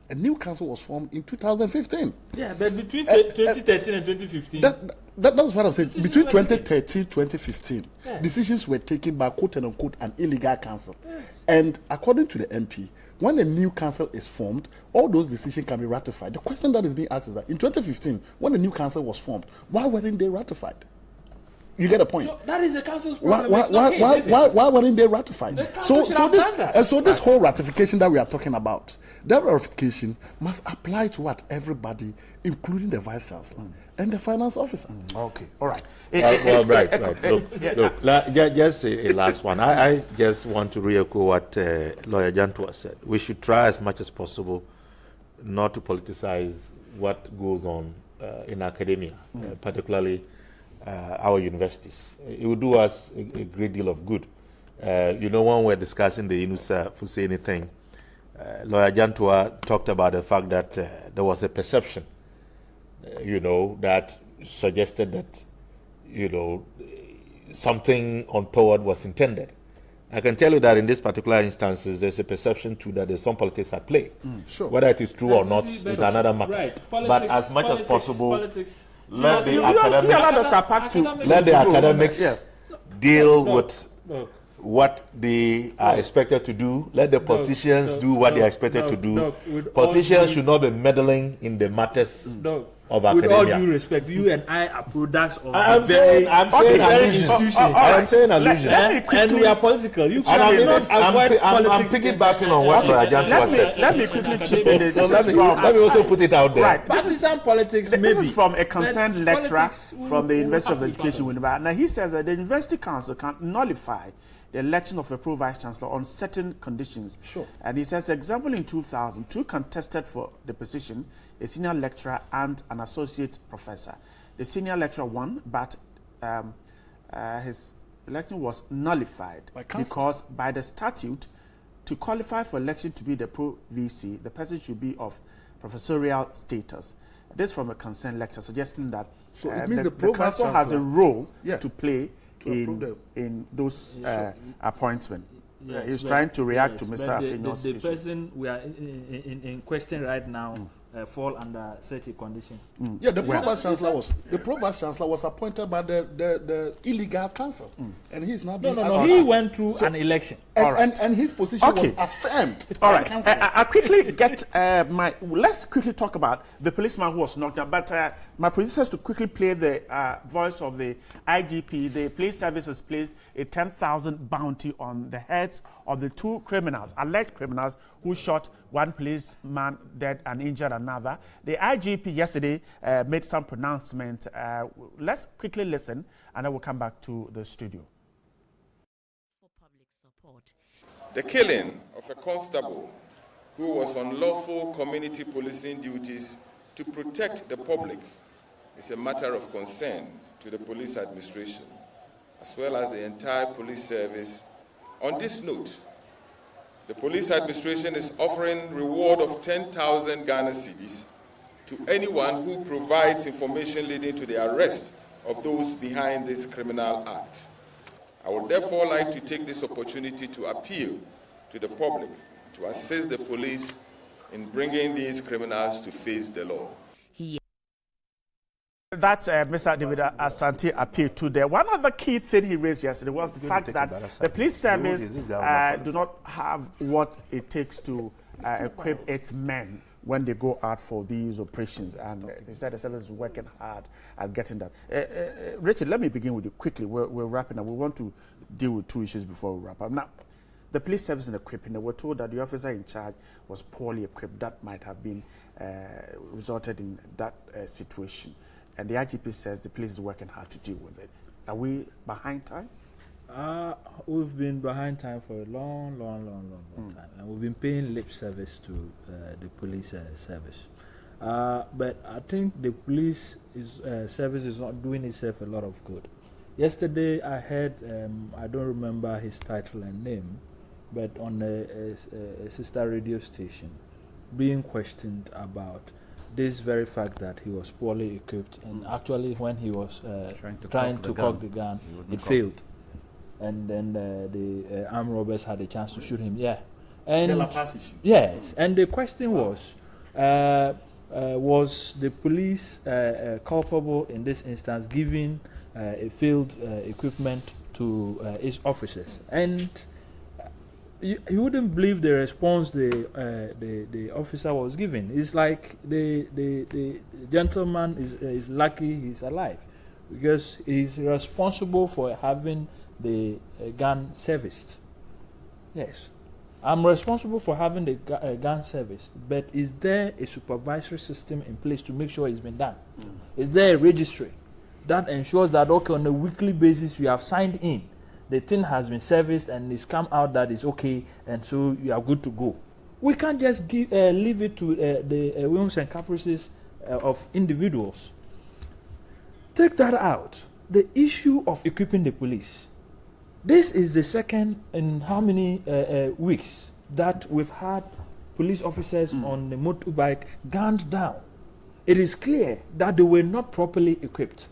A new council was formed in 2015. Yeah, but between 2013 and 2015. That's what I'm saying. Decisions Between were 2013 and 2015, decisions were taken by quote and unquote an illegal council. Yeah. And according to the MP, when a new council is formed, all those decisions can be ratified. The question that is being asked is that in 2015, when the new council was formed, why weren't they ratified? You get a point. So that is the council's Why problem. weren't they ratified? So this whole ratification that we are talking about, that ratification must apply to what? Everybody, including the vice chancellor and the finance officer. Okay, all right. Right. Just a last one. I just want to re-echo what Lawyer Jantua said. We should try as much as possible not to politicize what goes on in academia, particularly our universities. It will do us a great deal of good. When we're discussing the Inusa Fuseni thing, Lawyer Jantua talked about the fact that there was a perception, that suggested that, something untoward was intended. I can tell you that in this particular instances, there's a perception too that there's some politics at play. Sure. Whether it is true or not is another matter. Right. But as much as possible, let the academics deal with what they are expected to do. Let the politicians do what they are expected to do. Politicians should not be meddling in the matters of academia. With all due respect, you and I are products of I'm saying allusions. And we are political. You cannot avoid politics. I'm piggybacking on what Ajantua said. Let me quickly chip in. So let me also put it out there. Right. Partisan politics, This is from a concerned lecturer from the University of Education, Winneba. Now, he says that the University Council can nullify the election of a pro-vice chancellor on certain conditions. Sure. And he says, example, in 2000, 2 contested for the position, a senior lecturer and an associate professor. The senior lecturer won, but his election was nullified because by the statute, to qualify for election to be the pro-VC, the person should be of professorial status. This from a concerned lecturer, suggesting that it means the council has a role to play in those appointments. Yes, he's trying to react to Mr. Afenyo's the issue. person we are in question right now fall under such a condition. Yeah, the pro-vice chancellor was appointed by the illegal council, and he's not. No. He went through an election, and his position was affirmed. All right. I quickly get let's quickly talk about the policeman who was knocked out. But my producer has to quickly play the voice of the IGP. The police service has placed a 10,000 bounty on the heads of the 2 criminals, alleged criminals, who shot one policeman dead and injured another. The IGP yesterday made some pronouncement. Let's quickly listen, and then we'll come back to the studio. The killing of a constable who was on lawful community policing duties to protect the public is a matter of concern to the police administration, as well as the entire police service. On this note, the police administration is offering reward of 10,000 Ghana cedis to anyone who provides information leading to the arrest of those behind this criminal act. I would therefore like to take this opportunity to appeal to the public to assist the police in bringing these criminals to face the law. That's Mr. David Asante appealed to there. One of the key things he raised yesterday was the fact that the police service do not have what it takes to equip its men when they go out for these operations. And they said the service is working hard at getting that. Richard, let me begin with you quickly. We're wrapping up. We want to deal with two issues before we wrap up. Now, the police service and equipping, they were told that the officer in charge was poorly equipped. That might have been resulted in that situation. And the IGP says the police is working hard to deal with it. Are we behind time? We've been behind time for a long time. And we've been paying lip service to the police service. But I think the police service is not doing itself a lot of good. Yesterday I heard, I don't remember his title and name, but on a sister radio station, being questioned about this very fact that he was poorly equipped, and actually when he was trying to cock the gun, it failed. And then the armed robbers had a chance to shoot him. Yeah. And yes, and the question was the police culpable in this instance, giving a failed equipment to its officers? And you wouldn't believe the response the officer was giving. It's like the gentleman is lucky he's alive, because he's responsible for having the gun serviced. Yes, I'm responsible for having the gun serviced, but is there a supervisory system in place to make sure it's been done? Is there a registry that ensures that, okay, on a weekly basis you have signed in, the thing has been serviced and it's come out that it's okay, and so you are good to go? We can't just leave it to the whims and caprices of individuals. Take that out. The issue of equipping the police. This is the second in how many weeks that we've had police officers on the motorbike gunned down. It is clear that they were not properly equipped.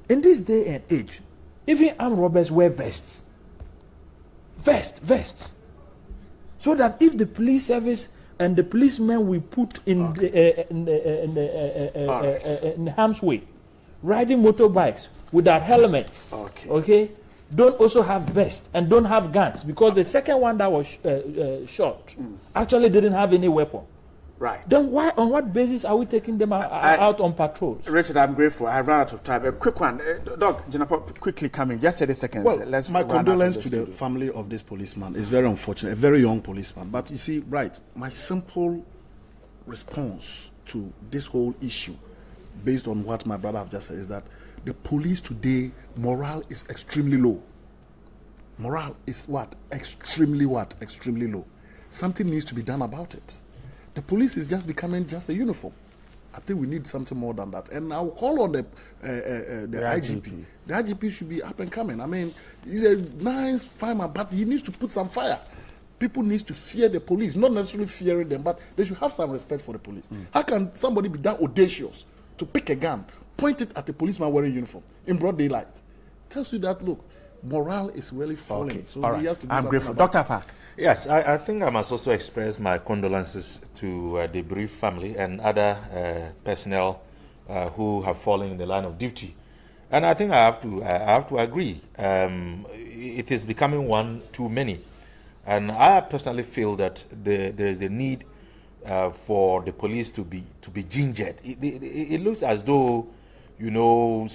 In this day and age, even armed robbers wear vests. Vests. So that if the police service and the policemen we put in in harm's way, riding motorbikes without helmets, okay, don't also have vests and don't have guns, because the second one that was shot actually didn't have any weapon. Right. Then why, on what basis are we taking them out on patrols? Richard, I'm grateful. I ran out of time. A quick one. Doc, Jinapo, quickly coming. Just 30 seconds. Well, my condolence to the family of this policeman. It's very unfortunate. A very young policeman. But you see, right, my simple response to this whole issue, based on what my brother have just said, is that the police today, morale is extremely low. Morale is what? Extremely low. Something needs to be done about it. The police is just becoming just a uniform. I think we need something more than that. And I'll call on the IGP. The IGP should be up and coming. I mean, he's a nice fireman, but he needs to put some fire. People need to fear the police, not necessarily fearing them, but they should have some respect for the police. How can somebody be that audacious to pick a gun, point it at a policeman wearing uniform in broad daylight? Tells you that, look, morale is really falling. Okay. So he has to do I'm grateful. Dr. Park. Yes, I think I must also express my condolences to the bereaved family and other personnel who have fallen in the line of duty. And I think I have to agree. It is becoming one too many. And I personally feel that there is a need for the police to be gingered. It looks as though, you know,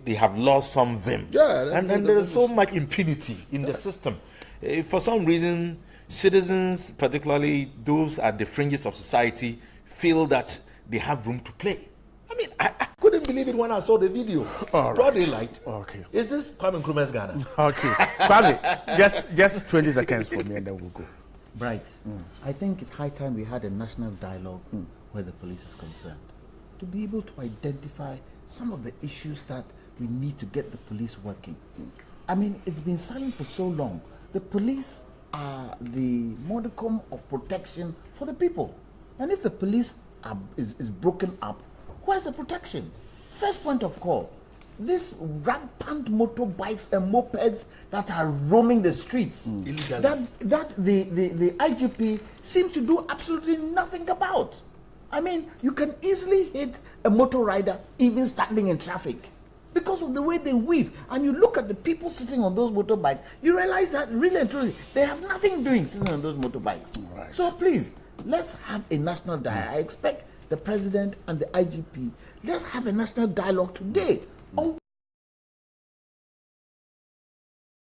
they have lost some vim. Yeah, and there is so much impunity in the system. For some reason, citizens, particularly those at the fringes of society, feel that they have room to play. I mean, I couldn't believe it when I saw the video. Broad daylight. Okay. Is this Kwame Nkrumah's Ghana? Okay. Kwame, just 20 seconds for me and then we'll go. Right. I think it's high time we had a national dialogue where the police is concerned. to be able to identify some of the issues that we need to get the police working. I mean, it's been silent for so long. The police are the modicum of protection for the people. And if the police is broken up, where's the protection? First point of call, these rampant motorbikes and mopeds that are roaming the streets, that the IGP seems to do absolutely nothing about. I mean, you can easily hit a motor rider even standing in traffic because of the way they weave. And you look at the people sitting on those motorbikes, you realize that really and truly they have nothing doing sitting on those motorbikes. Right. So please, let's have a national dialogue. I expect the president and the IGP, let's have a national dialogue today on